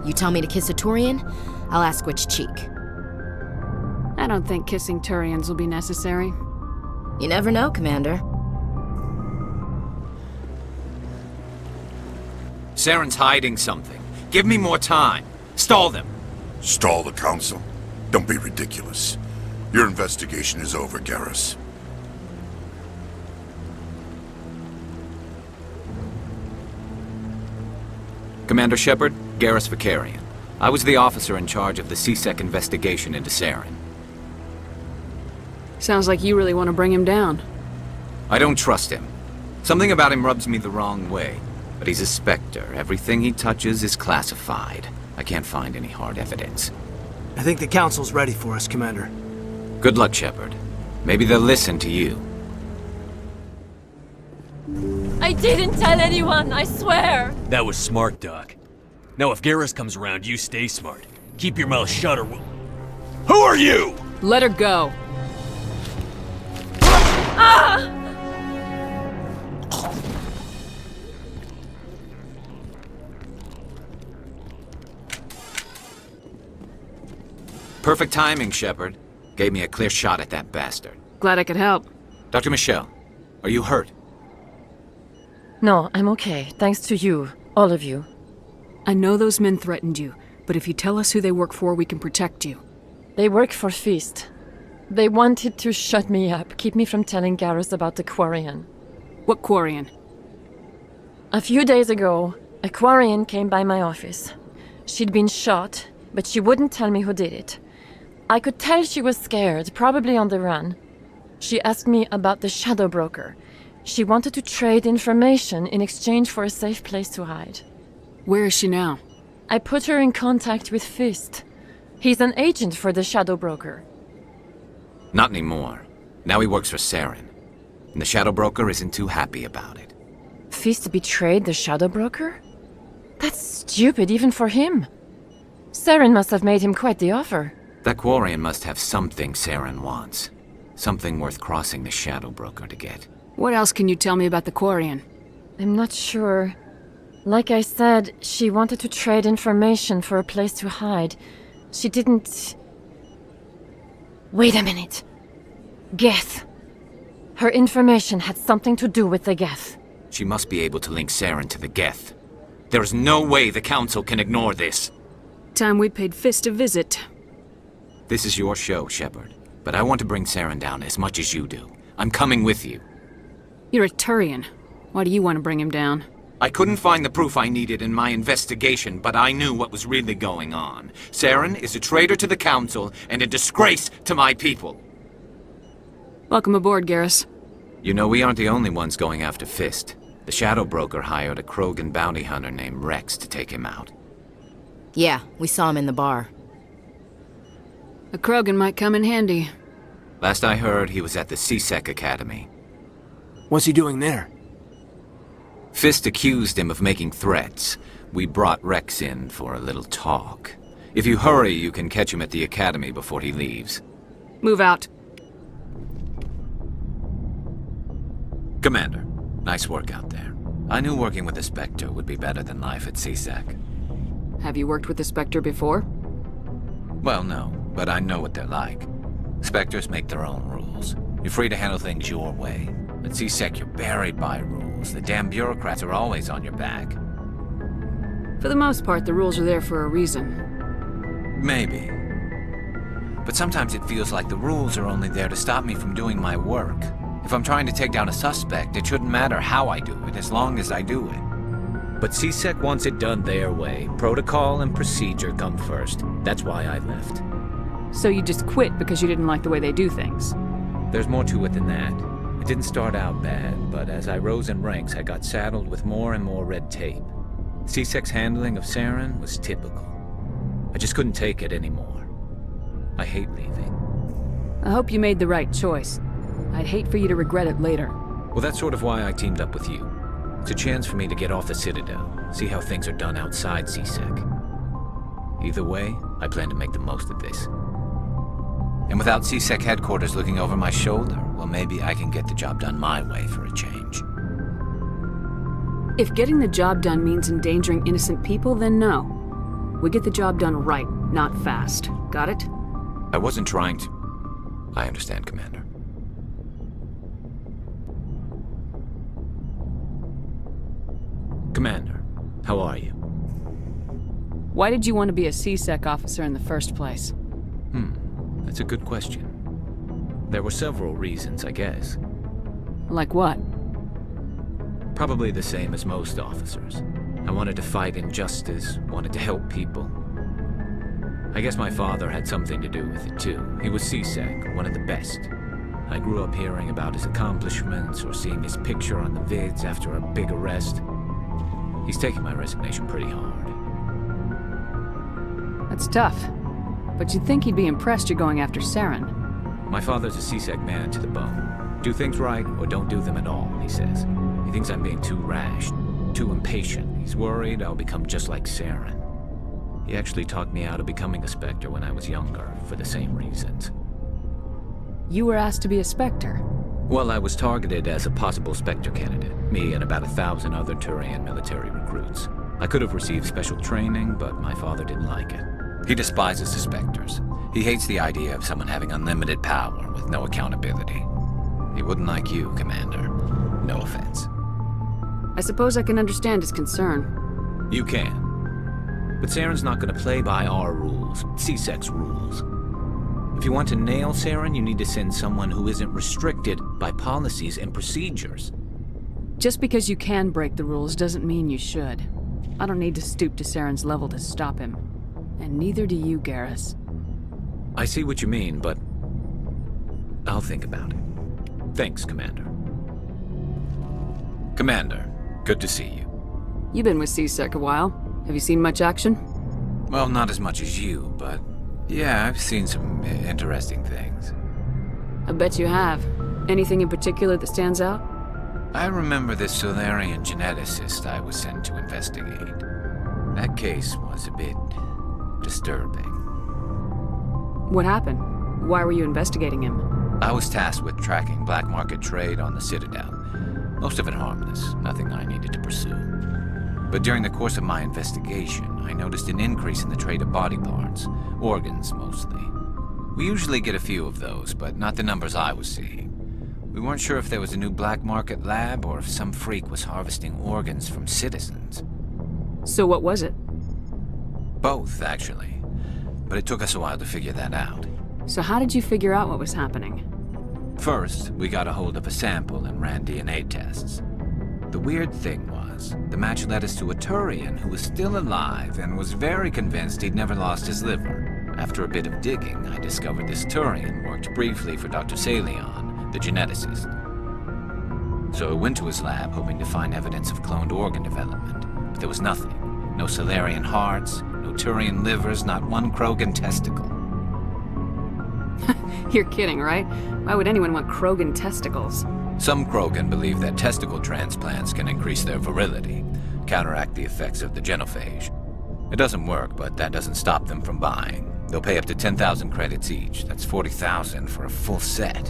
You tell me to kiss a Turian, I'll ask which cheek. I don't think kissing Turians will be necessary. You never know, Commander. Saren's hiding something. Give me more time. Stall them. Stall the Council? Don't be ridiculous. Your investigation is over, Garrus. Commander Shepard, Garrus Vicarian. I was the officer in charge of the CSEC investigation into Saren. Sounds like you really want to bring him down. I don't trust him. Something about him rubs me the wrong way. But he's a Spectre. Everything he touches is classified. I can't find any hard evidence. I think the Council's ready for us, Commander. Good luck, Shepard. Maybe they'll listen to you. I didn't tell anyone, I swear! That was smart, Doc. Now if Garrus comes around, you stay smart. Keep your mouth shut or we'll... Who are you?! Let her go. Ah! Perfect timing, Shepard. Gave me a clear shot at that bastard. Glad I could help. Dr. Michelle, are you hurt? No, I'm okay, thanks to you, all of you. I know those men threatened you, but if you tell us who they work for, we can protect you. They work for Feast. They wanted to shut me up, keep me from telling Garrus about the Quarian. What Quarian? A few days ago, a Quarian came by my office. She'd been shot, but she wouldn't tell me who did it. I could tell she was scared, probably on the run. She asked me about the Shadow Broker. She wanted to trade information in exchange for a safe place to hide. Where is she now? I put her in contact with Fist. He's an agent for the Shadow Broker. Not anymore. Now he works for Saren. And the Shadow Broker isn't too happy about it. Fist betrayed the Shadow Broker? That's stupid even for him. Saren must have made him quite the offer. That Quarian must have something Saren wants. Something worth crossing the Shadow Broker to get. What else can you tell me about the Quarian? I'm not sure. Like I said, she wanted to trade information for a place to hide. She didn't... Wait a minute. Geth. Her information had something to do with the Geth. She must be able to link Saren to the Geth. There is no way the Council can ignore this. Time we paid Fist a visit. This is your show, Shepard. But I want to bring Saren down as much as you do. I'm coming with you. You're a Turian. Why do you want to bring him down? I couldn't find the proof I needed in my investigation, but I knew what was really going on. Saren is a traitor to the Council and a disgrace to my people. Welcome aboard, Garrus. You know, we aren't the only ones going after Fist. The Shadow Broker hired a Krogan bounty hunter named Rex to take him out. Yeah, we saw him in the bar. A Krogan might come in handy. Last I heard, he was at the CSEC Academy. What's he doing there? Fist accused him of making threats. We brought Rex in for a little talk. If you hurry, you can catch him at the Academy before he leaves. Move out. Commander, nice work out there. I knew working with a Spectre would be better than life at CSEC. Have you worked with the Spectre before? Well, no, but I know what they're like. Spectres make their own rules. You're free to handle things your way. At CSEC, you're buried by rules. The damn bureaucrats are always on your back. For the most part, the rules are there for a reason. Maybe. But sometimes it feels like the rules are only there to stop me from doing my work. If I'm trying to take down a suspect, it shouldn't matter how I do it, as long as I do it. But CSEC wants it done their way. Protocol and procedure come first. That's why I left. So you just quit because you didn't like the way they do things? There's more to it than that. It didn't start out bad, but as I rose in ranks, I got saddled with more and more red tape. CSEC's handling of Saren was typical. I just couldn't take it anymore. I hate leaving. I hope you made the right choice. I'd hate for you to regret it later. Well, that's sort of why I teamed up with you. It's a chance for me to get off the Citadel, see how things are done outside CSEC. Either way, I plan to make the most of this. And without CSEC headquarters looking over my shoulder, well, maybe I can get the job done my way for a change. If getting the job done means endangering innocent people, then no. We get the job done right, not fast. Got it? I wasn't trying to... I understand, Commander. Commander, how are you? Why did you want to be a C-Sec officer in the first place? That's a good question. There were several reasons, I guess. Like what? Probably the same as most officers. I wanted to fight injustice, wanted to help people. I guess my father had something to do with it too. He was C-Sec, one of the best. I grew up hearing about his accomplishments or seeing his picture on the vids after a big arrest. He's taking my resignation pretty hard. That's tough. But you'd think he'd be impressed you're going after Saren. My father's a C-Sec man to the bone. Do things right or don't do them at all, he says. He thinks I'm being too rash, too impatient. He's worried I'll become just like Saren. He actually talked me out of becoming a Spectre when I was younger, for the same reasons. You were asked to be a Spectre. Well, I was targeted as a possible Spectre candidate, me and about 1,000 other Turian military recruits. I could have received special training, but my father didn't like it. He despises the Spectres. He hates the idea of someone having unlimited power with no accountability. He wouldn't like you, Commander. No offense. I suppose I can understand his concern. You can. But Saren's not going to play by our rules, C-Sec's rules. If you want to nail Saren, you need to send someone who isn't restricted by policies and procedures. Just because you can break the rules doesn't mean you should. I don't need to stoop to Saren's level to stop him. And neither do you, Garrus. I see what you mean, but I'll think about it. Thanks, Commander. Commander, good to see you. You've been with C-Sec a while. Have you seen much action? Well, not as much as you, but yeah, I've seen some interesting things. I bet you have. Anything in particular that stands out? I remember this Solarian geneticist I was sent to investigate. That case was a bit disturbing. What happened? Why were you investigating him? I was tasked with tracking black market trade on the Citadel. Most of it harmless, nothing I needed to pursue. But during the course of my investigation, I noticed an increase in the trade of body parts, organs mostly. We usually get a few of those, but not the numbers I was seeing. We weren't sure if there was a new black market lab or if some freak was harvesting organs from citizens. So what was it? Both, actually. But it took us a while to figure that out. So how did you figure out what was happening? First, we got a hold of a sample and ran DNA tests. The weird thing was, the match led us to a Turian who was still alive and was very convinced he'd never lost his liver. After a bit of digging, I discovered this Turian worked briefly for Dr. Salion, the geneticist. So I went to his lab hoping to find evidence of cloned organ development, but there was nothing. No Solarian hearts, no Turian livers, not one Krogan testicle. You're kidding, right? Why would anyone want Krogan testicles? Some Krogan believe that testicle transplants can increase their virility, counteract the effects of the genophage. It doesn't work, but that doesn't stop them from buying. They'll pay up to 10,000 credits each. That's 40,000 for a full set.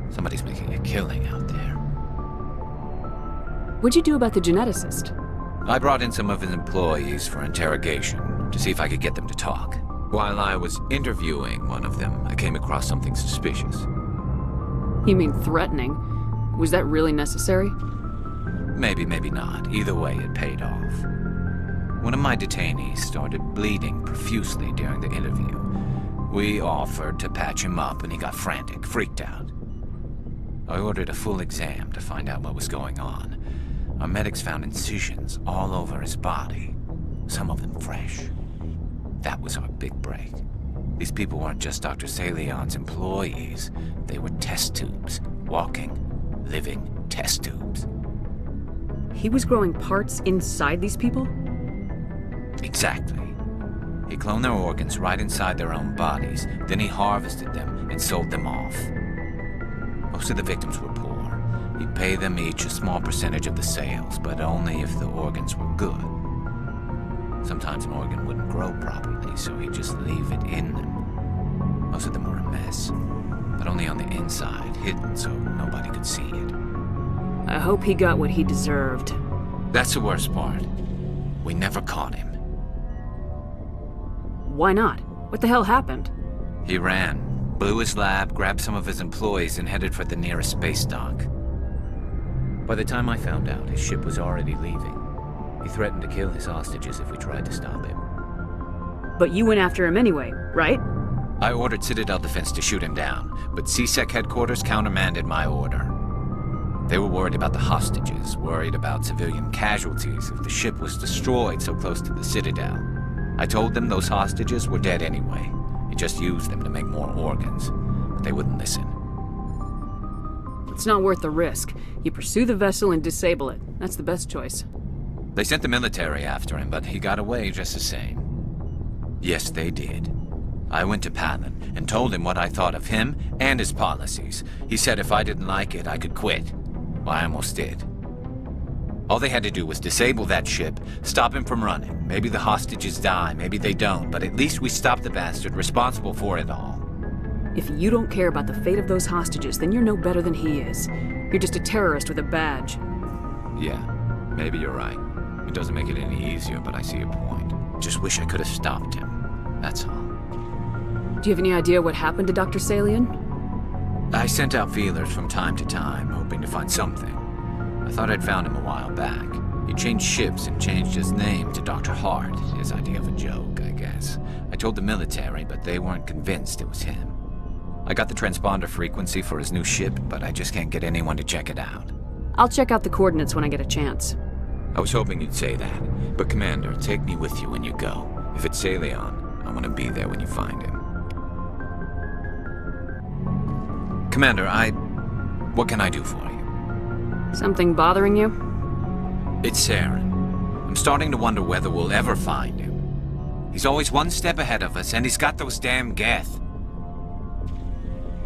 Somebody's making a killing out there. What'd you do about the geneticist? I brought in some of his employees for interrogation to see if I could get them to talk. While I was interviewing one of them, I came across something suspicious. You mean threatening? Was that really necessary? Maybe, maybe not. Either way, it paid off. One of my detainees started bleeding profusely during the interview. We offered to patch him up and he got frantic, freaked out. I ordered a full exam to find out what was going on. Our medics found incisions all over his body, some of them fresh. That was our big break. These people weren't just Dr. Salion's employees. They were test tubes. Walking, living test tubes. He was growing parts inside these people? Exactly. He cloned their organs right inside their own bodies. Then he harvested them and sold them off. Most of the victims were poor. He'd pay them each a small percentage of the sales, but only if the organs were good. Sometimes an organ wouldn't grow properly, so he'd just leave it in them. Most of them were a mess, but only on the inside, hidden so nobody could see it. I hope he got what he deserved. That's the worst part. We never caught him. Why not? What the hell happened? He ran, blew his lab, grabbed some of his employees, and headed for the nearest space dock. By the time I found out, his ship was already leaving. He threatened to kill his hostages if we tried to stop him. But you went after him anyway, right? I ordered Citadel Defense to shoot him down, but CSEC headquarters countermanded my order. They were worried about the hostages, worried about civilian casualties if the ship was destroyed so close to the Citadel. I told them those hostages were dead anyway. He just used them to make more organs, but they wouldn't listen. It's not worth the risk. You pursue the vessel and disable it. That's the best choice. They sent the military after him, but he got away just the same. Yes, they did. I went to Palin and told him what I thought of him and his policies. He said if I didn't like it, I could quit. Well, I almost did. All they had to do was disable that ship, stop him from running. Maybe the hostages die, maybe they don't, but at least we stopped the bastard responsible for it all. If you don't care about the fate of those hostages, then you're no better than he is. You're just a terrorist with a badge. Yeah, maybe you're right. It doesn't make it any easier, but I see your point. Just wish I could have stopped him. That's all. Do you have any idea what happened to Dr. Salian? I sent out feelers from time to time, hoping to find something. I thought I'd found him a while back. He changed ships and changed his name to Dr. Hart, his idea of a joke, I guess. I told the military, but they weren't convinced it was him. I got the transponder frequency for his new ship, but I just can't get anyone to check it out. I'll check out the coordinates when I get a chance. I was hoping you'd say that, but Commander, take me with you when you go. If it's Salion, I want to be there when you find him. Commander, what can I do for you? Something bothering you? It's Saren. I'm starting to wonder whether we'll ever find him. He's always one step ahead of us, and he's got those damn Geth.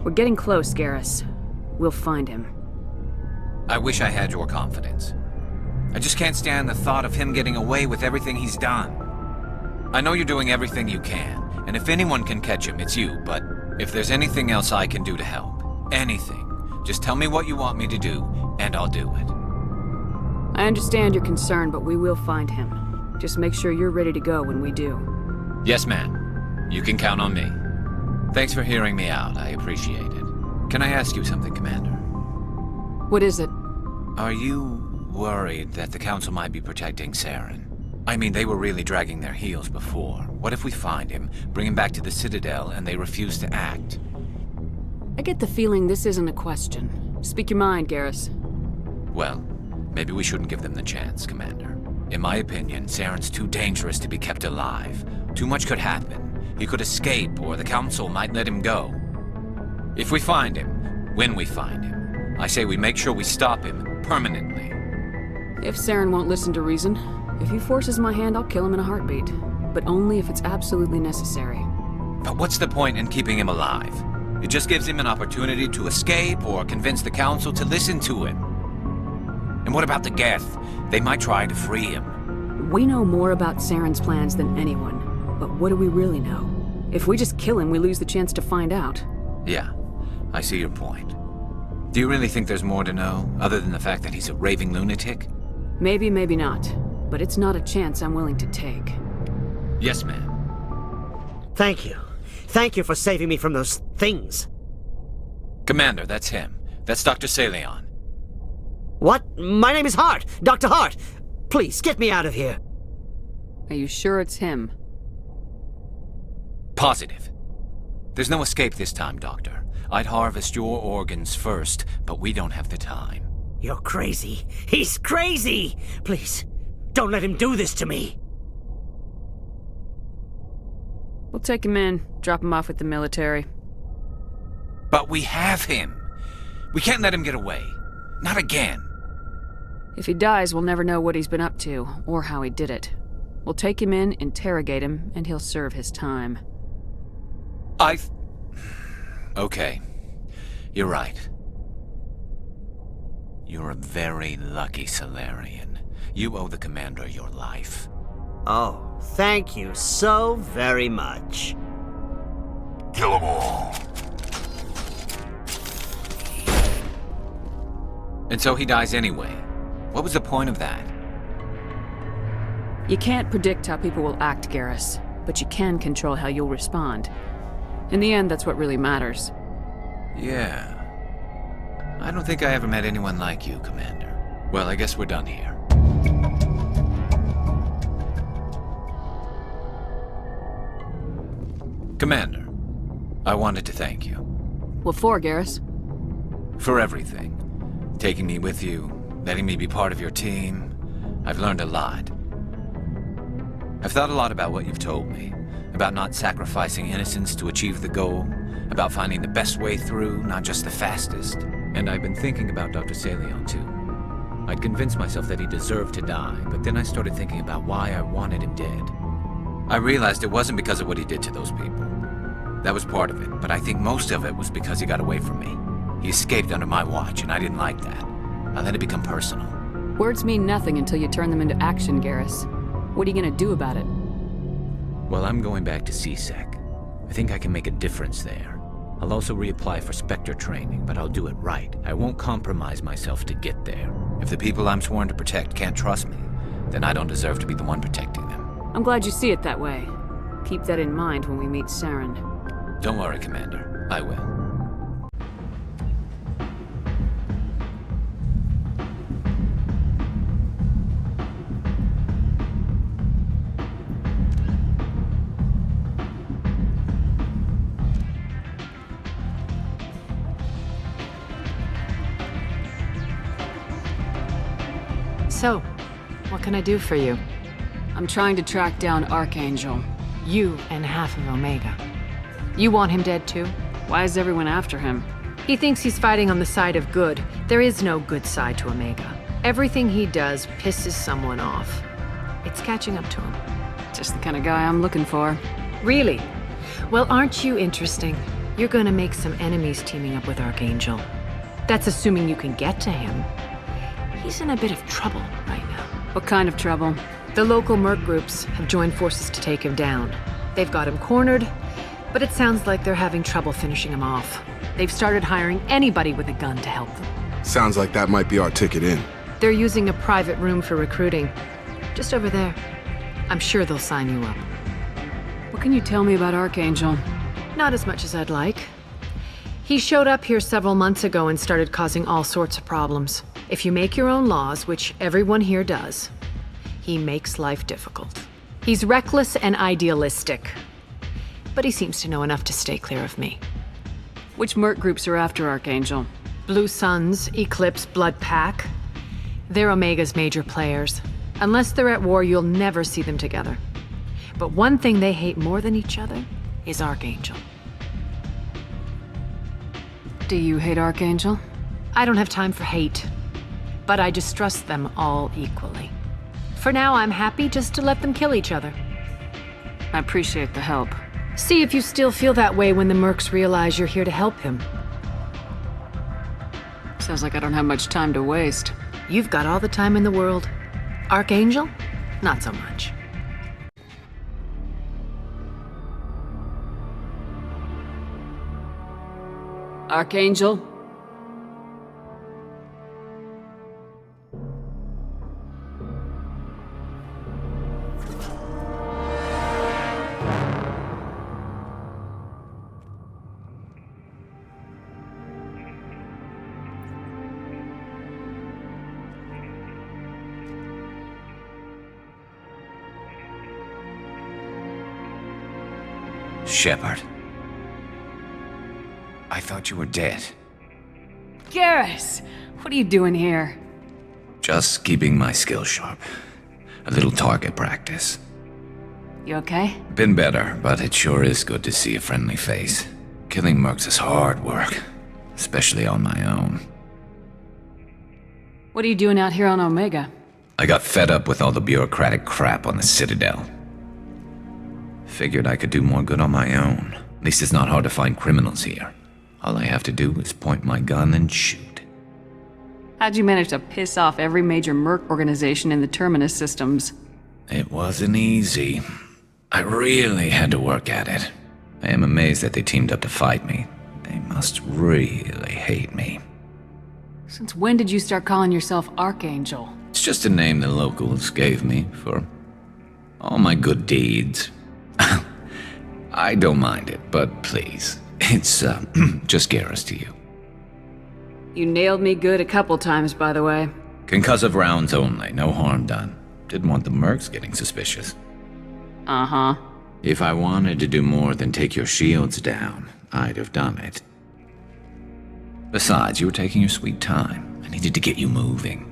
We're getting close, Garrus. We'll find him. I wish I had your confidence. I just can't stand the thought of him getting away with everything he's done. I know you're doing everything you can, and if anyone can catch him, it's you, but if there's anything else I can do to help, anything, just tell me what you want me to do, and I'll do it. I understand your concern, but we will find him. Just make sure you're ready to go when we do. Yes, ma'am. You can count on me. Thanks for hearing me out. I appreciate it. Can I ask you something, Commander? What is it? Are you worried that the Council might be protecting Saren? I mean, they were really dragging their heels before. What if we find him, bring him back to the Citadel, and they refuse to act? I get the feeling this isn't a question. Speak your mind, Garrus. Well, maybe we shouldn't give them the chance, Commander. In my opinion, Saren's too dangerous to be kept alive. Too much could happen. He could escape, or the Council might let him go. If we find him, when we find him, I say we make sure we stop him permanently. If Saren won't listen to reason, if he forces my hand, I'll kill him in a heartbeat. But only if it's absolutely necessary. But what's the point in keeping him alive? It just gives him an opportunity to escape or convince the Council to listen to him. And what about the Geth? They might try to free him. We know more about Saren's plans than anyone. But what do we really know? If we just kill him, we lose the chance to find out. Yeah, I see your point. Do you really think there's more to know, other than the fact that he's a raving lunatic? Maybe, maybe not. But it's not a chance I'm willing to take. Yes, ma'am. Thank you. Thank you for saving me from those things. Commander, that's him. That's Dr. Salion. What? My name is Hart. Dr. Hart. Please, get me out of here. Are you sure it's him? Positive. There's no escape this time, Doctor. I'd harvest your organs first, but we don't have the time. You're crazy. He's crazy! Please, don't let him do this to me. We'll take him in, drop him off with the military. But we have him! We can't let him get away. Not again. If he dies, we'll never know what he's been up to, or how he did it. We'll take him in, interrogate him, and he'll serve his time. Okay. You're right. You're a very lucky Solarian. You owe the Commander your life. Oh, thank you so very much. Kill them all. And so he dies anyway. What was the point of that? You can't predict how people will act, Garrus, but you can control how you'll respond. In the end, that's what really matters. Yeah. I don't think I ever met anyone like you, Commander. Well, I guess we're done here. Commander, I wanted to thank you. What for, Garrus? For everything. Taking me with you, letting me be part of your team. I've learned a lot. I've thought a lot about what you've told me. About not sacrificing innocence to achieve the goal. About finding the best way through, not just the fastest. And I've been thinking about Dr. Saleon, too. I'd convinced myself that he deserved to die, but then I started thinking about why I wanted him dead. I realized it wasn't because of what he did to those people. That was part of it, but I think most of it was because he got away from me. He escaped under my watch, and I didn't like that. I let it become personal. Words mean nothing until you turn them into action, Garrus. What are you gonna do about it? Well, I'm going back to CSEC. I think I can make a difference there. I'll also reapply for Spectre training, but I'll do it right. I won't compromise myself to get there. If the people I'm sworn to protect can't trust me, then I don't deserve to be the one protecting them. I'm glad you see it that way. Keep that in mind when we meet Saren. Don't worry, Commander. I will. So, what can I do for you? I'm trying to track down Archangel. You and half of Omega. You want him dead too? Why is everyone after him? He thinks he's fighting on the side of good. There is no good side to Omega. Everything he does pisses someone off. It's catching up to him. Just the kind of guy I'm looking for. Really? Well, aren't you interesting? You're gonna make some enemies teaming up with Archangel. That's assuming you can get to him. He's in a bit of trouble right now. What kind of trouble? The local merc groups have joined forces to take him down. They've got him cornered, but it sounds like they're having trouble finishing him off. They've started hiring anybody with a gun to help them. Sounds like that might be our ticket in. They're using a private room for recruiting. Just over there. I'm sure they'll sign you up. What can you tell me about Archangel? Not as much as I'd like. He showed up here several months ago and started causing all sorts of problems. If you make your own laws, which everyone here does, he makes life difficult. He's reckless and idealistic. But he seems to know enough to stay clear of me. Which merc groups are after Archangel? Blue Suns, Eclipse, Blood Pack. They're Omega's major players. Unless they're at war, you'll never see them together. But one thing they hate more than each other is Archangel. Do you hate Archangel? I don't have time for hate. But I distrust them all equally. For now, I'm happy just to let them kill each other. I appreciate the help. See if you still feel that way when the mercs realize you're here to help him. Sounds like I don't have much time to waste. You've got all the time in the world. Archangel? Not so much. Archangel? Shepard. I thought you were dead. Garrus! What are you doing here? Just keeping my skills sharp. A little target practice. You okay? Been better, but it sure is good to see a friendly face. Killing mercs is hard work, especially on my own. What are you doing out here on Omega? I got fed up with all the bureaucratic crap on the Citadel. Figured I could do more good on my own. At least it's not hard to find criminals here. All I have to do is point my gun and shoot. How'd you manage to piss off every major merc organization in the Terminus systems? It wasn't easy. I really had to work at it. I am amazed that they teamed up to fight me. They must really hate me. Since when did you start calling yourself Archangel? It's just a name the locals gave me for All my good deeds. I don't mind it, but please, it's, just Garrus to you. You nailed me good a couple times, by the way. Concussive rounds only, no harm done. Didn't want the mercs getting suspicious. Uh-huh. If I wanted to do more than take your shields down, I'd have done it. Besides, you were taking your sweet time. I needed to get you moving.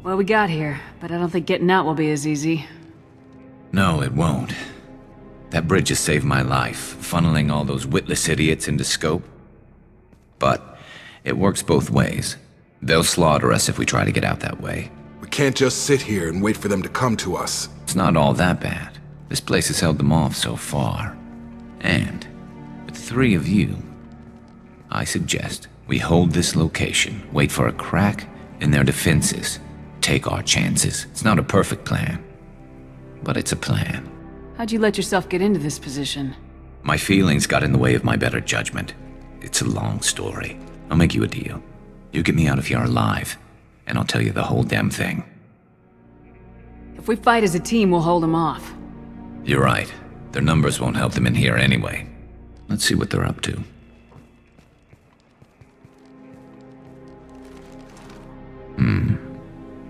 Well, we got here, but I don't think getting out will be as easy. No, it won't. That bridge has saved my life, funneling all those witless idiots into scope. But it works both ways. They'll slaughter us if we try to get out that way. We can't just sit here and wait for them to come to us. It's not all that bad. This place has held them off so far. And, with the three of you, I suggest we hold this location, wait for a crack in their defenses, take our chances. It's not a perfect plan, but it's a plan. How'd you let yourself get into this position? My feelings got in the way of my better judgment. It's a long story. I'll make you a deal. You get me out of here alive, and I'll tell you the whole damn thing. If we fight as a team, we'll hold them off. You're right. Their numbers won't help them in here anyway. Let's see what they're up to.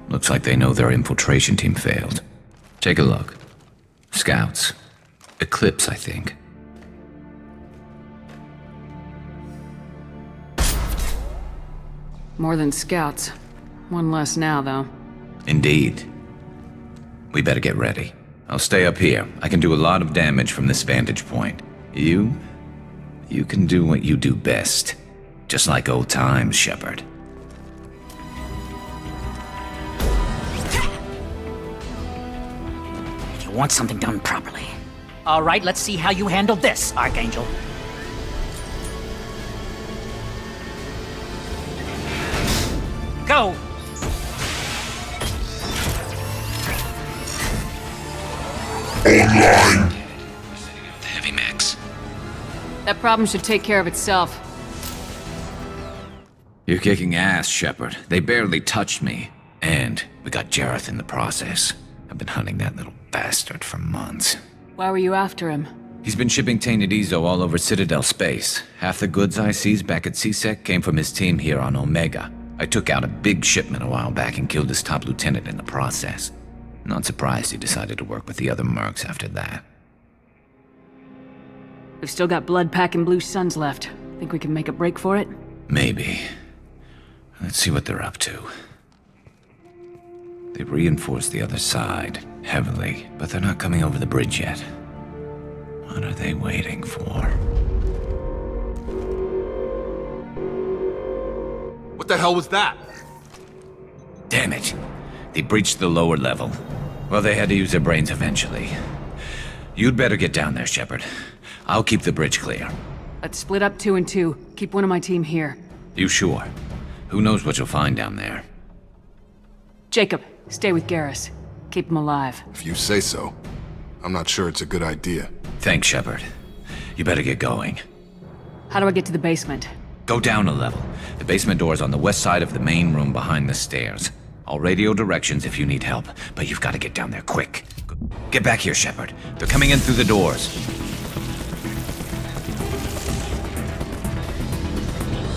Looks like they know their infiltration team failed. Take a look. Scouts. Eclipse, I think. More than scouts. One less now, though. Indeed. We better get ready. I'll stay up here. I can do a lot of damage from this vantage point. You can do what you do best. Just like old times, Shepard. You want something done properly. All right, let's see how you handle this, Archangel. Go! Online! The heavy mechs. That problem should take care of itself. You're kicking ass, Shepard. They barely touched me. And we got Jareth in the process. I've been hunting that little bastard for months. Why were you after him? He's been shipping tainted Ezo all over Citadel space. Half the goods I seized back at CSEC came from his team here on Omega. I took out a big shipment a while back and killed his top lieutenant in the process. Not surprised he decided to work with the other mercs after that. We've still got blood-packing blue suns left. Think we can make a break for it? Maybe. Let's see what they're up to. They've reinforced the other side, heavily, but they're not coming over the bridge yet. What are they waiting for? What the hell was that? Damn it. They breached the lower level. Well, they had to use their brains eventually. You'd better get down there, Shepard. I'll keep the bridge clear. Let's split up 2 and 2. Keep one of my team here. You sure? Who knows what you'll find down there? Jacob, stay with Garrus. Keep him alive. If you say so. I'm not sure it's a good idea. Thanks, Shepard. You better get going. How do I get to the basement? Go down a level. The basement door's on the west side of the main room behind the stairs. I'll radio directions if you need help, but you've got to get down there quick. Get back here, Shepard. They're coming in through the doors.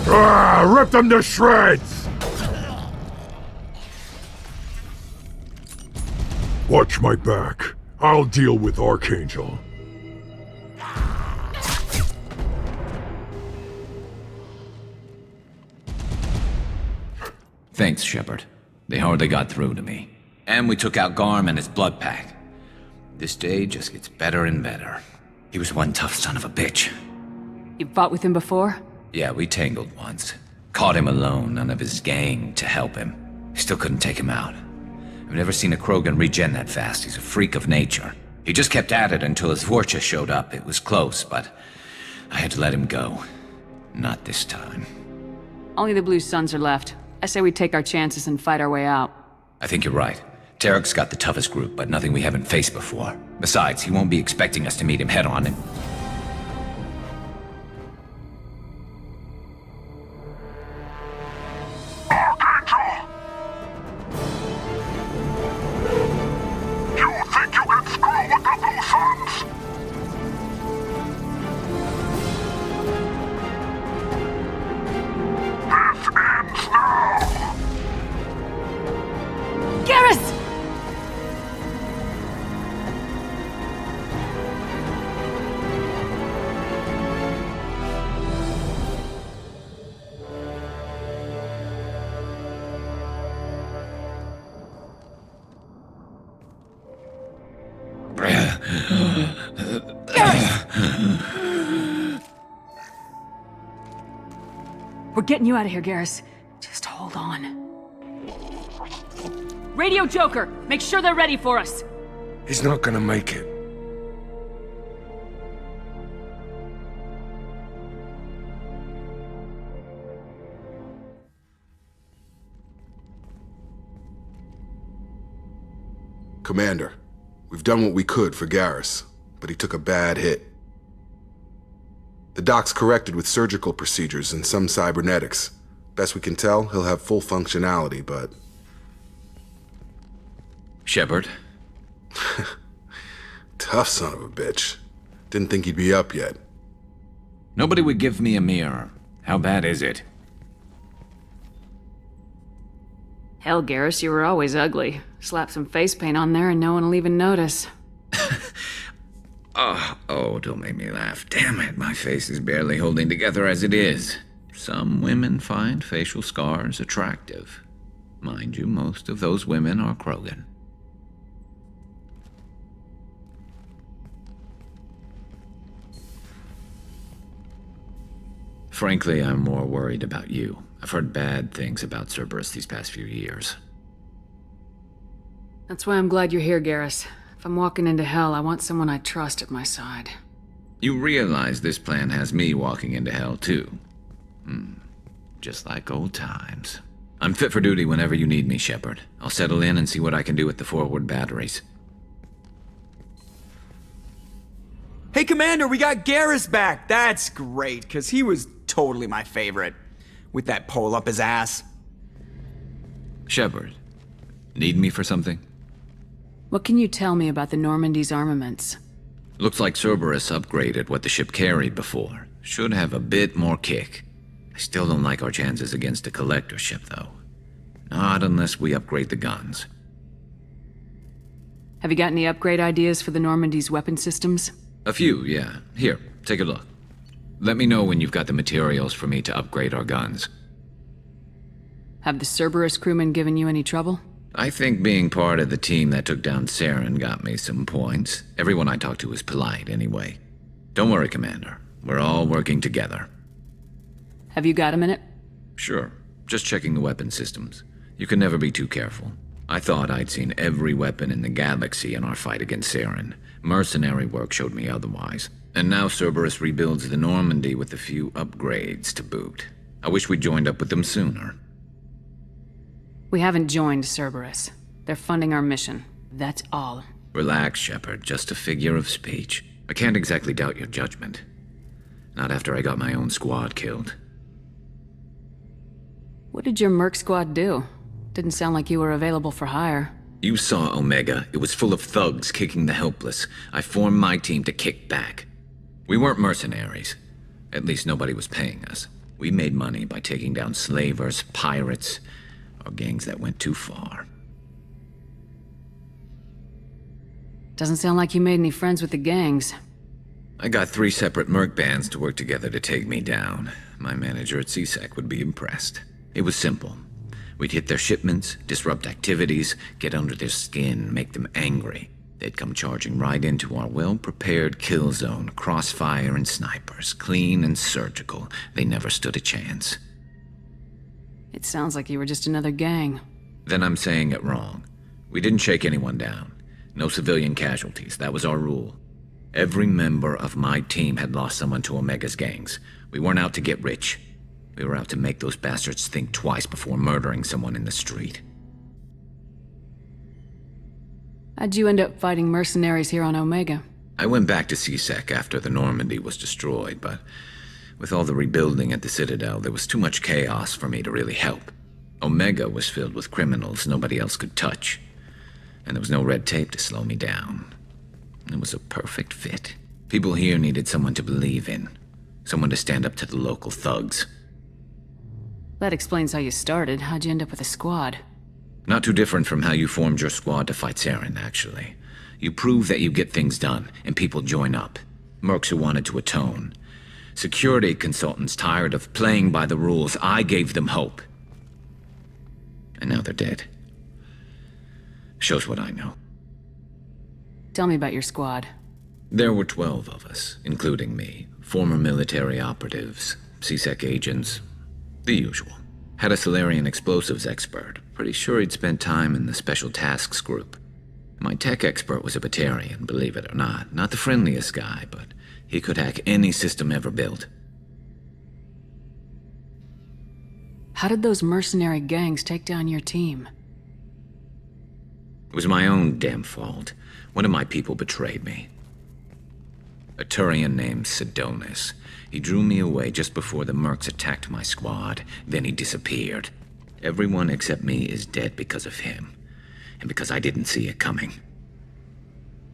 Rip them to shreds! Watch my back. I'll deal with Archangel. Thanks, Shepard. They hardly got through to me. And we took out Garm and his blood pack. This day just gets better and better. He was one tough son of a bitch. You fought with him before? Yeah, we tangled once. Caught him alone, none of his gang to help him. Still couldn't take him out. I've never seen a Krogan regen that fast. He's a freak of nature. He just kept at it until his Vorcha showed up. It was close, but I had to let him go. Not this time. Only the blue suns are left. I say we take our chances and fight our way out. I think you're right. Tarek's got the toughest group, but nothing we haven't faced before. Besides, he won't be expecting us to meet him head-on and... We're getting you out of here, Garrus. Just hold on. Radio Joker! Make sure they're ready for us! He's not gonna make it. Commander, we've done what we could for Garrus, but he took a bad hit. The doc's corrected with surgical procedures and some cybernetics. Best we can tell, he'll have full functionality, but... Shepard? Tough son of a bitch. Didn't think he'd be up yet. Nobody would give me a mirror. How bad is it? Hell, Garrus, you were always ugly. Slap some face paint on there and no one will even notice. Oh, don't make me laugh. Damn it, my face is barely holding together as it is. Some women find facial scars attractive. Mind you, most of those women are Krogan. Frankly, I'm more worried about you. I've heard bad things about Cerberus these past few years. That's why I'm glad you're here, Garrus. If I'm walking into hell, I want someone I trust at my side. You realize this plan has me walking into hell, too. Just like old times. I'm fit for duty whenever you need me, Shepard. I'll settle in and see what I can do with the forward batteries. Hey, Commander, we got Garrus back! That's great, because he was totally my favorite. With that pole up his ass. Shepard, need me for something? What can you tell me about the Normandy's armaments? Looks like Cerberus upgraded what the ship carried before. Should have a bit more kick. I still don't like our chances against a collector ship, though. Not unless we upgrade the guns. Have you got any upgrade ideas for the Normandy's weapon systems? A few, yeah. Here, take a look. Let me know when you've got the materials for me to upgrade our guns. Have the Cerberus crewmen given you any trouble? I think being part of the team that took down Saren got me some points. Everyone I talked to was polite, anyway. Don't worry, Commander. We're all working together. Have you got a minute? Sure. Just checking the weapon systems. You can never be too careful. I thought I'd seen every weapon in the galaxy in our fight against Saren. Mercenary work showed me otherwise. And now Cerberus rebuilds the Normandy with a few upgrades to boot. I wish we'd joined up with them sooner. We haven't joined Cerberus. They're funding our mission. That's all. Relax, Shepard. Just a figure of speech. I can't exactly doubt your judgment. Not after I got my own squad killed. What did your merc squad do? Didn't sound like you were available for hire. You saw Omega. It was full of thugs kicking the helpless. I formed my team to kick back. We weren't mercenaries. At least nobody was paying us. We made money by taking down slavers, pirates, or gangs that went too far. Doesn't sound like you made any friends with the gangs. I got 3 separate merc bands to work together to take me down. My manager at CSEC would be impressed. It was simple. We'd hit their shipments, disrupt activities, get under their skin, make them angry. They'd come charging right into our well-prepared kill zone, crossfire and snipers, clean and surgical. They never stood a chance. It sounds like you were just another gang. Then I'm saying it wrong. We didn't shake anyone down. No civilian casualties, that was our rule. Every member of my team had lost someone to Omega's gangs. We weren't out to get rich. We were out to make those bastards think twice before murdering someone in the street. How'd you end up fighting mercenaries here on Omega? I went back to CSEC after the Normandy was destroyed, but with all the rebuilding at the Citadel, there was too much chaos for me to really help. Omega was filled with criminals nobody else could touch, and there was no red tape to slow me down. It was a perfect fit. People here needed someone to believe in, someone to stand up to the local thugs. That explains how you started. How'd you end up with a squad? Not too different from how you formed your squad to fight Saren, actually. You prove that you get things done, and people join up. Mercs who wanted to atone. Security consultants tired of playing by the rules. I gave them hope. And now they're dead. Shows what I know. Tell me about your squad. There were 12 of us, including me. Former military operatives, CSEC agents, the usual. Had a Solarian explosives expert. Pretty sure he'd spent time in the Special Tasks Group. My tech expert was a Batarian, believe it or not. Not the friendliest guy, but he could hack any system ever built. How did those mercenary gangs take down your team? It was my own damn fault. One of my people betrayed me. A Turian named Sidonis. He drew me away just before the mercs attacked my squad. Then he disappeared. Everyone except me is dead because of him. And because I didn't see it coming.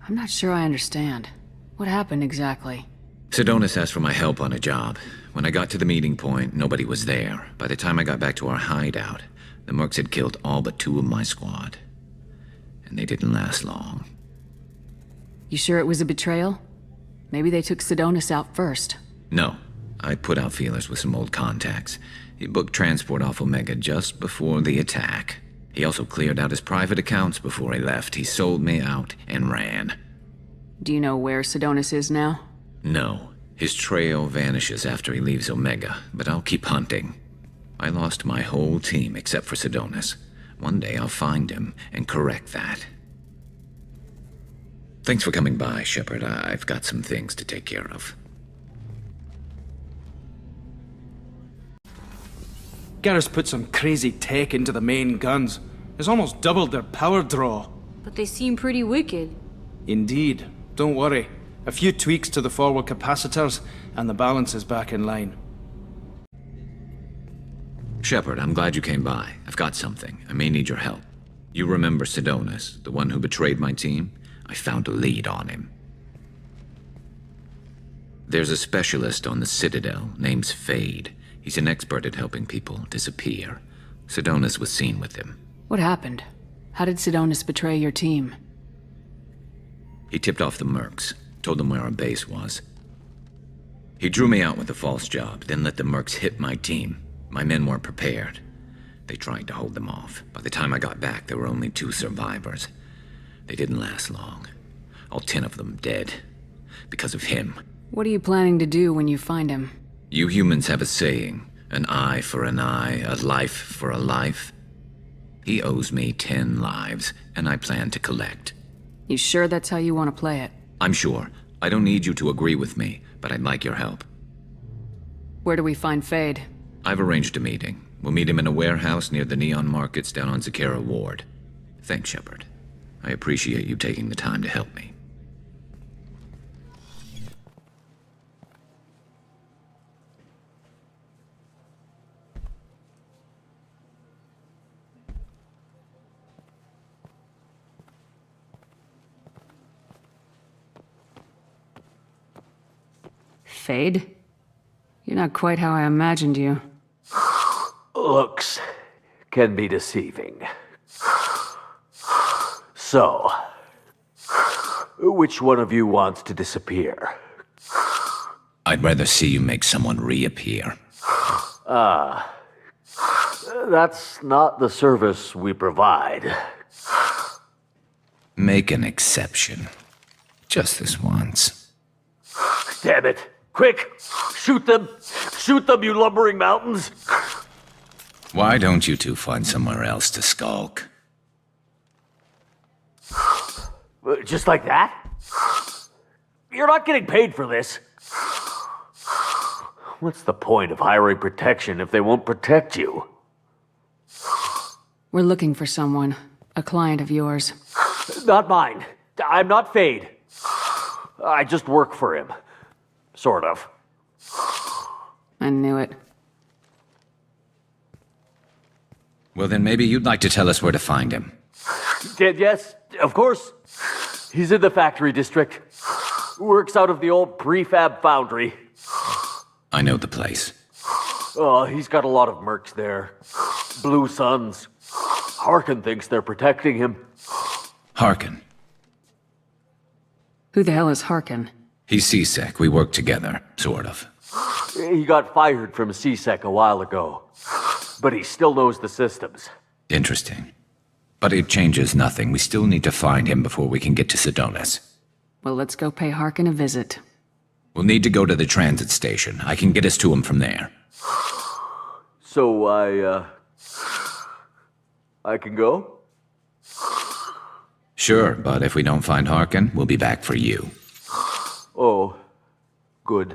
I'm not sure I understand. What happened exactly? Sidonis asked for my help on a job. When I got to the meeting point, nobody was there. By the time I got back to our hideout, the mercs had killed all but 2 of my squad. And they didn't last long. You sure it was a betrayal? Maybe they took Sidonis out first. No. I put out feelers with some old contacts. He booked transport off Omega just before the attack. He also cleared out his private accounts before he left. He sold me out and ran. Do you know where Sidonis is now? No. His trail vanishes after he leaves Omega, but I'll keep hunting. I lost my whole team except for Sidonis. One day I'll find him and correct that. Thanks for coming by, Shepard. I've got some things to take care of. Garrus put some crazy tech into the main guns. It's almost doubled their power draw. But they seem pretty wicked. Indeed. Don't worry. A few tweaks to the forward capacitors, and the balance is back in line. Shepard, I'm glad you came by. I've got something. I may need your help. You remember Sidonis, the one who betrayed my team? I found a lead on him. There's a specialist on the Citadel, name's Fade. He's an expert at helping people disappear. Sidonis was seen with him. What happened? How did Sidonis betray your team? He tipped off the mercs, told them where our base was. He drew me out with a false job, then let the mercs hit my team. My men weren't prepared. They tried to hold them off. By the time I got back, there were only 2 survivors. They didn't last long. All 10 of them dead. Because of him. What are you planning to do when you find him? You humans have a saying, an eye for an eye, a life for a life. He owes me 10 lives, and I plan to collect. You sure that's how you want to play it? I'm sure. I don't need you to agree with me, but I'd like your help. Where do we find Fade? I've arranged a meeting. We'll meet him in a warehouse near the Neon Markets down on Jockera Ward. Thanks, Shepard. I appreciate you taking the time to help me. Fade? You're not quite how I imagined you. Looks can be deceiving. So, which one of you wants to disappear? I'd rather see you make someone reappear. That's not the service we provide. Make an exception. Just this once. Damn it. Quick! Shoot them! Shoot them, you lumbering mountains! Why don't you two find somewhere else to skulk? Just like that? You're not getting paid for this. What's the point of hiring protection if they won't protect you? We're looking for someone. A client of yours. Not mine. I'm not Fade. I just work for him. Sort of. I knew it. Well, then maybe you'd like to tell us where to find him. Yes, of course. He's in the factory district. Works out of the old prefab foundry. I know the place. He's got a lot of mercs there. Blue Suns. Harkin thinks they're protecting him. Harkin. Who the hell is Harkin? He's CSEC. We work together, sort of. He got fired from CSEC a while ago. But he still knows the systems. Interesting. But it changes nothing. We still need to find him before we can get to Sidonis. Well, let's go pay Harkin a visit. We'll need to go to the transit station. I can get us to him from there. So I can go? Sure, but if we don't find Harkin, we'll be back for you. Oh, good.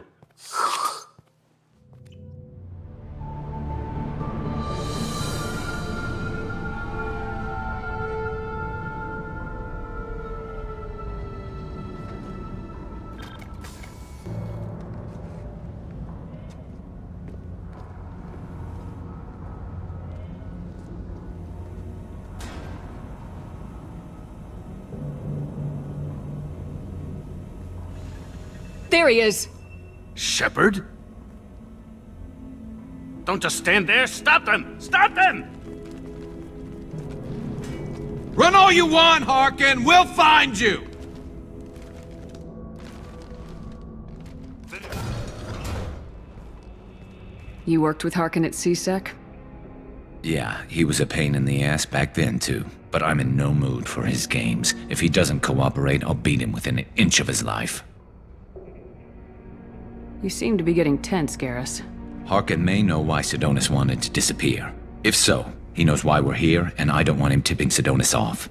There he is! Shepard? Don't just stand there. Stop them! Stop them! Run all you want, Harkin! We'll find you! You worked with Harkin at CSEC? Yeah, he was a pain in the ass back then, too. But I'm in no mood for his games. If he doesn't cooperate, I'll beat him within an inch of his life. You seem to be getting tense, Garrus. Harkin may know why Sidonis wanted to disappear. If so, he knows why we're here, and I don't want him tipping Sidonis off.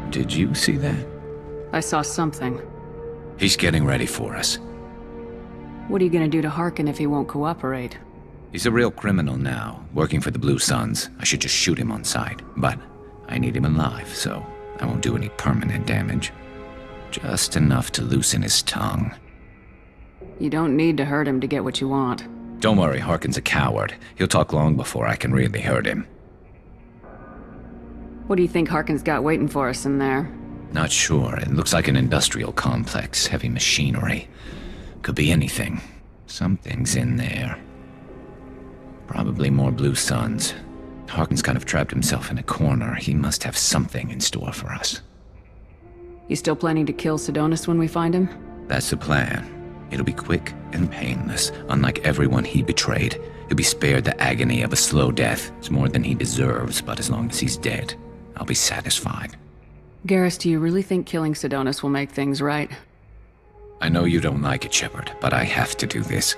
Did you see that? I saw something. He's getting ready for us. What are you gonna do to Harkin if he won't cooperate? He's a real criminal now, working for the Blue Suns. I should just shoot him on sight, but I need him alive, so I won't do any permanent damage. Just enough to loosen his tongue. You don't need to hurt him to get what you want. Don't worry, Harkin's a coward. He'll talk long before I can really hurt him. What do you think Harkin's got waiting for us in there? Not sure. It looks like an industrial complex, heavy machinery. Could be anything. Something's in there. Probably more Blue Suns. Harkin's kind of trapped himself in a corner. He must have something in store for us. You still planning to kill Sidonis when we find him? That's the plan. It'll be quick and painless, unlike everyone he betrayed. He'll be spared the agony of a slow death. It's more than he deserves, but as long as he's dead, I'll be satisfied. Garrus, do you really think killing Sidonis will make things right? I know you don't like it, Shepard, but I have to do this.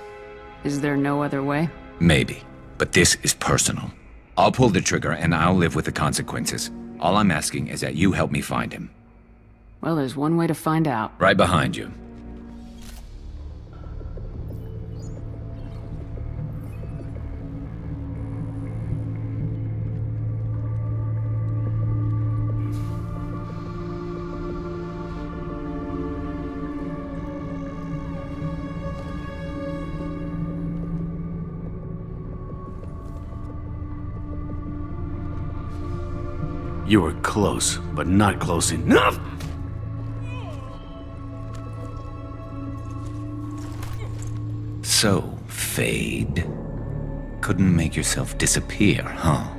Is there no other way? Maybe, but this is personal. I'll pull the trigger and I'll live with the consequences. All I'm asking is that you help me find him. Well, there's one way to find out. Right behind you. You were close, but not close enough! So, Fade. Couldn't make yourself disappear, huh?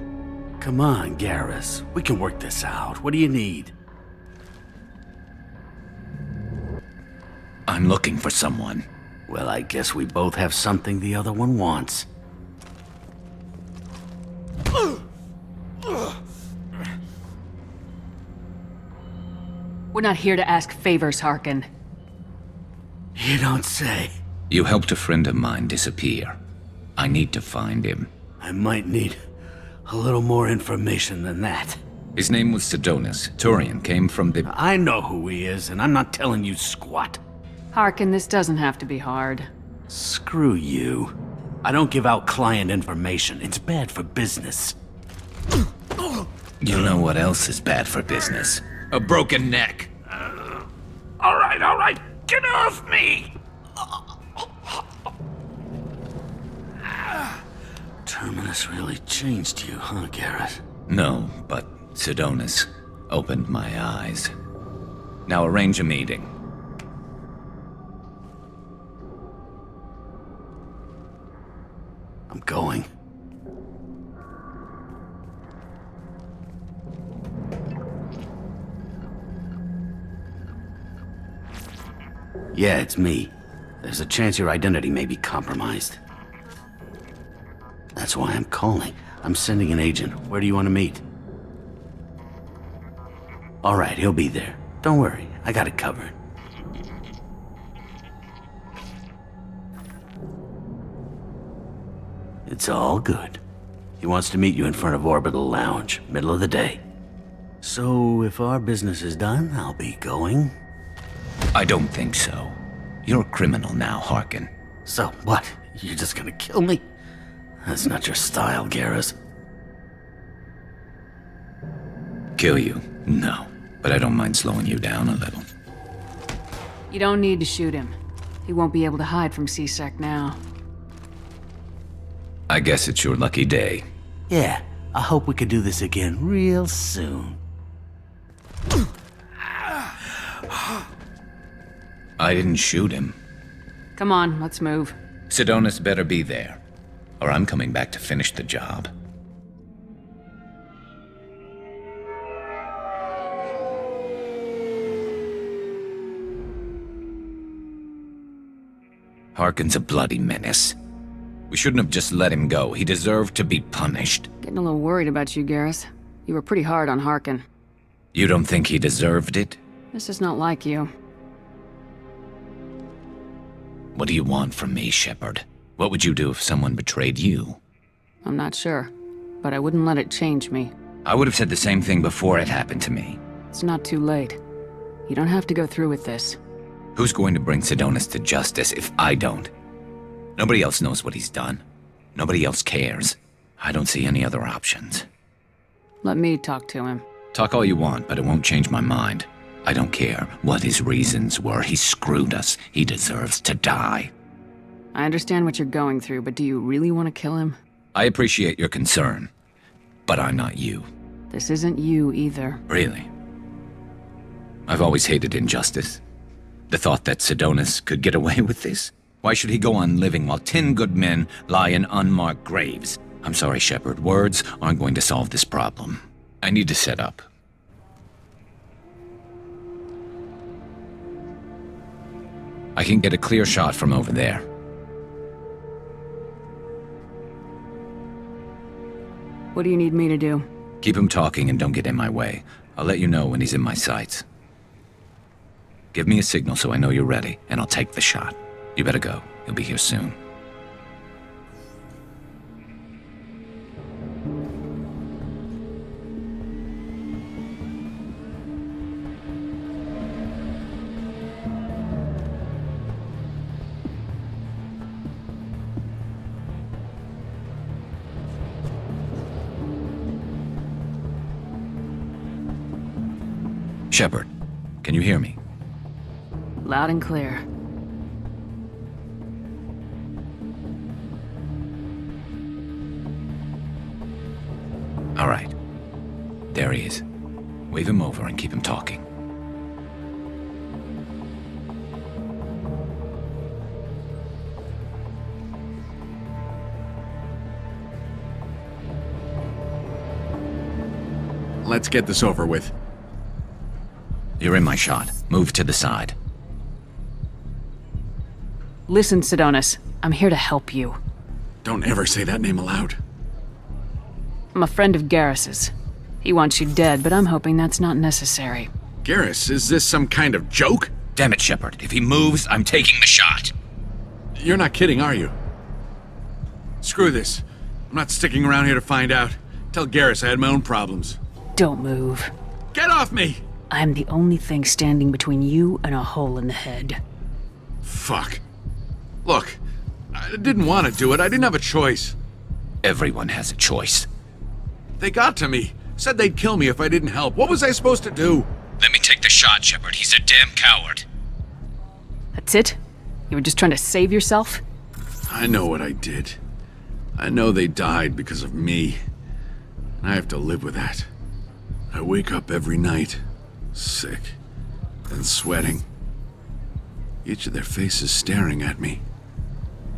Come on, Garrus. We can work this out. What do you need? I'm looking for someone. Well, I guess we both have something the other one wants. We're not here to ask favors, Harkin. You don't say. You helped a friend of mine disappear. I need to find him. I might need a little more information than that. His name was Sidonis. Turian came from the... I know who he is, and I'm not telling you squat. Harkin, this doesn't have to be hard. Screw you. I don't give out client information. It's bad for business. You know what else is bad for business? A broken neck. All right. Get off me! Terminus really changed you, huh, Garrett? No, but Sidonis opened my eyes. Now arrange a meeting. I'm going. Yeah, it's me. There's a chance your identity may be compromised. That's why I'm calling. I'm sending an agent. Where do you want to meet? All right, he'll be there. Don't worry, I got it covered. It's all good. He wants to meet you in front of Orbital Lounge, middle of the day. So, if our business is done, I'll be going. I don't think so. You're a criminal now, Harkin. So, what? You're just gonna kill me? That's not your style, Garrus. Kill you? No. But I don't mind slowing you down a little. You don't need to shoot him. He won't be able to hide from C-Sec now. I guess it's your lucky day. Yeah, I hope we could do this again real soon. I didn't shoot him. Come on, let's move. Sidonis better be there, or I'm coming back to finish the job. Harkin's a bloody menace. We shouldn't have just let him go. He deserved to be punished. Getting a little worried about you, Garrus. You were pretty hard on Harkin. You don't think he deserved it? This is not like you. What do you want from me, Shepard? What would you do if someone betrayed you? I'm not sure, but I wouldn't let it change me. I would have said the same thing before it happened to me. It's not too late. You don't have to go through with this. Who's going to bring Sidonis to justice if I don't? Nobody else knows what he's done. Nobody else cares. I don't see any other options. Let me talk to him. Talk all you want, but it won't change my mind. I don't care what his reasons were. He screwed us. He deserves to die. I understand what you're going through, but do you really want to kill him? I appreciate your concern, but I'm not you. This isn't you either. Really? I've always hated injustice. The thought that Sidonis could get away with this? Why should he go on living while 10 good men lie in unmarked graves? I'm sorry, Shepard. Words aren't going to solve this problem. I need to set up. I can get a clear shot from over there. What do you need me to do? Keep him talking and don't get in my way. I'll let you know when he's in my sights. Give me a signal so I know you're ready, and I'll take the shot. You better go. He'll be here soon. Shepard, can you hear me? Loud and clear. All right. There he is. Wave him over and keep him talking. Let's get this over with. You're in my shot. Move to the side. Listen, Sidonis. I'm here to help you. Don't ever say that name aloud. I'm a friend of Garrus's. He wants you dead, but I'm hoping that's not necessary. Garrus, is this some kind of joke? Damn it, Shepard. If he moves, I'm taking the shot. You're not kidding, are you? Screw this. I'm not sticking around here to find out. Tell Garrus I had my own problems. Don't move. Get off me! I'm the only thing standing between you and a hole in the head. Fuck. Look, I didn't want to do it. I didn't have a choice. Everyone has a choice. They got to me. Said they'd kill me if I didn't help. What was I supposed to do? Let me take the shot, Shepard. He's a damn coward. That's it? You were just trying to save yourself? I know what I did. I know they died because of me. And I have to live with that. I wake up every night, sick and sweating. Each of their faces staring at me,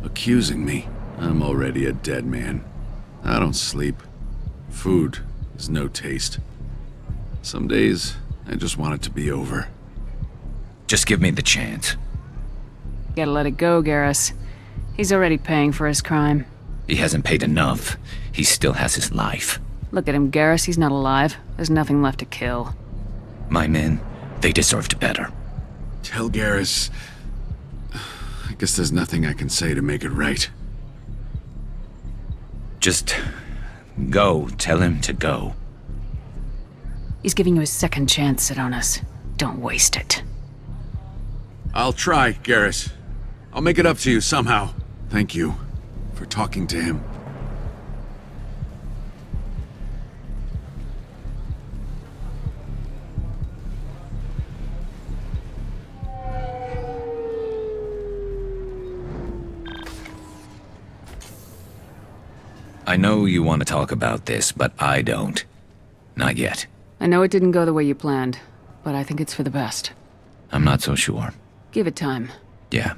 accusing me. I'm already a dead man. I don't sleep. Food has no taste. Some days, I just want it to be over. Just give me the chance. Gotta let it go, Garrus. He's already paying for his crime. He hasn't paid enough. He still has his life. Look at him, Garrus. He's not alive. There's nothing left to kill. My men, they deserved better. Tell Garrus... I guess there's nothing I can say to make it right. Just go. Tell him to go. He's giving you a second chance, Sidonis. Don't waste it. I'll try, Garrus. I'll make it up to you somehow. Thank you for talking to him. I know you want to talk about this, but I don't. Not yet. I know it didn't go the way you planned, but I think it's for the best. I'm not so sure. Give it time. Yeah.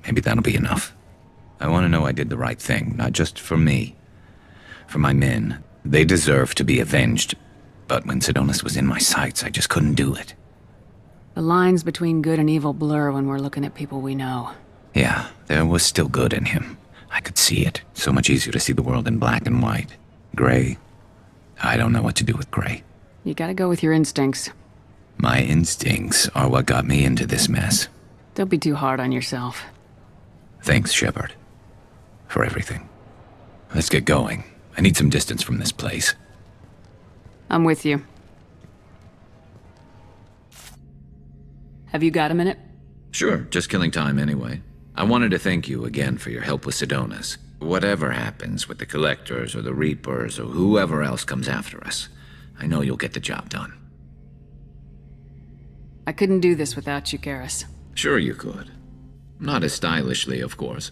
Maybe that'll be enough. I want to know I did the right thing, not just for me. For my men. They deserve to be avenged. But when Sidonis was in my sights, I just couldn't do it. The lines between good and evil blur when we're looking at people we know. Yeah, there was still good in him. I could see it. So much easier to see the world in black and white. Gray? I don't know what to do with gray. You gotta go with your instincts. My instincts are what got me into this mess. Don't be too hard on yourself. Thanks, Shepard. For everything. Let's get going. I need some distance from this place. I'm with you. Have you got a minute? Sure, just killing time anyway. I wanted to thank you again for your help with Sidonis. Whatever happens with the Collectors or the Reapers or whoever else comes after us, I know you'll get the job done. I couldn't do this without you, Garrus. Sure you could. Not as stylishly, of course.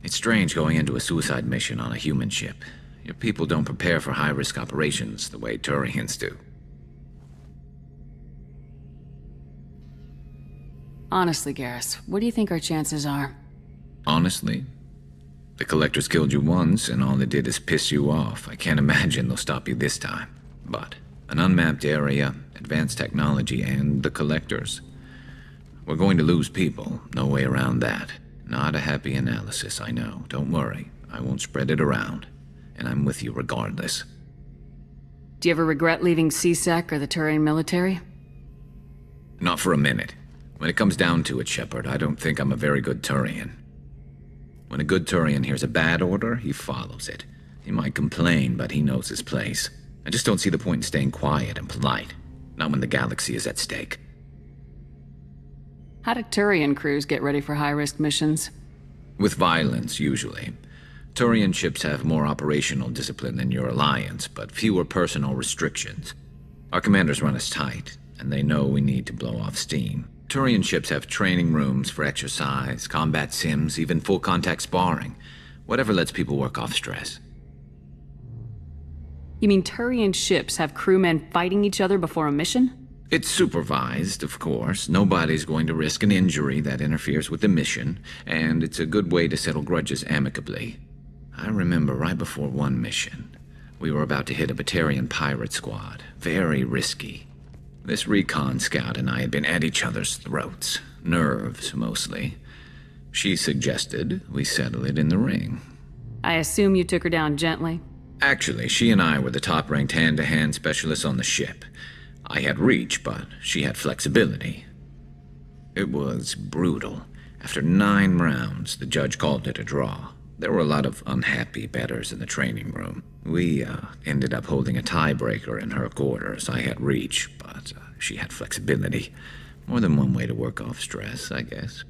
It's strange going into a suicide mission on a human ship. Your people don't prepare for high-risk operations the way Turians do. Honestly, Garrus, what do you think our chances are? Honestly? The Collectors killed you once, and all they did is piss you off. I can't imagine they'll stop you this time. But an unmapped area, advanced technology, and the Collectors. We're going to lose people, no way around that. Not a happy analysis, I know. Don't worry, I won't spread it around. And I'm with you regardless. Do you ever regret leaving CSEC or the Turian military? Not for a minute. When it comes down to it, Shepard, I don't think I'm a very good Turian. When a good Turian hears a bad order, he follows it. He might complain, but he knows his place. I just don't see the point in staying quiet and polite. Not when the galaxy is at stake. How do Turian crews get ready for high-risk missions? With violence, usually. Turian ships have more operational discipline than your alliance, but fewer personal restrictions. Our commanders run us tight, and they know we need to blow off steam. Turian ships have training rooms for exercise, combat sims, even full-contact sparring. Whatever lets people work off stress. You mean Turian ships have crewmen fighting each other before a mission? It's supervised, of course. Nobody's going to risk an injury that interferes with the mission, and it's a good way to settle grudges amicably. I remember right before one mission, we were about to hit a Batarian pirate squad. Very risky. This recon scout and I had been at each other's throats. Nerves, mostly. She suggested we settle it in the ring. I assume you took her down gently? Actually, she and I were the top-ranked hand-to-hand specialists on the ship. I had reach, but she had flexibility. It was brutal. After 9 rounds, the judge called it a draw. There were a lot of unhappy bettors in the training room. We ended up holding a tiebreaker in her quarters. I had reach, but she had flexibility. More than one way to work off stress, I guess.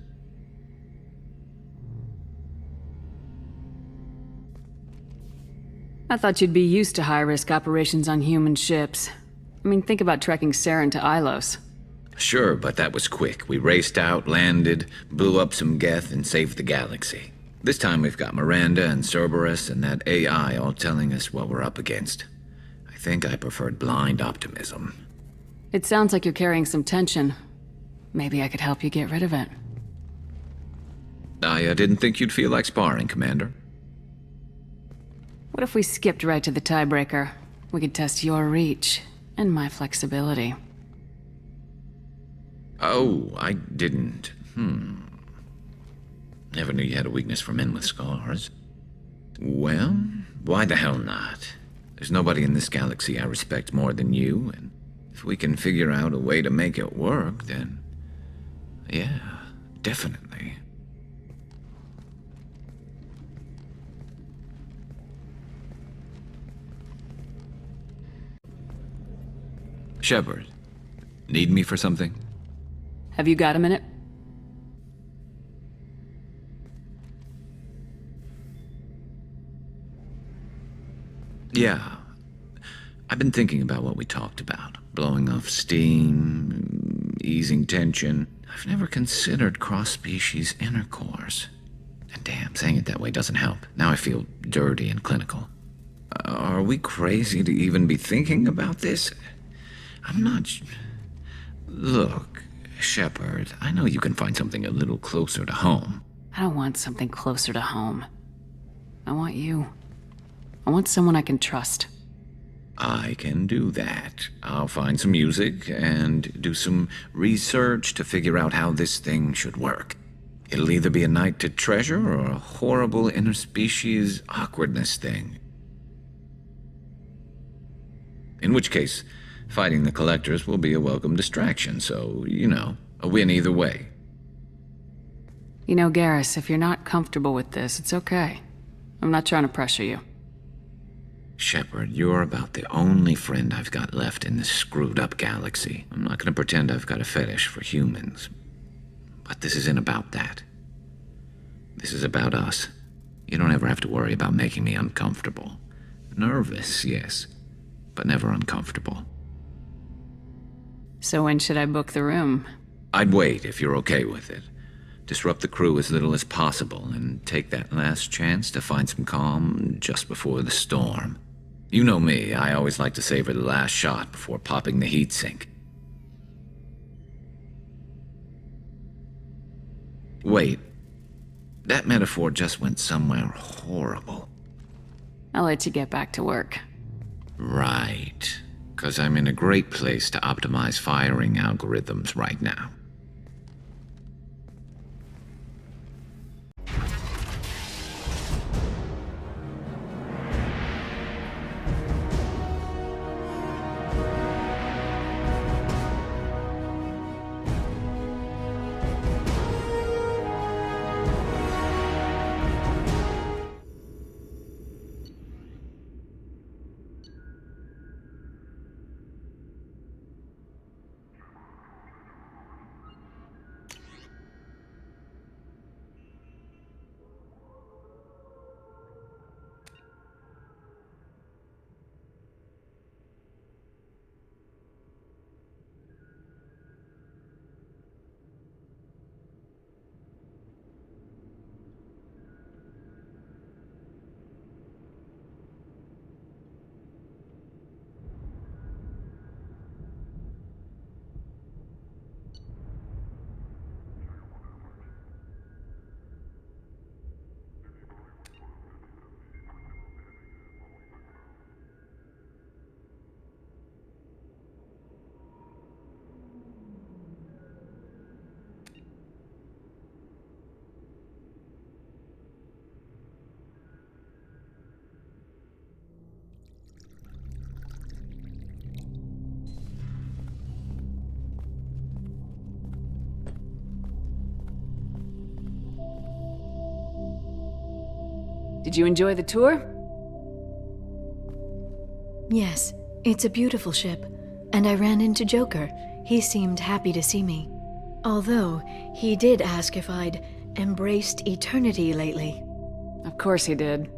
I thought you'd be used to high-risk operations on human ships. I mean, think about trekking Saren to Ilos. Sure, but that was quick. We raced out, landed, blew up some Geth, and saved the galaxy. This time we've got Miranda and Cerberus and that AI all telling us what we're up against. I think I preferred blind optimism. It sounds like you're carrying some tension. Maybe I could help you get rid of it. I didn't think you'd feel like sparring, Commander. What if we skipped right to the tiebreaker? We could test your reach and my flexibility. Oh, I didn't Never knew you had a weakness for men with scars. Well, why the hell not? There's nobody in this galaxy I respect more than you, and if we can figure out a way to make it work, then... yeah, definitely. Shepard, need me for something? Have you got a minute? Yeah. I've been thinking about what we talked about. Blowing off steam, easing tension. I've never considered cross-species intercourse. And damn, saying it that way doesn't help. Now I feel dirty and clinical. Are we crazy to even be thinking about this? I'm not... Look, Shepard, I know you can find something a little closer to home. I don't want something closer to home. I want you. I want someone I can trust. I can do that. I'll find some music and do some research to figure out how this thing should work. It'll either be a night to treasure or a horrible interspecies awkwardness thing. In which case, fighting the collectors will be a welcome distraction, so, you know, a win either way. You know, Garrus, if you're not comfortable with this, it's okay. I'm not trying to pressure you. Shepard, you're about the only friend I've got left in this screwed-up galaxy. I'm not gonna pretend I've got a fetish for humans. But this isn't about that. This is about us. You don't ever have to worry about making me uncomfortable. Nervous, yes, but never uncomfortable. So when should I book the room? I'd wait if you're okay with it. Disrupt the crew as little as possible and take that last chance to find some calm just before the storm. You know me, I always like to savor the last shot before popping the heat sink. Wait, that metaphor just went somewhere horrible. I'll let you get back to work. Right, 'cause I'm in a great place to optimize firing algorithms right now. Did you enjoy the tour? Yes, it's a beautiful ship. And I ran into Joker. He seemed happy to see me. Although, he did ask if I'd embraced eternity lately. Of course he did.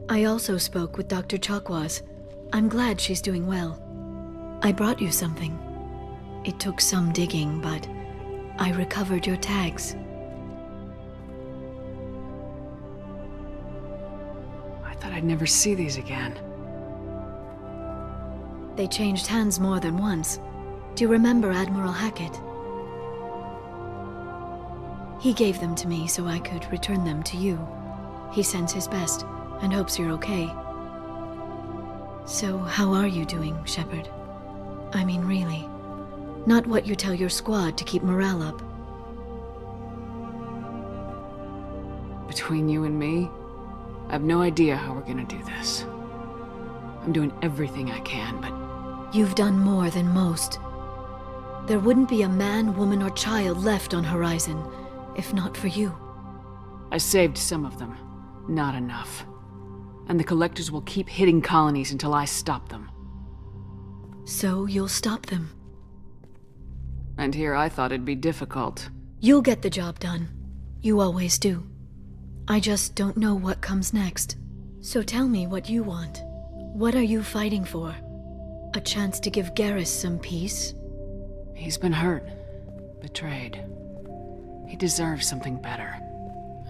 I also spoke with Dr. Chakwas. I'm glad she's doing well. I brought you something. It took some digging, but I recovered your tags. I thought I'd never see these again. They changed hands more than once. Do you remember Admiral Hackett? He gave them to me so I could return them to you. He sends his best and hopes you're okay. So, how are you doing, Shepard? I mean, really, not what you tell your squad to keep morale up. Between you and me, I have no idea how we're gonna do this. I'm doing everything I can, but... You've done more than most. There wouldn't be a man, woman, or child left on Horizon, if not for you. I saved some of them. Not enough. And the Collectors will keep hitting colonies until I stop them. So you'll stop them. And here I thought it'd be difficult. You'll get the job done. You always do. I just don't know what comes next. So tell me what you want. What are you fighting for? A chance to give Garrus some peace? He's been hurt. Betrayed. He deserves something better.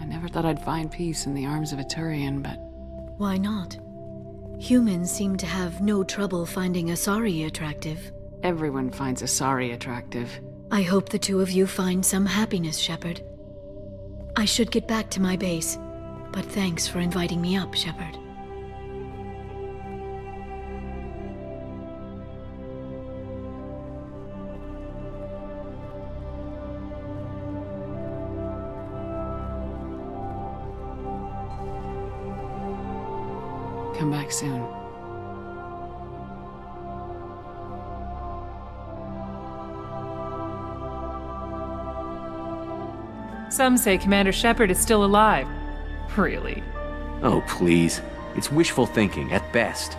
I never thought I'd find peace in the arms of a Turian, but... Why not? Humans seem to have no trouble finding Asari attractive. Everyone finds Asari attractive. I hope the two of you find some happiness, Shepard. I should get back to my base, but thanks for inviting me up, Shepard. Come back soon. Some say Commander Shepard is still alive. Really? Oh, please. It's wishful thinking, at best.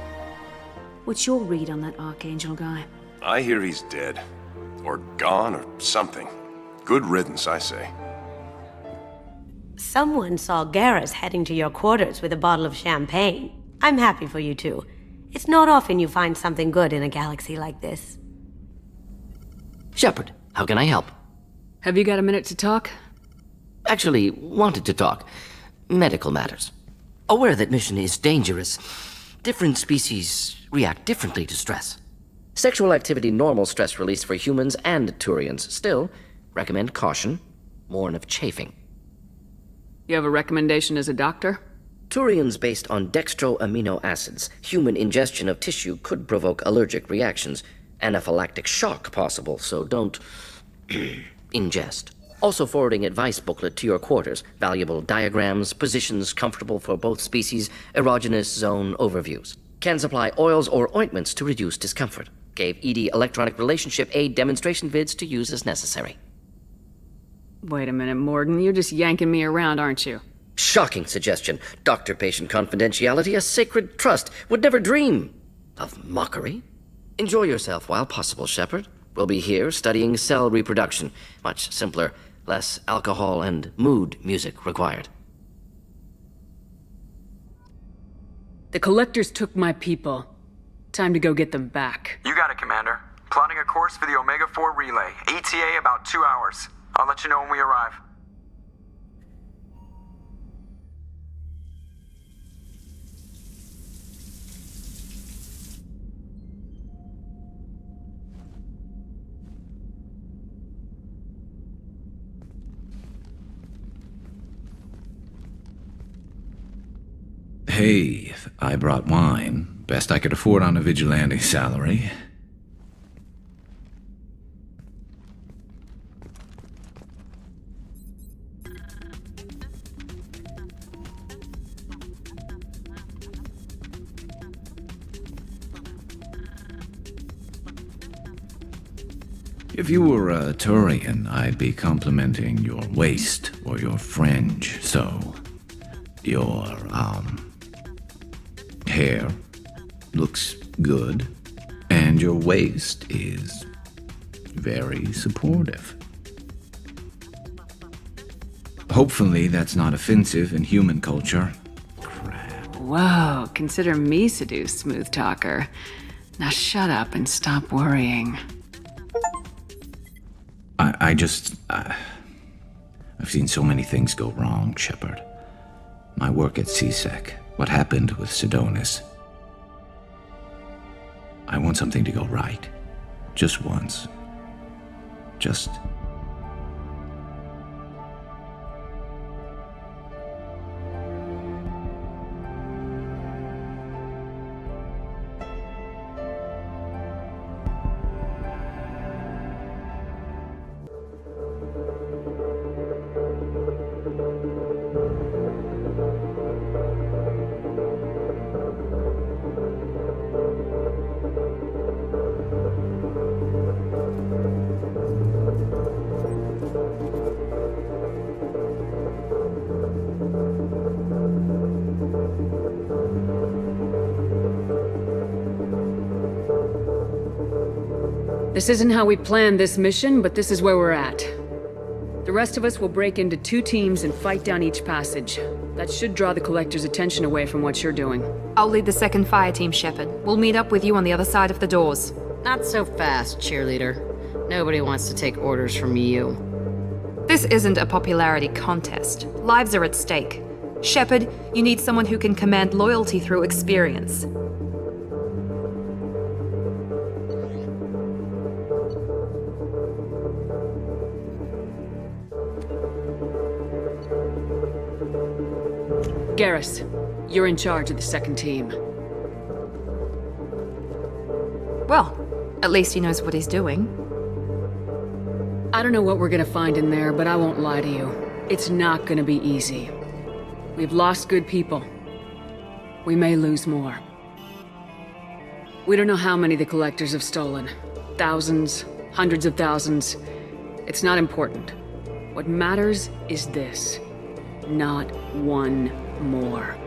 What's your read on that Archangel guy? I hear he's dead. Or gone, or something. Good riddance, I say. Someone saw Garrus heading to your quarters with a bottle of champagne. I'm happy for you two. It's not often you find something good in a galaxy like this. Shepard, how can I help? Have you got a minute to talk? Actually, wanted to talk. Medical matters. Aware that mission is dangerous. Different species react differently to stress. Sexual activity normal stress release for humans and Turians. Still, recommend caution. Warn of chafing. You have a recommendation as a doctor? Turians based on dextro amino acids. Human ingestion of tissue could provoke allergic reactions. Anaphylactic shock possible, so don't ingest. Also forwarding advice booklet to your quarters. Valuable diagrams, positions comfortable for both species, erogenous zone overviews. Can supply oils or ointments to reduce discomfort. Gave ED electronic relationship aid demonstration vids to use as necessary. Wait a minute, Morden. You're just yanking me around, aren't you? Shocking suggestion. Doctor-patient confidentiality, a sacred trust. Would never dream of mockery. Enjoy yourself while possible, Shepard. We'll be here studying cell reproduction. Much simpler. Less alcohol and mood music required. The Collectors took my people. Time to go get them back. You got it, Commander. Plotting a course for the Omega-4 relay. ETA about 2 hours. I'll let you know when we arrive. Hey, I brought wine. Best I could afford on a vigilante salary. If you were a Turian, I'd be complimenting your waist or your fringe, so... Your, hair looks good, and your waist is very supportive. Hopefully that's not offensive in human culture. Whoa, consider me seduced, smooth talker. Now shut up and stop worrying. I've seen so many things go wrong, Shepard. My work at CSEC, what happened with Sidonis. I want something to go right. Just once. Just... This isn't how we planned this mission, but this is where we're at. The rest of us will break into 2 teams and fight down each passage. That should draw the Collector's attention away from what you're doing. I'll lead the second fire team, Shepard. We'll meet up with you on the other side of the doors. Not so fast, cheerleader. Nobody wants to take orders from you. This isn't a popularity contest. Lives are at stake. Shepard, you need someone who can command loyalty through experience. Garrus, you're in charge of the second team. Well, at least he knows what he's doing. I don't know what we're gonna find in there, but I won't lie to you. It's not gonna be easy. We've lost good people. We may lose more. We don't know how many the Collectors have stolen. Thousands, hundreds of thousands. It's not important. What matters is this. Not one more.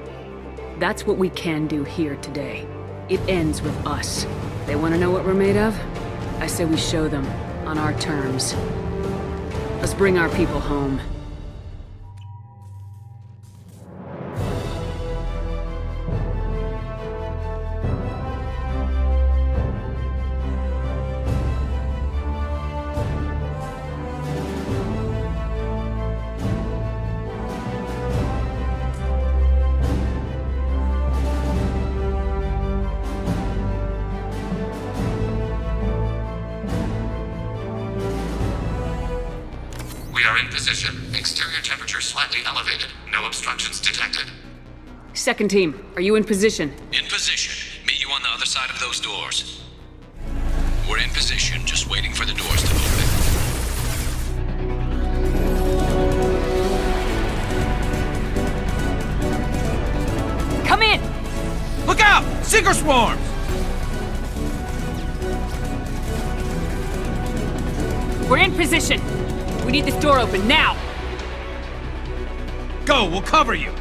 That's what we can do here today. It ends with us. They want to know what we're made of? I say we show them, on our terms. Let's bring our people home. Second team, are you in position? In position. Meet you on the other side of those doors. We're in position, just waiting for the doors to open. Come in! Look out! Seeker swarms! We're in position. We need this door open now. Go, we'll cover you.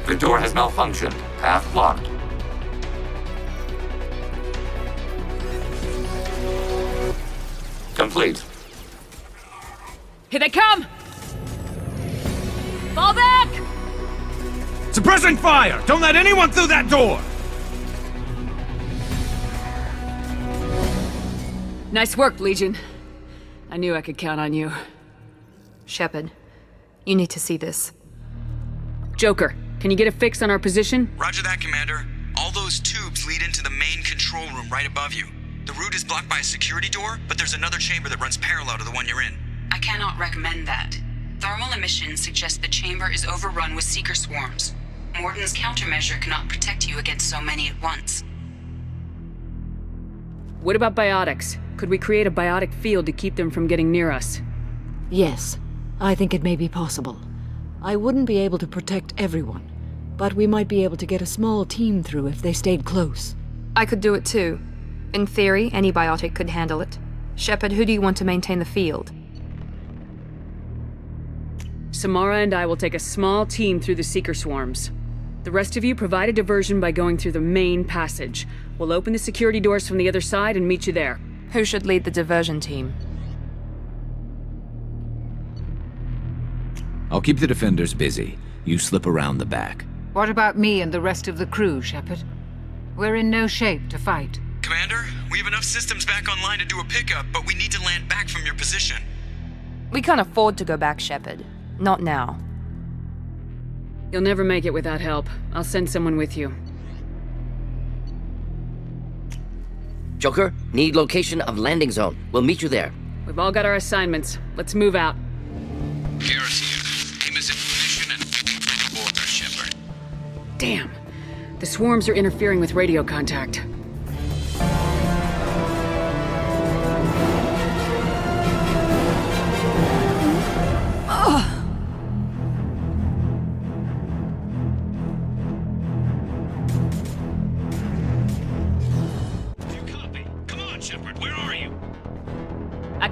The door has malfunctioned. Path blocked. Complete. Here they come! Fall back! Suppressing fire! Don't let anyone through that door! Nice work, Legion. I knew I could count on you. Shepard, you need to see this. Joker, can you get a fix on our position? Roger that, Commander. All those tubes lead into the main control room right above you. The route is blocked by a security door, but there's another chamber that runs parallel to the one you're in. I cannot recommend that. Thermal emissions suggest the chamber is overrun with seeker swarms. Morden's countermeasure cannot protect you against so many at once. What about biotics? Could we create a biotic field to keep them from getting near us? Yes, I think it may be possible. I wouldn't be able to protect everyone, but we might be able to get a small team through if they stayed close. I could do it too. In theory, any biotic could handle it. Shepard, who do you want to maintain the field? Samara and I will take a small team through the seeker swarms. The rest of you provide a diversion by going through the main passage. We'll open the security doors from the other side and meet you there. Who should lead the diversion team? I'll keep the defenders busy. You slip around the back. What about me and the rest of the crew, Shepard? We're in no shape to fight. Commander, we have enough systems back online to do a pickup, but we need to land back from your position. We can't afford to go back, Shepard. Not now. You'll never make it without help. I'll send someone with you. Joker, need location of landing zone. We'll meet you there. We've all got our assignments. Let's move out. Garrus here. Team is in position and ready for order, Shepard. Damn. The swarms are interfering with radio contact.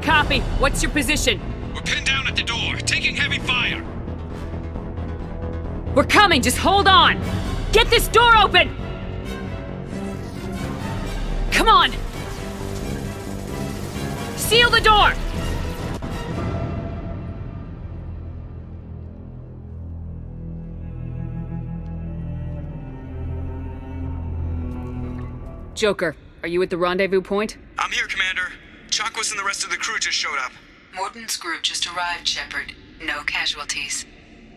Copy. What's your position? We're pinned down at the door, taking heavy fire. We're coming. Just hold on. Get this door open. Come on! Seal the door! Joker, are you at the rendezvous point? I'm here, Commander. Chakwas and the rest of the crew just showed up. Morton's group just arrived, Shepard. No casualties.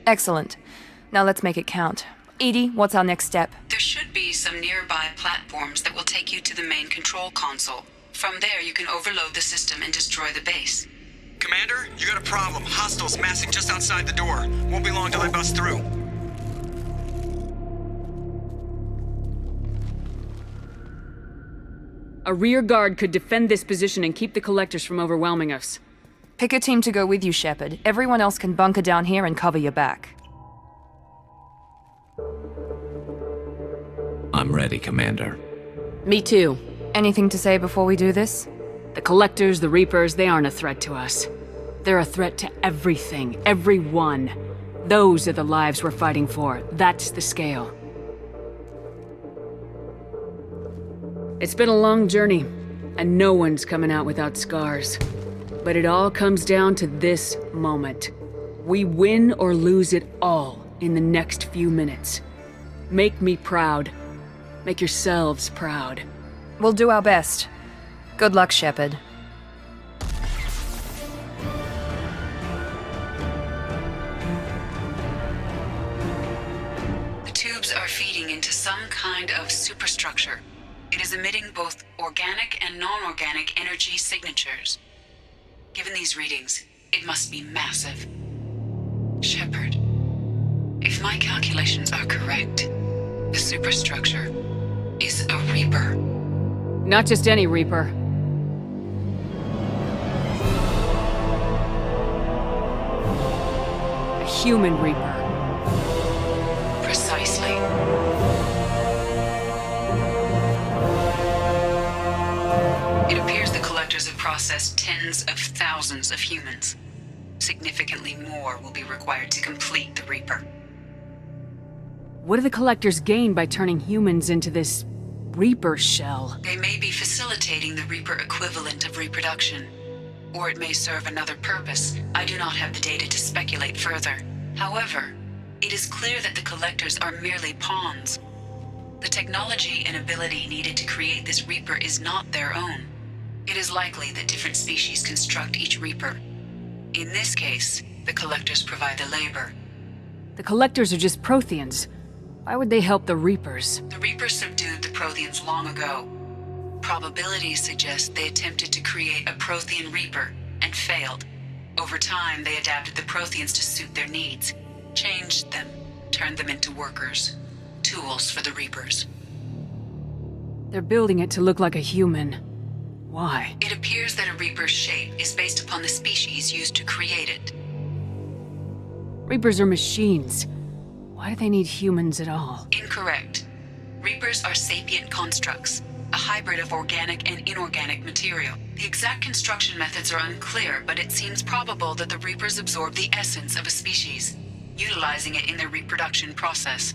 Excellent. Now let's make it count. Edie, what's our next step? There should be some nearby platforms that will take you to the main control console. From there, you can overload the system and destroy the base. Commander, you got a problem. Hostiles massing just outside the door. Won't be long till they bust through. A rear guard could defend this position and keep the collectors from overwhelming us. Pick a team to go with you, Shepard. Everyone else can bunker down here and cover your back. I'm ready, Commander. Me too. Anything to say before we do this? The Collectors, the Reapers, they aren't a threat to us. They're a threat to everything, everyone. Those are the lives we're fighting for. That's the scale. It's been a long journey, and no one's coming out without scars. But it all comes down to this moment. We win or lose it all in the next few minutes. Make me proud. Make yourselves proud. We'll do our best. Good luck, Shepard. The tubes are feeding into some kind of superstructure. It is emitting both organic and non-organic energy signatures. Given these readings, it must be massive. Shepard, if my calculations are correct, the superstructure is a Reaper. Not just any Reaper. A human Reaper. Precisely. It appears the Collectors have processed tens of thousands of humans. Significantly more will be required to complete the Reaper. What do the Collectors gain by turning humans into this Reaper shell? They may be facilitating the Reaper equivalent of reproduction. Or it may serve another purpose. I do not have the data to speculate further. However, it is clear that the Collectors are merely pawns. The technology and ability needed to create this Reaper is not their own. It is likely that different species construct each Reaper. In this case, the Collectors provide the labor. The Collectors are just Protheans. Why would they help the Reapers? The Reapers subdued the Protheans long ago. Probabilities suggest they attempted to create a Prothean Reaper and failed. Over time, they adapted the Protheans to suit their needs, changed them, turned them into workers, tools for the Reapers. They're building it to look like a human. Why? It appears that a Reaper's shape is based upon the species used to create it. Reapers are machines. Why do they need humans at all? Incorrect. Reapers are sapient constructs, a hybrid of organic and inorganic material. The exact construction methods are unclear, but it seems probable that the Reapers absorb the essence of a species, utilizing it in their reproduction process.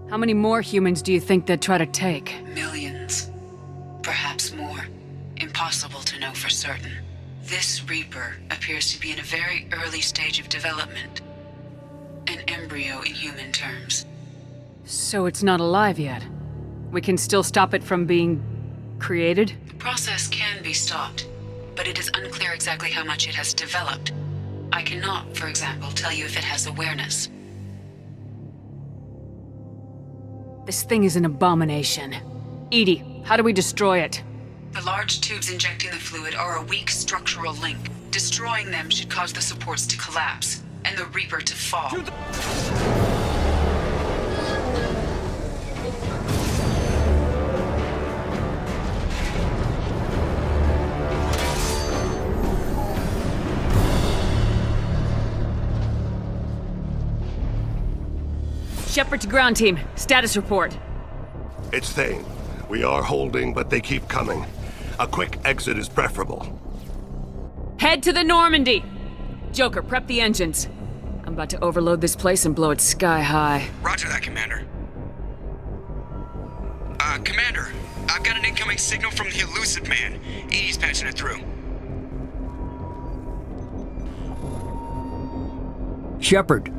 How many more humans do you think they'd try to take? Millions. Perhaps more. Impossible to know for certain. This Reaper appears to be in a very early stage of development. An embryo in human terms. So it's not alive yet? We can still stop it from being created? The process can be stopped, but it is unclear exactly how much it has developed. I cannot, for example, tell you if it has awareness. This thing is an abomination. Edie, how do we destroy it? The large tubes injecting the fluid are a weak structural link. Destroying them should cause the supports to collapse, and the Reaper to fall. Shepard to ground team. Status report. It's Thane. We are holding, but they keep coming. A quick exit is preferable. Head to the Normandy! Joker, prep the engines. I'm about to overload this place and blow it sky high. Roger that, Commander. Commander, I've got an incoming signal from the elusive man. Edie's patching it through. Shepard,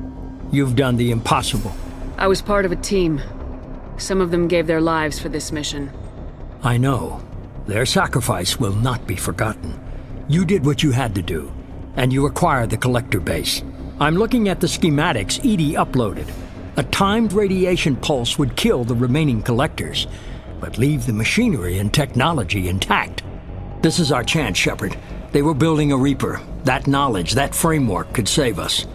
you've done the impossible. I was part of a team. Some of them gave their lives for this mission. I know. Their sacrifice will not be forgotten. You did what you had to do, and you acquired the collector base. I'm looking at the schematics Edie uploaded. A timed radiation pulse would kill the remaining collectors, but leave the machinery and technology intact. This is our chance, Shepard. They were building a Reaper. That knowledge, that framework could save us.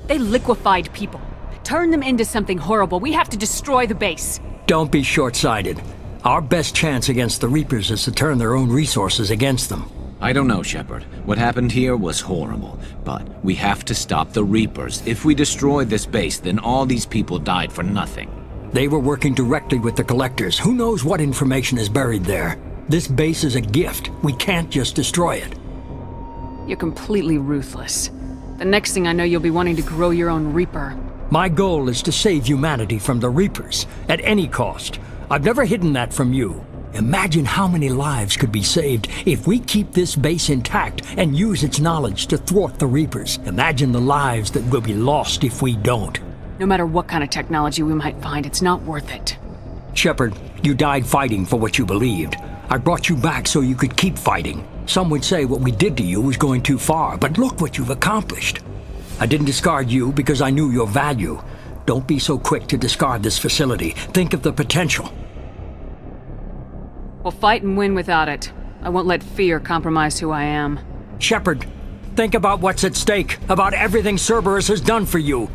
They liquefied people. Turned them into something horrible. We have to destroy the base. Don't be short-sighted. Our best chance against the Reapers is to turn their own resources against them. I don't know, Shepard. What happened here was horrible, but we have to stop the Reapers. If we destroy this base, then all these people died for nothing. They were working directly with the collectors. Who knows what information is buried there? This base is a gift. We can't just destroy it. You're completely ruthless. The next thing I know, you'll be wanting to grow your own Reaper. My goal is to save humanity from the Reapers, at any cost. I've never hidden that from you. Imagine how many lives could be saved if we keep this base intact and use its knowledge to thwart the Reapers. Imagine the lives that will be lost if we don't. No matter what kind of technology we might find, it's not worth it. Shepard, you died fighting for what you believed. I brought you back so you could keep fighting. Some would say what we did to you was going too far, but look what you've accomplished. I didn't discard you because I knew your value. Don't be so quick to discard this facility. Think of the potential. We'll fight and win without it. I won't let fear compromise who I am. Shepard, think about what's at stake, about everything Cerberus has done for you.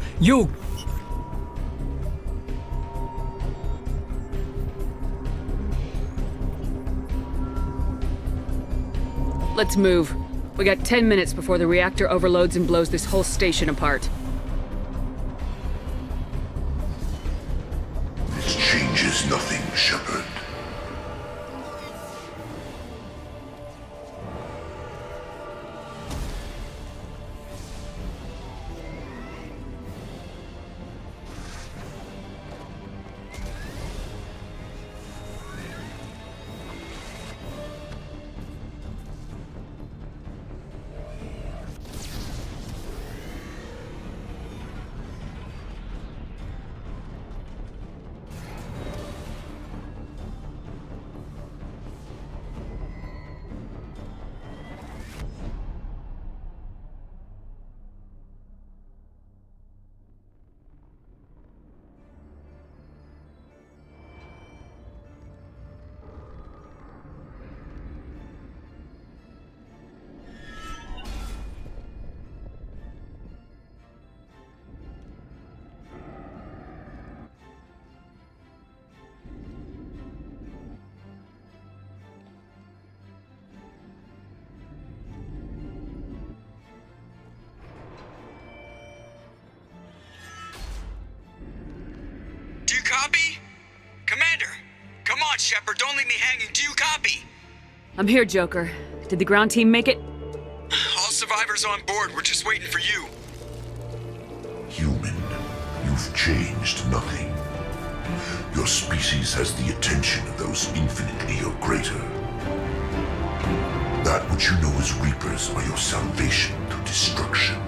Let's move. We got 10 minutes before the reactor overloads and blows this whole station apart. This changes nothing, Shepard. Copy? Commander! Come on, Shepard, don't leave me hanging. Do you copy? I'm here, Joker. Did the ground team make it? All survivors on board. We're just waiting for you. Human, you've changed nothing. Your species has the attention of those infinitely or greater. That which you know as Reapers are your salvation to destruction.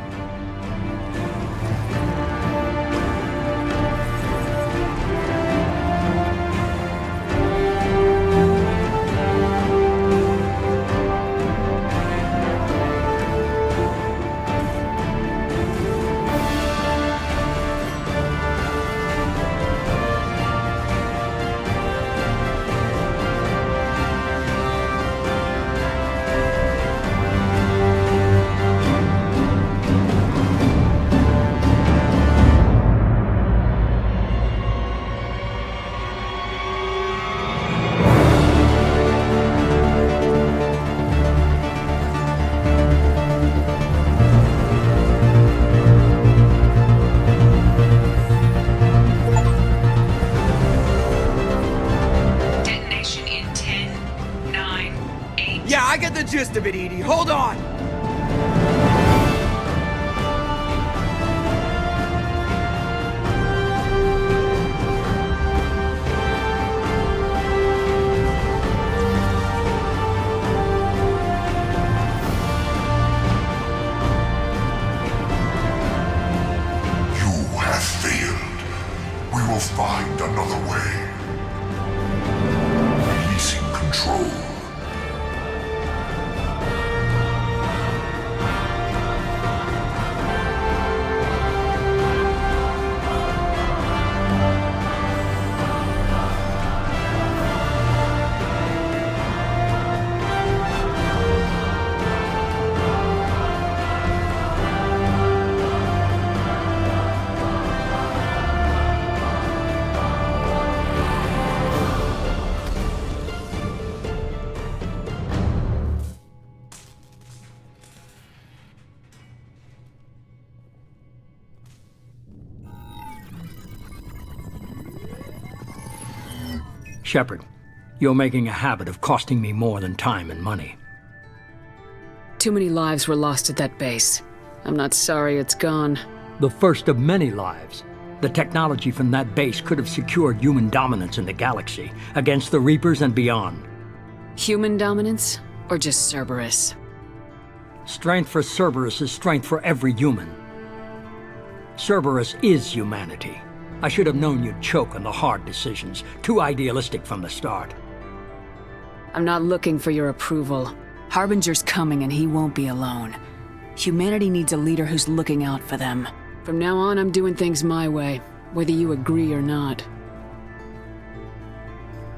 Gist of it, Edie. Hold on! Shepard, you're making a habit of costing me more than time and money. Too many lives were lost at that base. I'm not sorry it's gone. The first of many lives. The technology from that base could have secured human dominance in the galaxy against the Reapers and beyond. Human dominance? Or just Cerberus? Strength for Cerberus is strength for every human. Cerberus is humanity. I should have known you'd choke on the hard decisions. Too idealistic from the start. I'm not looking for your approval. Harbinger's coming and he won't be alone. Humanity needs a leader who's looking out for them. From now on, I'm doing things my way, whether you agree or not.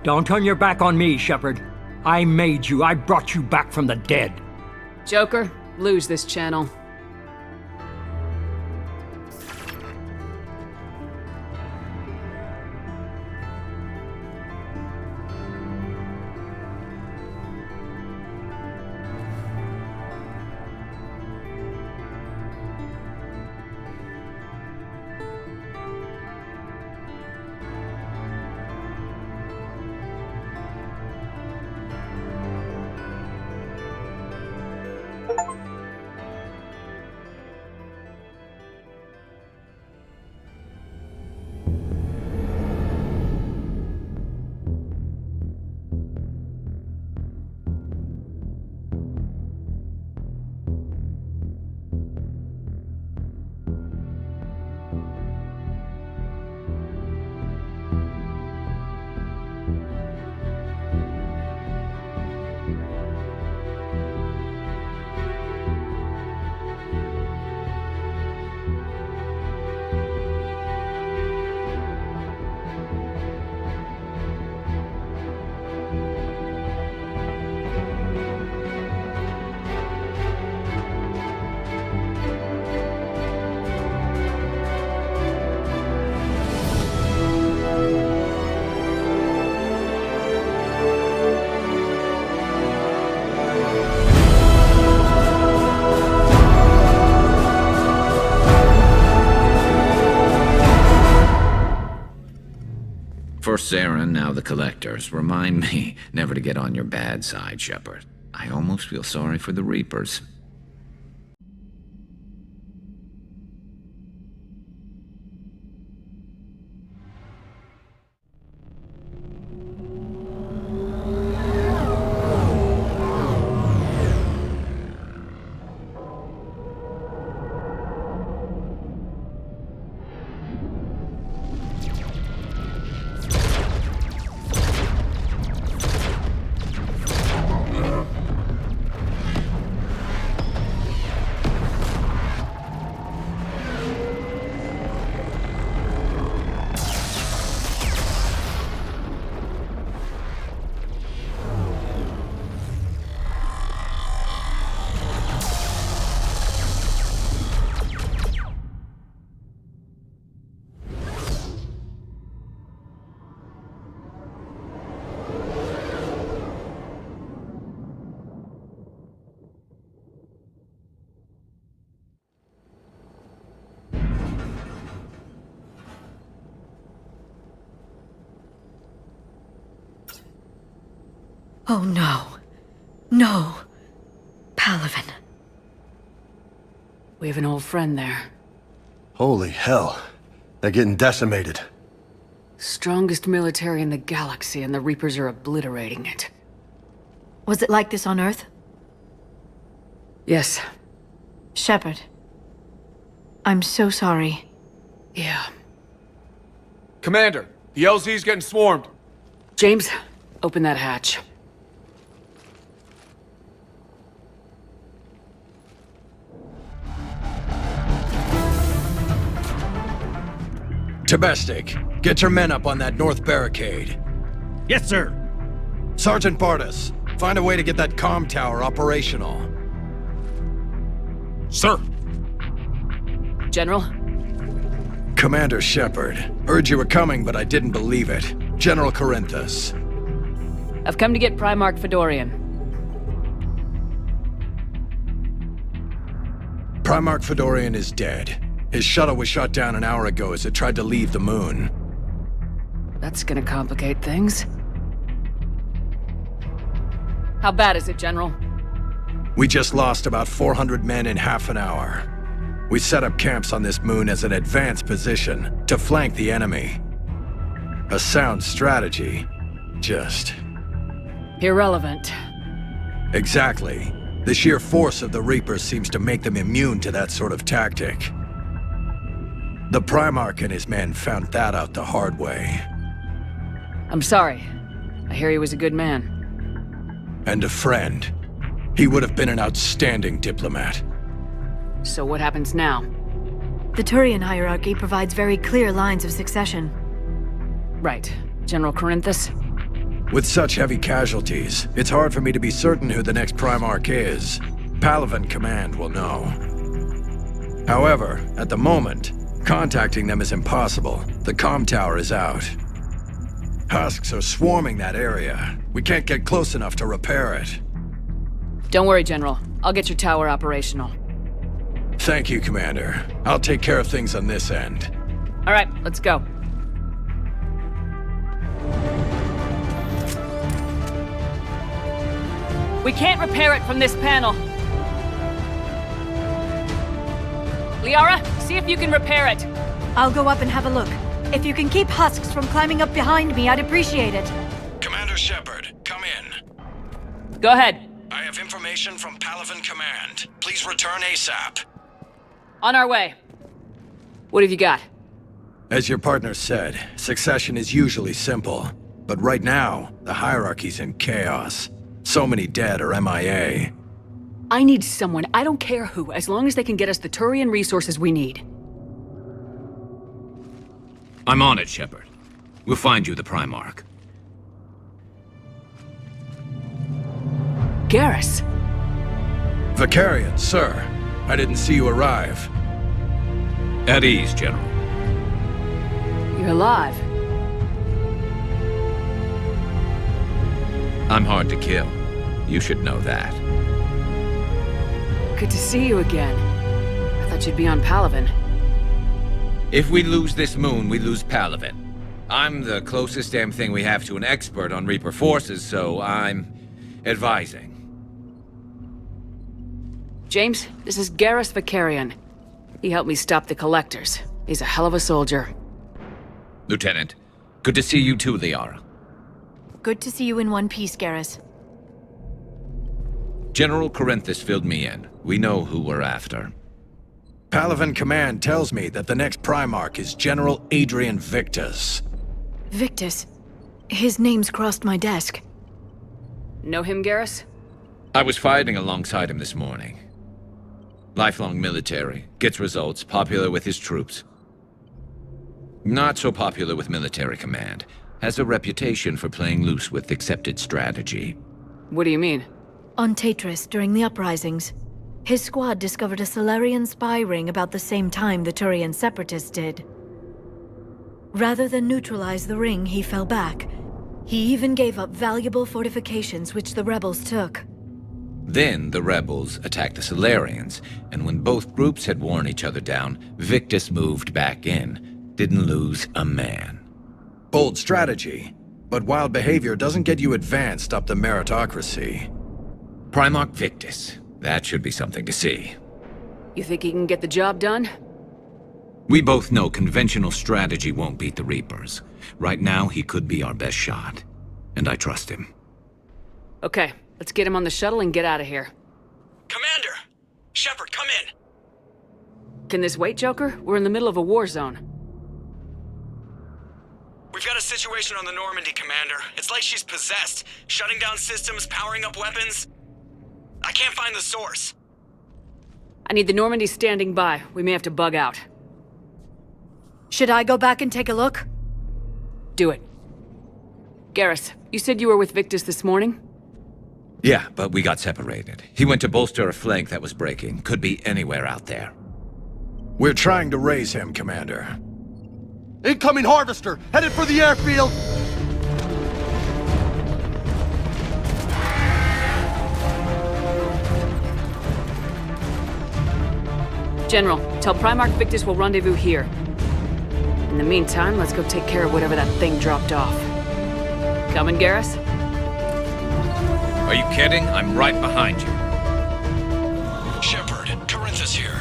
Don't turn your back on me, Shepard. I made you. I brought you back from the dead. Joker, lose this channel. First Sarah, now the Collectors. Remind me never to get on your bad side, Shepard. I almost feel sorry for the Reapers. Oh no. No. Palaven. We have an old friend there. Holy hell. They're getting decimated. Strongest military in the galaxy, and the Reapers are obliterating it. Was it like this on Earth? Yes. Shepard. I'm so sorry. Yeah. Commander, the LZ's getting swarmed. James, open that hatch. Domestic, get your men up on that north barricade. Yes, sir. Sergeant Bardas, find a way to get that comm tower operational. Sir. General? Commander Shepard, heard you were coming, but I didn't believe it. General Corinthus. I've come to get Primarch Fedorian. Primarch Fedorian is dead. His shuttle was shot down an hour ago as it tried to leave the moon. That's gonna complicate things. How bad is it, General? We just lost about 400 men in half an hour. We set up camps on this moon as an advanced position to flank the enemy. A sound strategy, just... irrelevant. Exactly. The sheer force of the Reapers seems to make them immune to that sort of tactic. The Primarch and his men found that out the hard way. I'm sorry. I hear he was a good man. And a friend. He would have been an outstanding diplomat. So what happens now? The Turian hierarchy provides very clear lines of succession. Right. General Corinthus? With such heavy casualties, it's hard for me to be certain who the next Primarch is. Palaven Command will know. However, at the moment, contacting them is impossible. The comm tower is out. Husks are swarming that area. We can't get close enough to repair it. Don't worry, General. I'll get your tower operational. Thank you, Commander. I'll take care of things on this end. All right, let's go. We can't repair it from this panel. Liara, see if you can repair it. I'll go up and have a look. If you can keep husks from climbing up behind me, I'd appreciate it. Commander Shepard, come in. Go ahead. I have information from Palaven Command. Please return ASAP. On our way. What have you got? As your partner said, succession is usually simple. But right now, the hierarchy's in chaos. So many dead or MIA. I need someone, I don't care who, as long as they can get us the Turian resources we need. I'm on it, Shepard. We'll find you the Primarch. Garrus. Vicarian, sir. I didn't see you arrive. At ease, General. You're alive. I'm hard to kill. You should know that. Good to see you again. I thought you'd be on Palaven. If we lose this moon, we lose Palaven. I'm the closest damn thing we have to an expert on Reaper forces, so I'm advising. James, this is Garrus Vicarian. He helped me stop the Collectors. He's a hell of a soldier. Lieutenant, good to see you too, Liara. Good to see you in one piece, Garrus. General Corinthus filled me in. We know who we're after. Palaven Command tells me that the next Primarch is General Adrian Victus. Victus? His name's crossed my desk. Know him, Garrus? I was fighting alongside him this morning. Lifelong military, gets results, popular with his troops. Not so popular with military command. Has a reputation for playing loose with accepted strategy. What do you mean? On Tatris, during the uprisings, his squad discovered a Solarian spy ring about the same time the Turian separatists did. Rather than neutralize the ring, he fell back. He even gave up valuable fortifications which the rebels took. Then the rebels attacked the Solarians, and when both groups had worn each other down, Victus moved back in. Didn't lose a man. Bold strategy, but wild behavior doesn't get you advanced up the meritocracy. Primarch Victus. That should be something to see. You think he can get the job done? We both know conventional strategy won't beat the Reapers. Right now, he could be our best shot. And I trust him. Okay, let's get him on the shuttle and get out of here. Commander! Shepard, come in! Can this wait, Joker? We're in the middle of a war zone. We've got a situation on the Normandy, Commander. It's like she's possessed. Shutting down systems, powering up weapons. I can't find the source. I need the Normandy standing by. We may have to bug out. Should I go back and take a look? Do it. Garrus, you said you were with Victus this morning? Yeah, but we got separated. He went to bolster a flank that was breaking. Could be anywhere out there. We're trying to raise him, Commander. Incoming Harvester! Headed for the airfield! General, tell Primarch Victus we'll rendezvous here. In the meantime, let's go take care of whatever that thing dropped off. Coming, Garrus? Are you kidding? I'm right behind you. Shepard, Corinthus here.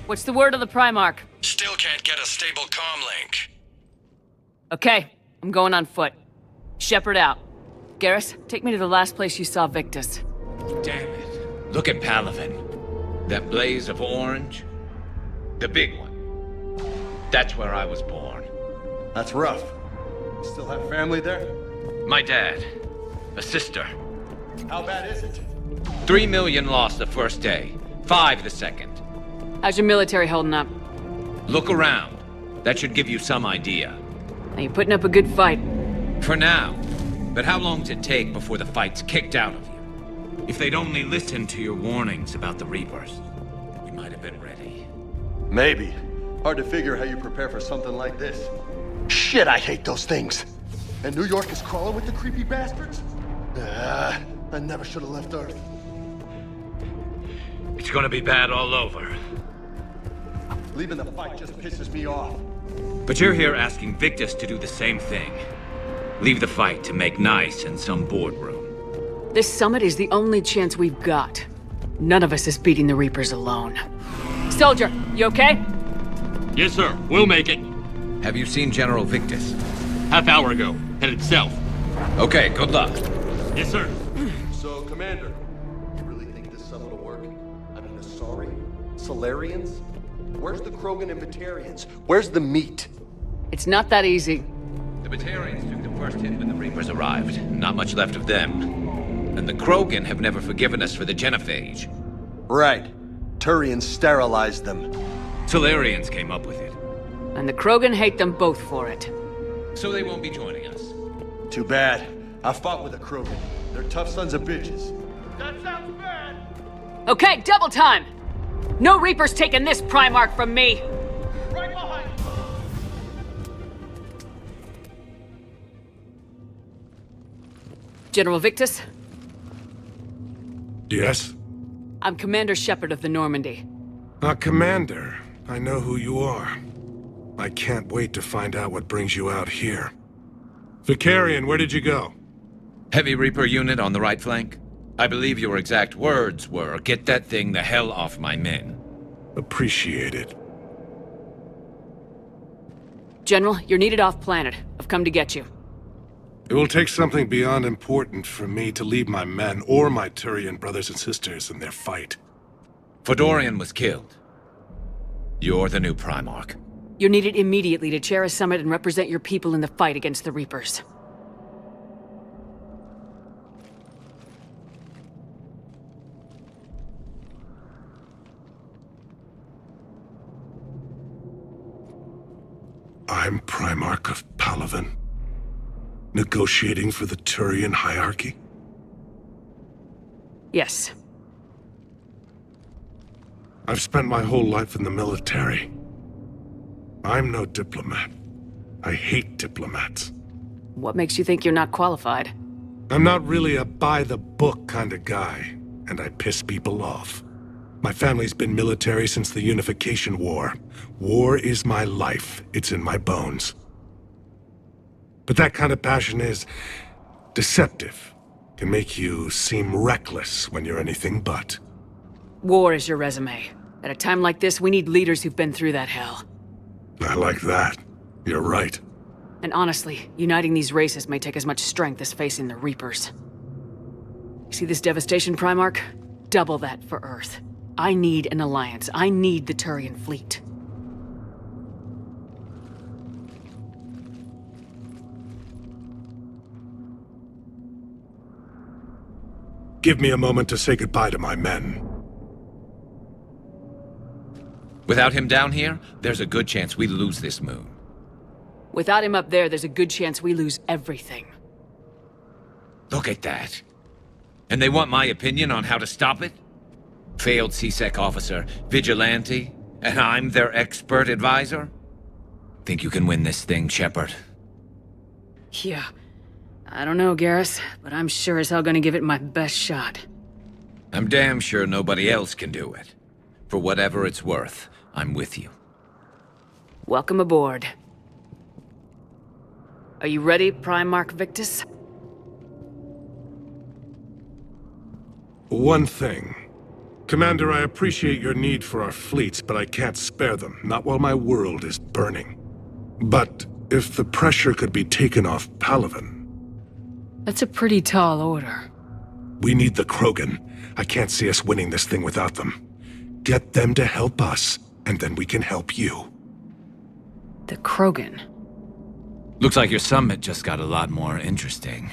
What's the word of the Primarch? Still can't get a stable comm link. Okay, I'm going on foot. Shepard out. Garrus, take me to the last place you saw Victus. Damn it. Look at Palaven. That blaze of orange. The big one. That's where I was born. That's rough. You still have family there? My dad. A sister. How bad is it? 3 million lost the first day. 5 the second. How's your military holding up? Look around. That should give you some idea. Are you putting up a good fight? For now. But how long does it take before the fight's kicked out of you? If they'd only listened to your warnings about the Reapers, we might have been ready. Maybe. Hard to figure how you prepare for something like this. Shit, I hate those things. And New York is crawling with the creepy bastards? I never should have left Earth. It's gonna be bad all over. Leaving the fight just pisses me off. But you're here asking Victus to do the same thing. Leave the fight to make nice in some boardroom. This summit is the only chance we've got. None of us is beating the Reapers alone. Soldier, you okay? Yes, sir. We'll make it. Have you seen General Victus? Half hour ago. Headed south. Okay, good luck. Yes, sir. So, Commander, you really think this summit will work? I mean, Asari? Solarians? Where's the Krogan and Batarians? Where's the meat? It's not that easy. The Batarians took the first hit when the Reapers arrived. Not much left of them. And the Krogan have never forgiven us for the genophage. Right. Turians sterilized them. Solarians came up with it. And the Krogan hate them both for it. So they won't be joining us. Too bad. I fought with the Krogan. They're tough sons of bitches. That sounds bad. Okay, double time! No Reapers taking this Primarch from me! Right behind you. General Victus? Yes? I'm Commander Shepard of the Normandy. Commander. I know who you are. I can't wait to find out what brings you out here. Vicarian, where did you go? Heavy Reaper unit on the right flank. I believe your exact words were, "Get that thing the hell off my men." Appreciate it. General, you're needed off-planet. I've come to get you. It will take something beyond important for me to leave my men or my Turian brothers and sisters in their fight. Fodorian was killed. You're the new Primarch. You're needed immediately to chair a summit and represent your people in the fight against the Reapers. I'm Primarch of Palaven. Negotiating for the Turian hierarchy? Yes. I've spent my whole life in the military. I'm no diplomat. I hate diplomats. What makes you think you're not qualified? I'm not really a by-the-book kind of guy, and I piss people off. My family's been military since the Unification War. War is my life. It's in my bones. But that kind of passion is deceptive. Can make you seem reckless when you're anything but. War is your resume. At a time like this, we need leaders who've been through that hell. I like that. You're right. And honestly, uniting these races may take as much strength as facing the Reapers. See this devastation, Primarch? Double that for Earth. I need an alliance. I need the Turian fleet. Give me a moment to say goodbye to my men. Without him down here, there's a good chance we lose this moon. Without him up there's a good chance we lose everything. Look at that. And they want my opinion on how to stop it? Failed CSEC officer, vigilante, and I'm their expert advisor? Think you can win this thing, Shepard? Yeah. I don't know, Garrus, but I'm sure as hell gonna give it my best shot. I'm damn sure nobody else can do it. For whatever it's worth, I'm with you. Welcome aboard. Are you ready, Primarch Victus? One thing. Commander, I appreciate your need for our fleets, but I can't spare them, not while my world is burning. But if the pressure could be taken off Palaven... That's a pretty tall order. We need the Krogan. I can't see us winning this thing without them. Get them to help us, and then we can help you. The Krogan? Looks like your summit just got a lot more interesting.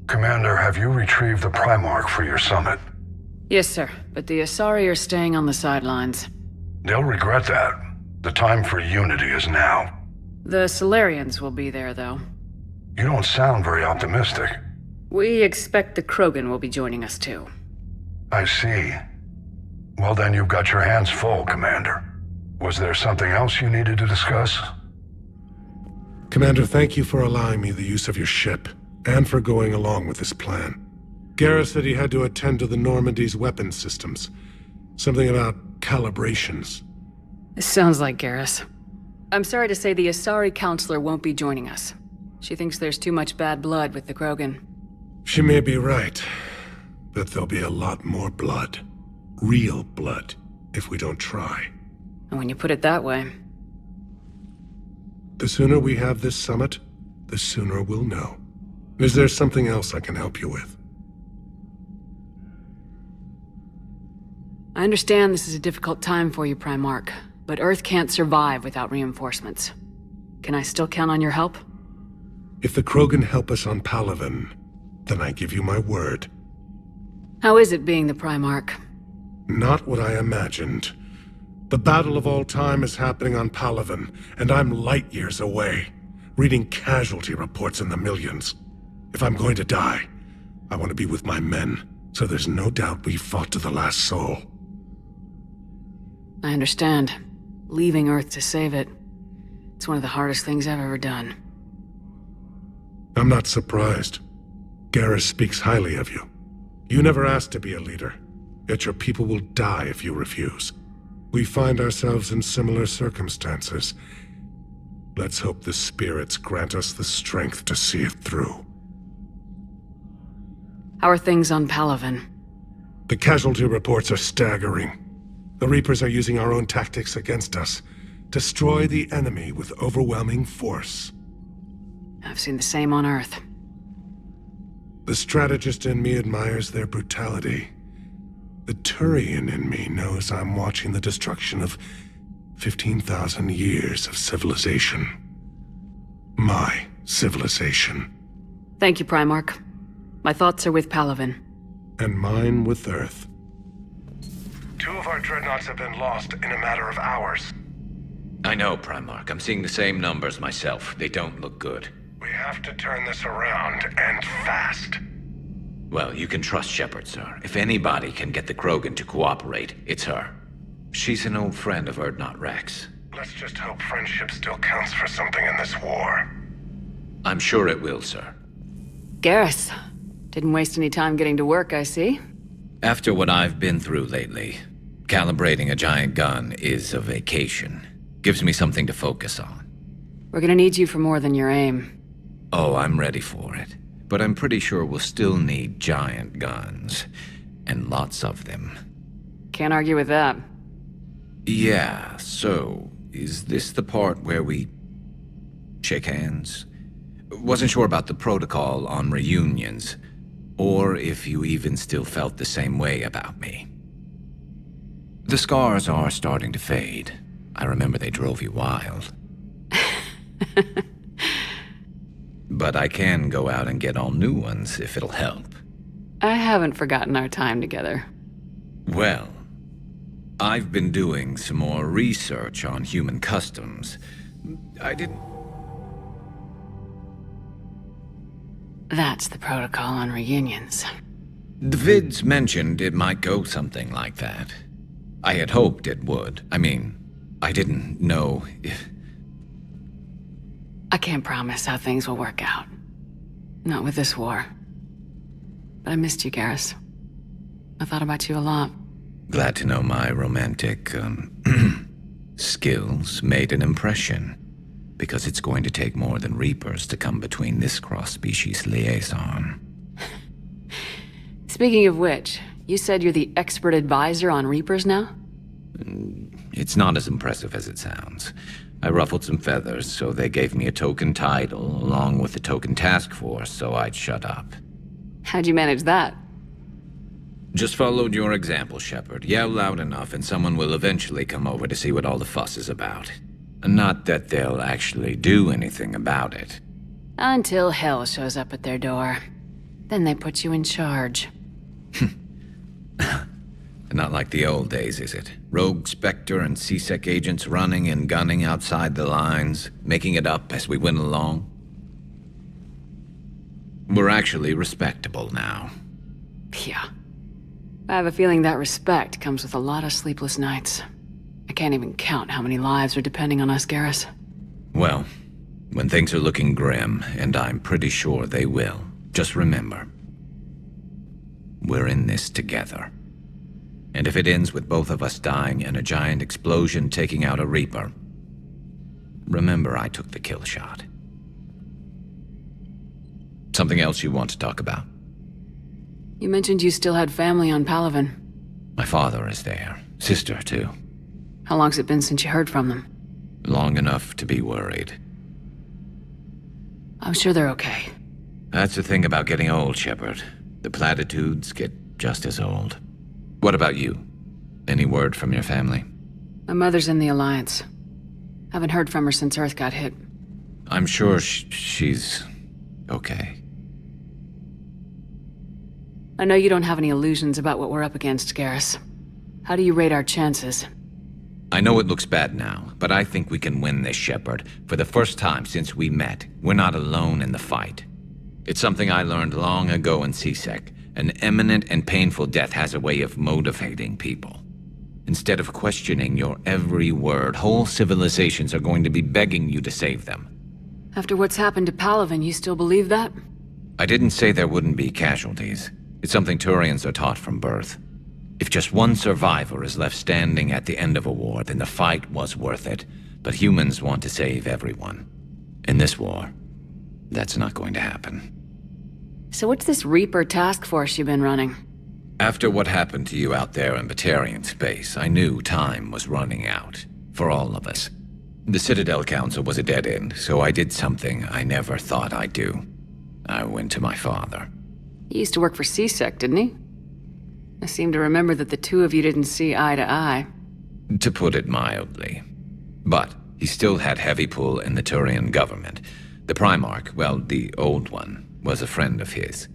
Commander, have you retrieved the Primarch for your summit? Yes, sir, but the Asari are staying on the sidelines. They'll regret that. The time for unity is now. The Solarians will be there, though. You don't sound very optimistic. We expect the Krogan will be joining us, too. I see. Well, then you've got your hands full, Commander. Was there something else you needed to discuss? Commander, thank you for allowing me the use of your ship, and for going along with this plan. Garrus said he had to attend to the Normandy's weapon systems. Something about calibrations. This sounds like Garrus. I'm sorry to say the Asari Counselor won't be joining us. She thinks there's too much bad blood with the Krogan. She may be right, but there'll be a lot more blood. Real blood, if we don't try. And when you put it that way... The sooner we have this summit, the sooner we'll know. Is there something else I can help you with? I understand this is a difficult time for you, Primarch, but Earth can't survive without reinforcements. Can I still count on your help? If the Krogan help us on Palaven, then I give you my word. How is it being the Primarch? Not what I imagined. The battle of all time is happening on Palaven, and I'm light years away, reading casualty reports in the millions. If I'm going to die, I want to be with my men, so there's no doubt we fought to the last soul. I understand. Leaving Earth to save it. It's one of the hardest things I've ever done. I'm not surprised. Garrus speaks highly of you. You never asked to be a leader, yet your people will die if you refuse. We find ourselves in similar circumstances. Let's hope the spirits grant us the strength to see it through. How are things on Palaven? The casualty reports are staggering. The Reapers are using our own tactics against us. Destroy the enemy with overwhelming force. I've seen the same on Earth. The strategist in me admires their brutality. The Turian in me knows I'm watching the destruction of 15,000 years of civilization. My civilization. Thank you, Primarch. My thoughts are with Palaven. And mine with Earth. 2 of our dreadnoughts have been lost in a matter of hours. I know, Primarch. I'm seeing the same numbers myself. They don't look good. We have to turn this around, and fast. Well, you can trust Shepard, sir. If anybody can get the Krogan to cooperate, it's her. She's an old friend of Urdnot Rex. Let's just hope friendship still counts for something in this war. I'm sure it will, sir. Garrus. Didn't waste any time getting to work, I see. After what I've been through lately, calibrating a giant gun is a vacation. Gives me something to focus on. We're gonna need you for more than your aim. Oh, I'm ready for it. But I'm pretty sure we'll still need giant guns. And lots of them. Can't argue with that. Yeah, so, is this the part where we shake hands? Wasn't sure about the protocol on reunions, or if you even still felt the same way about me. The scars are starting to fade. I remember they drove you wild. But I can go out and get all new ones if it'll help. I haven't forgotten our time together. Well, I've been doing some more research on human customs. That's the protocol on reunions. The vids mentioned it might go something like that. I had hoped it would. I mean, I didn't know if... I can't promise how things will work out. Not with this war. But I missed you, Garrus. I thought about you a lot. Glad to know my romantic, skills made an impression. Because it's going to take more than Reapers to come between this cross-species liaison. Speaking of which, you said you're the expert advisor on Reapers now? It's not as impressive as it sounds. I ruffled some feathers, so they gave me a token title, along with the token task force, so I'd shut up. How'd you manage that? Just followed your example, Shepard. Yell loud enough and someone will eventually come over to see what all the fuss is about. Not that they'll actually do anything about it. Until hell shows up at their door. Then they put you in charge. Not like the old days, is it? Rogue Spectre and C-Sec agents running and gunning outside the lines, making it up as we went along. We're actually respectable now. Yeah. I have a feeling that respect comes with a lot of sleepless nights. I can't even count how many lives are depending on us, Garrus. Well, when things are looking grim, and I'm pretty sure they will, just remember, we're in this together. And if it ends with both of us dying in a giant explosion taking out a Reaper, remember I took the kill shot. Something else you want to talk about? You mentioned you still had family on Palaven. My father is there. Sister, too. How long's it been since you heard from them? Long enough to be worried. I'm sure they're okay. That's the thing about getting old, Shepard. The platitudes get just as old. What about you? Any word from your family? My mother's in the Alliance. Haven't heard from her since Earth got hit. I'm sure she's okay. I know you don't have any illusions about what we're up against, Garrus. How do you rate our chances? I know it looks bad now, but I think we can win this, Shepard. For the first time since we met, we're not alone in the fight. It's something I learned long ago in C-Sec. An imminent and painful death has a way of motivating people. Instead of questioning your every word, whole civilizations are going to be begging you to save them. After what's happened to Palaven, you still believe that? I didn't say there wouldn't be casualties. It's something Turians are taught from birth. If just one survivor is left standing at the end of a war, then the fight was worth it. But humans want to save everyone. In this war, that's not going to happen. So what's this Reaper task force you've been running? After what happened to you out there in Batarian space, I knew time was running out. For all of us. The Citadel Council was a dead end, so I did something I never thought I'd do. I went to my father. He used to work for C-Sec, didn't he? I seem to remember that the two of you didn't see eye to eye. To put it mildly. But he still had heavy pull in the Turian government. The Primarch, well, the old one, was a friend of his.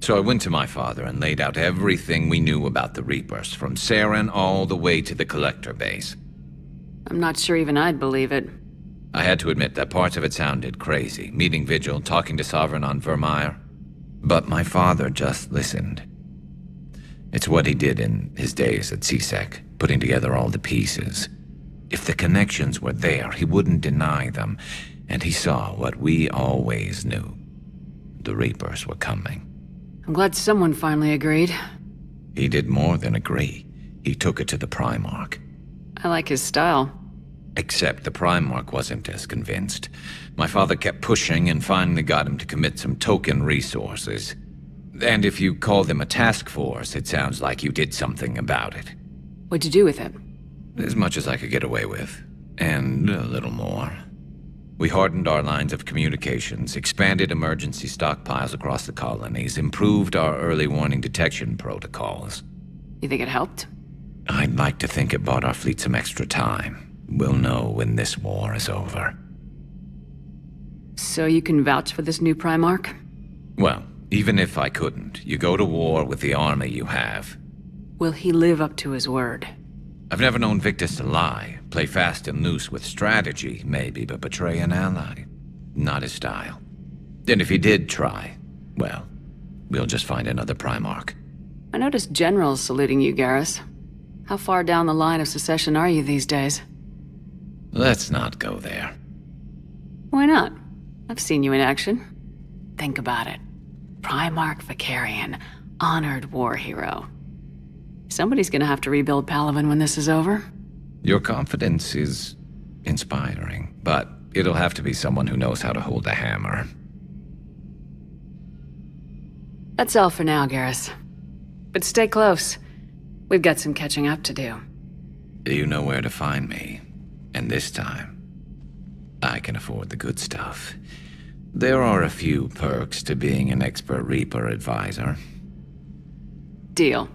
So I went to my father and laid out everything we knew about the Reapers, from Saren all the way to the Collector base. I'm not sure even I'd believe it. I had to admit that parts of it sounded crazy, meeting Vigil, talking to Sovereign on Vermeer. But my father just listened. It's what he did in his days at C-Sec, putting together all the pieces. If the connections were there, he wouldn't deny them, and he saw what we always knew. The Reapers were coming. I'm glad someone finally agreed. He did more than agree. He took it to the Primarch. I like his style. Except the Primarch wasn't as convinced. My father kept pushing and finally got him to commit some token resources. And if you call them a task force, it sounds like you did something about it. What'd you do with it? As much as I could get away with. And a little more. We hardened our lines of communications, expanded emergency stockpiles across the colonies, improved our early warning detection protocols. You think it helped? I'd like to think it bought our fleet some extra time. We'll know when this war is over. So you can vouch for this new Primarch? Well, even if I couldn't, you go to war with the army you have. Will he live up to his word? I've never known Victus to lie. Play fast and loose with strategy, maybe, but betray an ally. Not his style. And if he did try, well, we'll just find another Primarch. I noticed generals saluting you, Garrus. How far down the line of succession are you these days? Let's not go there. Why not? I've seen you in action. Think about it. Primarch Vicarian, honored war hero. Somebody's gonna have to rebuild Palaven when this is over. Your confidence is inspiring, but it'll have to be someone who knows how to hold a hammer. That's all for now, Garrus. But stay close. We've got some catching up to do. You know where to find me. And this time, I can afford the good stuff. There are a few perks to being an expert Reaper advisor. Deal.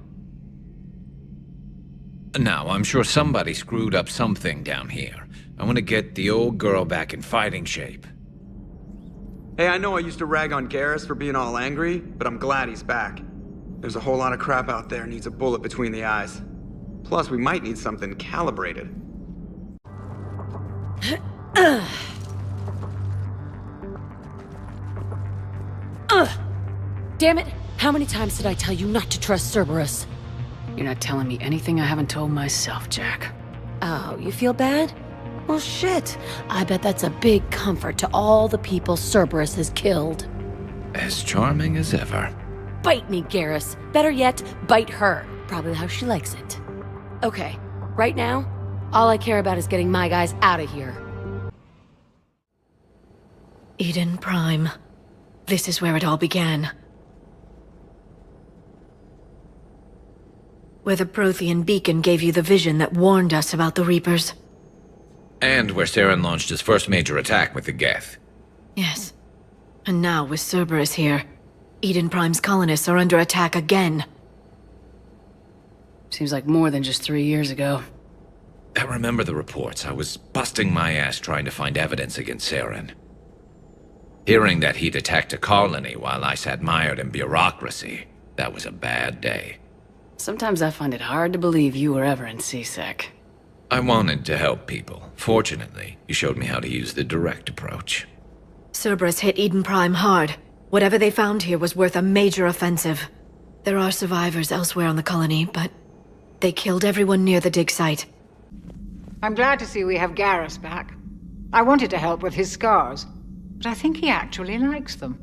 Now, I'm sure somebody screwed up something down here. I want to get the old girl back in fighting shape. Hey, I know I used to rag on Garrus for being all angry, but I'm glad he's back. There's a whole lot of crap out there needs a bullet between the eyes. Plus, we might need something calibrated. Damn it! How many times did I tell you not to trust Cerberus? You're not telling me anything I haven't told myself, Jack. Oh, you feel bad? Well, shit. I bet that's a big comfort to all the people Cerberus has killed. As charming as ever. Bite me, Garrus. Better yet, bite her. Probably how she likes it. Okay, right now, all I care about is getting my guys out of here. Eden Prime. This is where it all began. Where the Prothean beacon gave you the vision that warned us about the Reapers. And where Saren launched his first major attack with the Geth. Yes. And now, with Cerberus here, Eden Prime's colonists are under attack again. Seems like more than just 3 years ago. I remember the reports. I was busting my ass trying to find evidence against Saren. Hearing that he'd attacked a colony while I sat mired in bureaucracy, that was a bad day. Sometimes I find it hard to believe you were ever in CSEC. I wanted to help people. Fortunately, you showed me how to use the direct approach. Cerberus hit Eden Prime hard. Whatever they found here was worth a major offensive. There are survivors elsewhere on the colony, but they killed everyone near the dig site. I'm glad to see we have Garrus back. I wanted to help with his scars, but I think he actually likes them.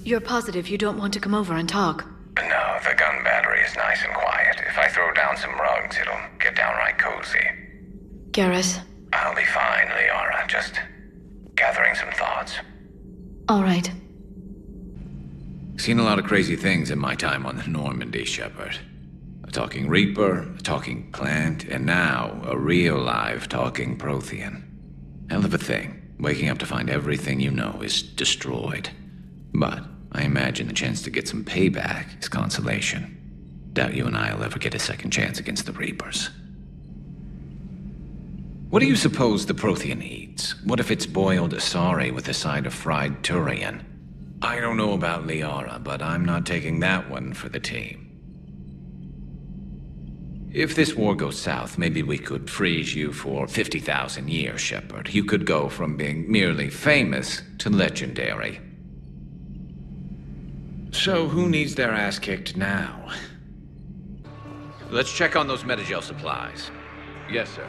You're positive you don't want to come over and talk? No, the gun battery is nice and quiet. If I throw down some rugs, it'll get downright cozy. Garrus? I'll be fine, Liara. Just gathering some thoughts. All right. Seen a lot of crazy things in my time on the Normandy, Shepard. A talking Reaper, a talking plant, and now a real live talking Prothean. Hell of a thing. Waking up to find everything you know is destroyed. But I imagine the chance to get some payback is consolation. Doubt you and I'll ever get a second chance against the Reapers. What do you suppose the Prothean eats? What if it's boiled asari with a side of fried Turian? I don't know about Liara, but I'm not taking that one for the team. If this war goes south, maybe we could freeze you for 50,000 years, Shepard. You could go from being merely famous to legendary. So who needs their ass kicked now? Let's check on those Metagel supplies. Yes, sir.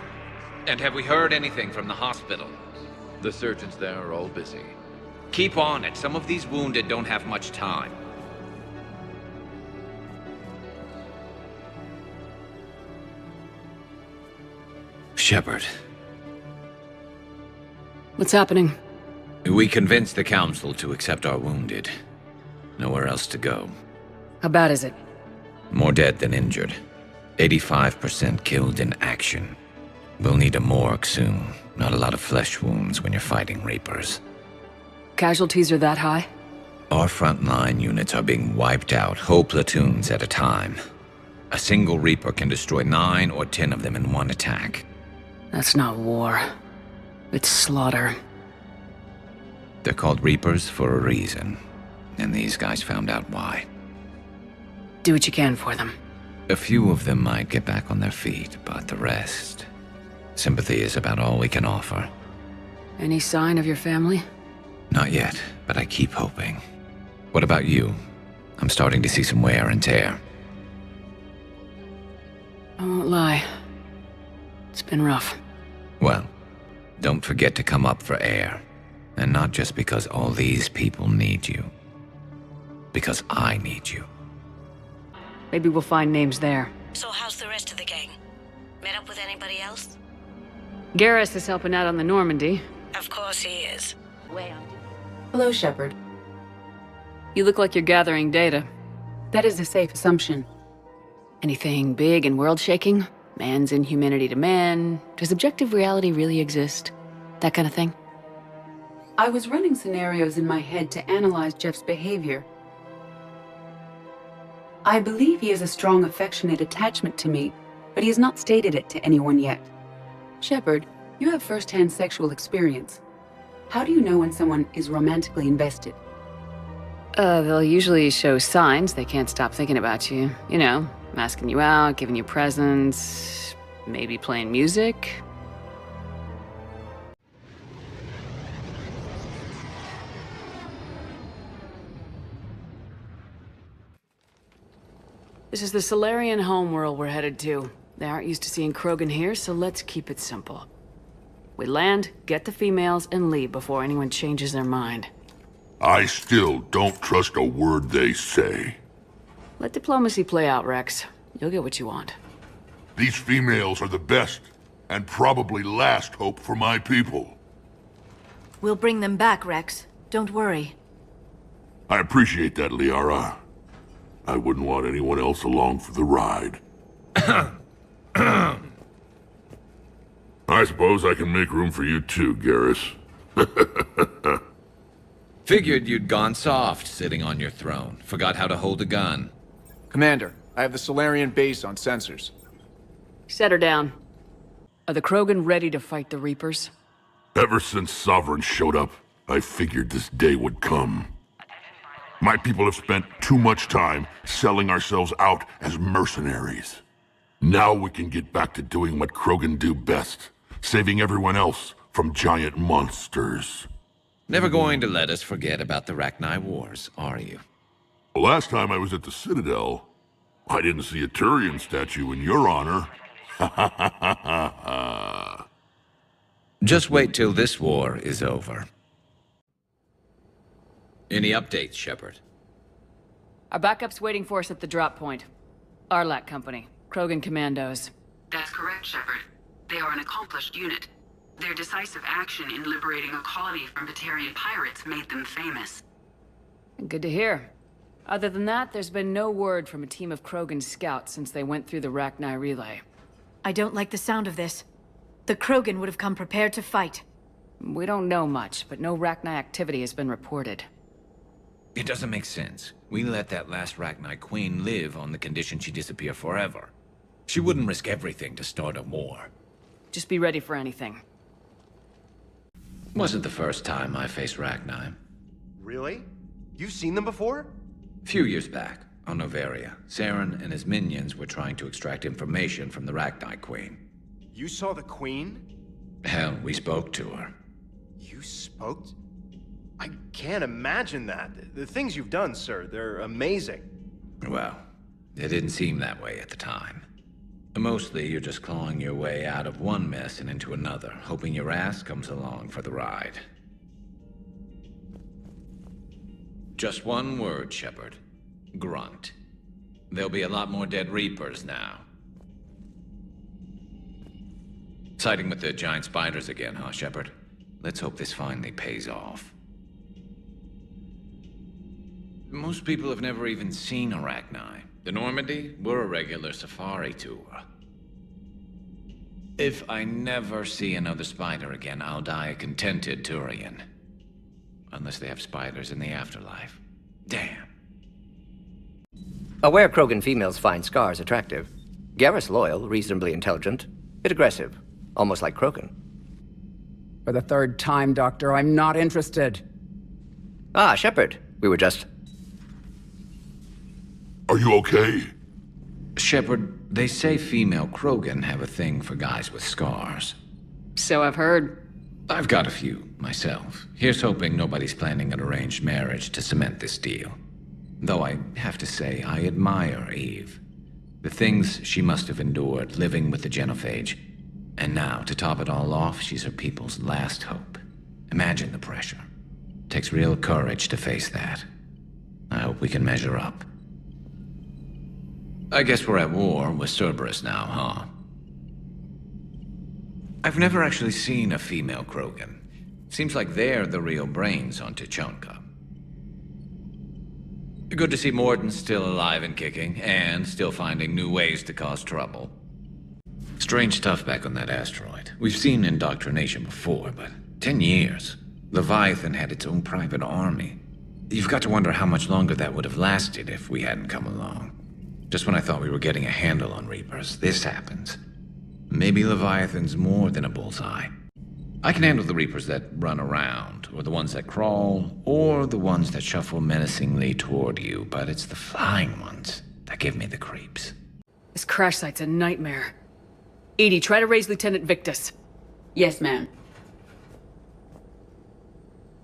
And have we heard anything from the hospital? The surgeons there are all busy. Keep on it. Some of these wounded don't have much time. Shepard. What's happening? We convinced the Council to accept our wounded. Nowhere else to go. How bad is it? More dead than injured. 85% killed in action. We'll need a morgue soon. Not a lot of flesh wounds when you're fighting Reapers. Casualties are that high? Our frontline units are being wiped out, whole platoons at a time. A single Reaper can destroy 9 or 10 of them in one attack. That's not war. It's slaughter. They're called Reapers for a reason. And these guys found out why. Do what you can for them. A few of them might get back on their feet, but the rest... Sympathy is about all we can offer. Any sign of your family? Not yet, but I keep hoping. What about you? I'm starting to see some wear and tear. I won't lie. It's been rough. Well, don't forget to come up for air. And not just because all these people need you. Because I need you. Maybe we'll find names there. So how's the rest of the gang? Met up with anybody else? Garrus is helping out on the Normandy. Of course he is. Hello, Shepard. You look like you're gathering data. That is a safe assumption. Anything big and world-shaking? Man's inhumanity to man? Does objective reality really exist? That kind of thing? I was running scenarios in my head to analyze Jeff's behavior. I believe he has a strong affectionate attachment to me, but he has not stated it to anyone yet. Shepard, you have first-hand sexual experience. How do you know when someone is romantically invested? They'll usually show signs they can't stop thinking about you. You know, asking you out, giving you presents, maybe playing music. This is the Solarian homeworld we're headed to. They aren't used to seeing Krogan here, so let's keep it simple. We land, get the females, and leave before anyone changes their mind. I still don't trust a word they say. Let diplomacy play out, Rex. You'll get what you want. These females are the best, and probably last hope for my people. We'll bring them back, Rex. Don't worry. I appreciate that, Liara. I wouldn't want anyone else along for the ride. I suppose I can make room for you too, Garrus. Figured you'd gone soft, sitting on your throne. Forgot how to hold a gun. Commander, I have the Solarian base on sensors. Set her down. Are the Krogan ready to fight the Reapers? Ever since Sovereign showed up, I figured this day would come. My people have spent too much time selling ourselves out as mercenaries. Now we can get back to doing what Krogan do best, saving everyone else from giant monsters. Never going to let us forget about the Rachni Wars, are you? The last time I was at the Citadel, I didn't see a Turian statue in your honor. Just wait till this war is over. Any updates, Shepard? Our backup's waiting for us at the drop point. Arlac Company, Krogan Commandos. That's correct, Shepard. They are an accomplished unit. Their decisive action in liberating a colony from Batarian pirates made them famous. Good to hear. Other than that, there's been no word from a team of Krogan scouts since they went through the Rachni relay. I don't like the sound of this. The Krogan would have come prepared to fight. We don't know much, but no Rachni activity has been reported. It doesn't make sense. We let that last Rachni queen live on the condition she disappear forever. She wouldn't risk everything to start a war. Just be ready for anything. Wasn't the first time I faced Rachni. Really? You've seen them before? A few years back, on Novaria, Saren and his minions were trying to extract information from the Rachni Queen. You saw the Queen? Hell, we spoke to her. You spoke? I can't imagine that. The things you've done, sir, they're amazing. Well, it didn't seem that way at the time. Mostly, you're just clawing your way out of one mess and into another, hoping your ass comes along for the ride. Just one word, Shepard. Grunt. There'll be a lot more dead Reapers now. Siding with the giant spiders again, huh, Shepard? Let's hope this finally pays off. Most people have never even seen Arachni. The Normandy, we're a regular safari tour. If I never see another spider again, I'll die a contented Turian. Unless they have spiders in the afterlife. Damn. Aware Krogan females find scars attractive. Garrus loyal, reasonably intelligent, bit aggressive, almost like Krogan. For the third time, Doctor, I'm not interested. Ah, Shepard. We were just... Are you okay? Shepard, they say female Krogan have a thing for guys with scars. So I've heard. I've got a few, myself. Here's hoping nobody's planning an arranged marriage to cement this deal. Though I have to say, I admire Eve. The things she must have endured living with the Genophage. And now, to top it all off, she's her people's last hope. Imagine the pressure. Takes real courage to face that. I hope we can measure up. I guess we're at war with Cerberus now, huh? I've never actually seen a female Krogan. Seems like they're the real brains on Tuchance. Good to see Morden's still alive and kicking, and still finding new ways to cause trouble. Strange stuff back on that asteroid. We've seen indoctrination before, but 10 years. Leviathan had its own private army. You've got to wonder how much longer that would have lasted if we hadn't come along. Just when I thought we were getting a handle on Reapers, this happens. Maybe Leviathan's more than a bullseye. I can handle the Reapers that run around, or the ones that crawl, or the ones that shuffle menacingly toward you, but it's the flying ones that give me the creeps. This crash site's a nightmare. Edie, try to raise Lieutenant Victus. Yes, ma'am.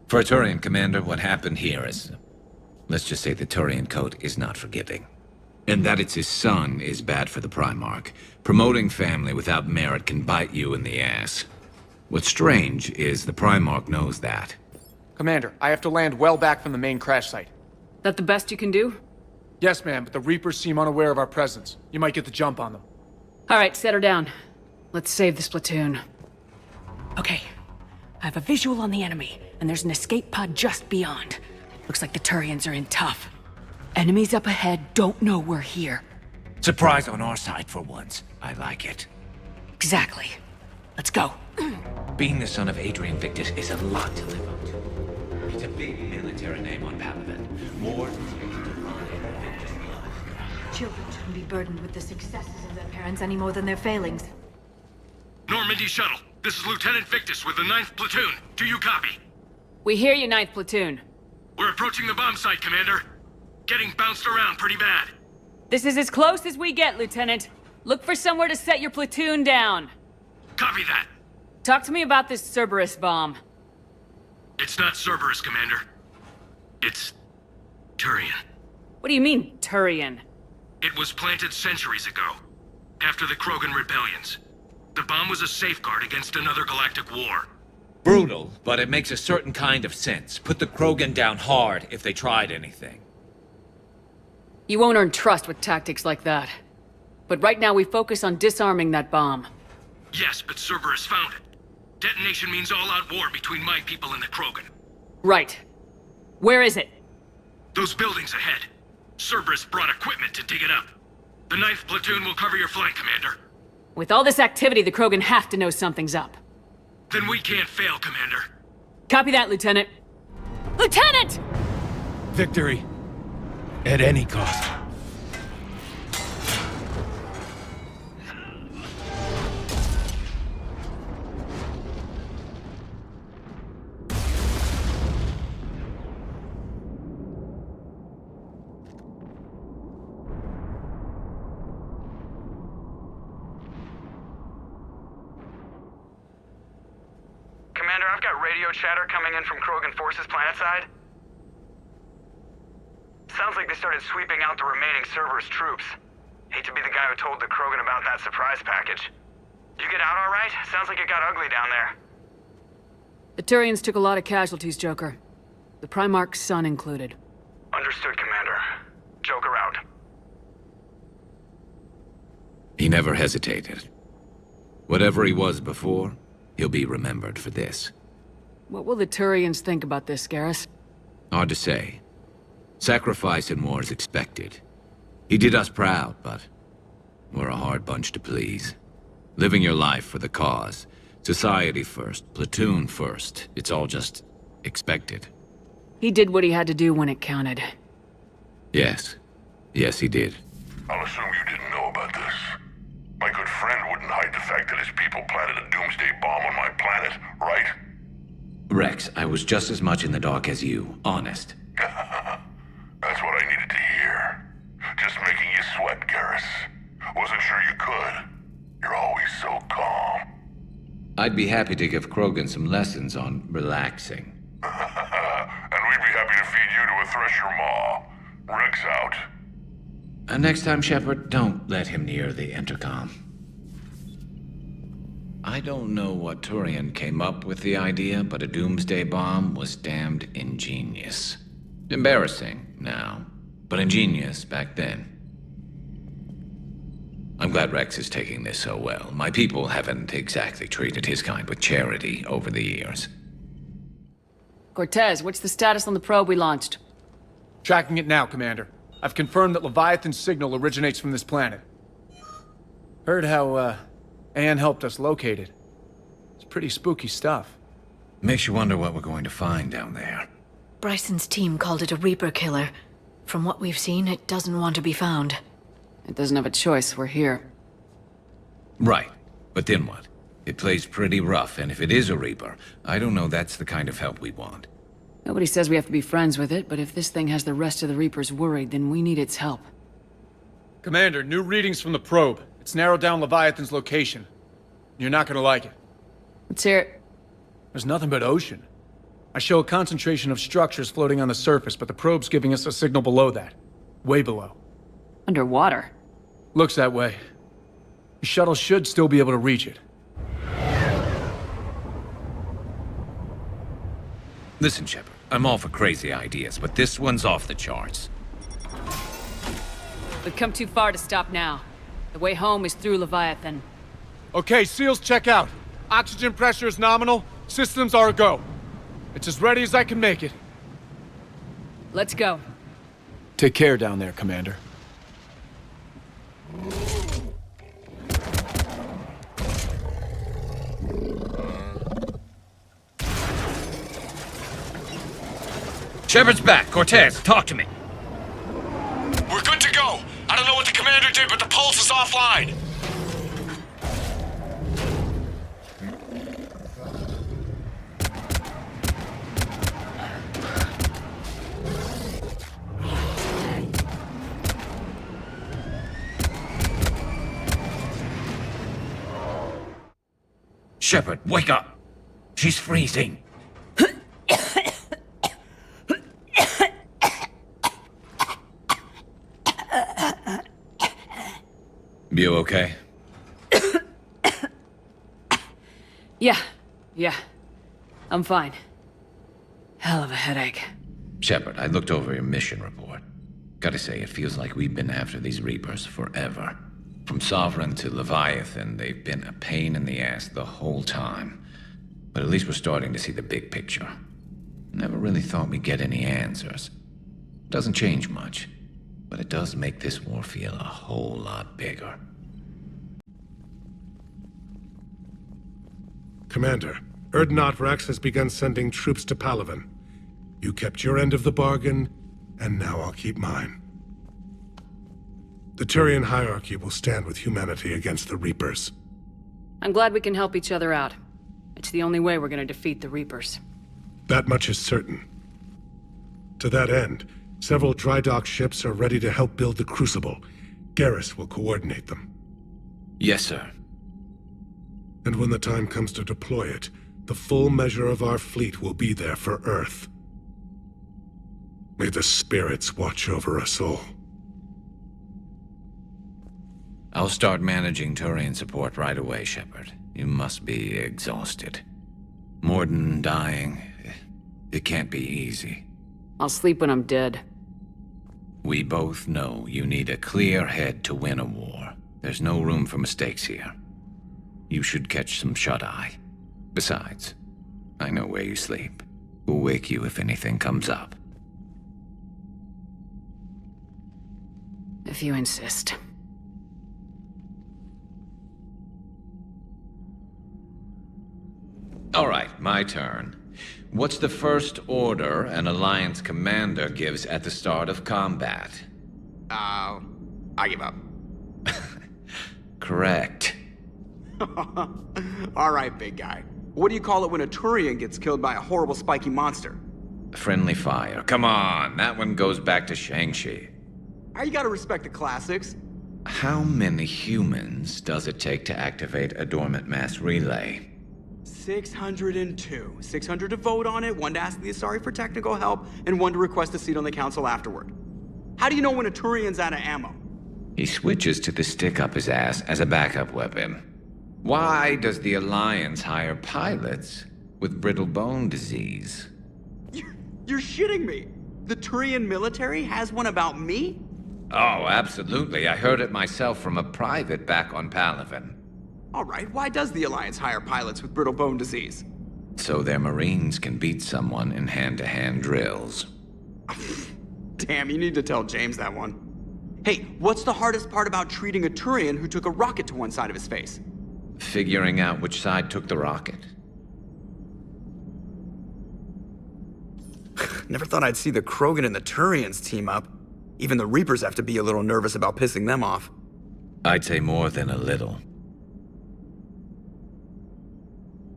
For a Turian commander, what happened here is... let's just say the Turian code is not forgiving. And that it's his son is bad for the Primarch. Promoting family without merit can bite you in the ass. What's strange is the Primarch knows that. Commander, I have to land well back from the main crash site. That the best you can do? Yes, ma'am, but the Reapers seem unaware of our presence. You might get the jump on them. All right, set her down. Let's save this platoon. Okay. I have a visual on the enemy, and there's an escape pod just beyond. Looks like the Turians are in tough. Enemies up ahead don't know we're here. Surprise on our side for once. I like it. Exactly. Let's go. Being the son of Adrian Victus is a lot to live up to. It's a big military name on Palaven. More Children shouldn't be burdened with the successes of their parents any more than their failings. Normandy shuttle. This is Lieutenant Victus with the 9th Platoon. Do you copy? We hear you, 9th Platoon. We're approaching the bomb site, Commander. Getting bounced around pretty bad. This is as close as we get, Lieutenant. Look for somewhere to set your platoon down. Copy that. Talk to me about this Cerberus bomb. It's not Cerberus, Commander. It's... Turian. What do you mean, Turian? It was planted centuries ago, after the Krogan rebellions. The bomb was a safeguard against another galactic war. Brutal, but it makes a certain kind of sense. Put the Krogan down hard if they tried anything. You won't earn trust with tactics like that. But right now we focus on disarming that bomb. Yes, but Cerberus found it. Detonation means all-out war between my people and the Krogan. Right. Where is it? Those buildings ahead. Cerberus brought equipment to dig it up. The 9th Platoon will cover your flank, Commander. With all this activity, the Krogan have to know something's up. Then we can't fail, Commander. Copy that, Lieutenant. Lieutenant! Victory. At any cost. Commander, I've got radio chatter coming in from Krogan forces planetside. Sounds like they started sweeping out the remaining Cerberus troops. Hate to be the guy who told the Krogan about that surprise package. You get out all right? Sounds like it got ugly down there. The Turians took a lot of casualties, Joker. The Primarch's son included. Understood, Commander. Joker out. He never hesitated. Whatever he was before, he'll be remembered for this. What will the Turians think about this, Garrus? Hard to say. Sacrifice in war is expected. He did us proud, but we're a hard bunch to please. Living your life for the cause. Society first, platoon first. It's all just expected. He did what he had to do when it counted. Yes. Yes, he did. I'll assume you didn't know about this. My good friend wouldn't hide the fact that his people planted a doomsday bomb on my planet, right? Rex, I was just as much in the dark as you, honest. That's what I needed to hear. Just making you sweat, Garrus. Wasn't sure you could. You're always so calm. I'd be happy to give Krogan some lessons on relaxing. And we'd be happy to feed you to a thresher maw. Rex out. And next time, Shepard, don't let him near the intercom. I don't know what Turian came up with the idea, but a doomsday bomb was damned ingenious. Embarrassing now, but ingenious back then. I'm glad Rex is taking this so well. My people haven't exactly treated his kind with charity over the years. Cortez, what's the status on the probe we launched? Tracking it now, Commander. I've confirmed that Leviathan's signal originates from this planet. Heard how, Anne helped us locate it. It's pretty spooky stuff. Makes you wonder what we're going to find down there. Bryson's team called it a Reaper killer. From what we've seen, it doesn't want to be found. It doesn't have a choice, we're here. Right, but then what? It plays pretty rough, and if it is a Reaper, I don't know that's the kind of help we want. Nobody says we have to be friends with it, but if this thing has the rest of the Reapers worried, then we need its help. Commander, new readings from the probe. It's narrowed down Leviathan's location. You're not gonna like it. Let's hear it. There's nothing but ocean. I show a concentration of structures floating on the surface, but the probe's giving us a signal below that. Way below. Underwater? Looks that way. The shuttle should still be able to reach it. Listen, Shepard, I'm all for crazy ideas, but this one's off the charts. We've come too far to stop now. The way home is through Leviathan. Okay, SEALs check out. Oxygen pressure is nominal. Systems are a go. It's as ready as I can make it. Let's go. Take care down there, Commander. Shepard's back. Cortez, talk to me. We're good to go. I don't know what the commander did, but the pulse is offline. Shepard, wake up. She's freezing. You okay? Yeah. I'm fine. Hell of a headache. Shepard, I looked over your mission report. Gotta say, it feels like we've been after these Reapers forever. From Sovereign to Leviathan, they've been a pain in the ass the whole time. But at least we're starting to see the big picture. Never really thought we'd get any answers. Doesn't change much, but it does make this war feel a whole lot bigger. Commander, Erdnot Rex has begun sending troops to Palaven. You kept your end of the bargain, and now I'll keep mine. The Turian hierarchy will stand with humanity against the Reapers. I'm glad we can help each other out. It's the only way we're gonna defeat the Reapers. That much is certain. To that end, several dry dock ships are ready to help build the Crucible. Garrus will coordinate them. Yes, sir. And when the time comes to deploy it, the full measure of our fleet will be there for Earth. May the spirits watch over us all. I'll start managing Turian support right away, Shepard. You must be exhausted. Mordin dying, it can't be easy. I'll sleep when I'm dead. We both know you need a clear head to win a war. There's no room for mistakes here. You should catch some shut-eye. Besides, I know where you sleep. We'll wake you if anything comes up. If you insist. All right, my turn. What's the first order an Alliance commander gives at the start of combat? I give up. Correct. All right, big guy. What do you call it when a Turian gets killed by a horrible spiky monster? Friendly fire. Come on, that one goes back to Shang-Chi. You gotta respect the classics. How many humans does it take to activate a dormant mass relay? 602. 600 to vote on it, 1 to ask the Asari for technical help, and 1 to request a seat on the council afterward. How do you know when a Turian's out of ammo? He switches to the stick up his ass as a backup weapon. Why does the Alliance hire pilots with brittle bone disease? You're shitting me! The Turian military has one about me? Oh, absolutely. I heard it myself from a private back on Palaven. Alright, why does the Alliance hire pilots with brittle bone disease? So their Marines can beat someone in hand-to-hand drills. Damn, you need to tell James that one. Hey, what's the hardest part about treating a Turian who took a rocket to one side of his face? Figuring out which side took the rocket. Never thought I'd see the Krogan and the Turians team up. Even the Reapers have to be a little nervous about pissing them off. I'd say more than a little.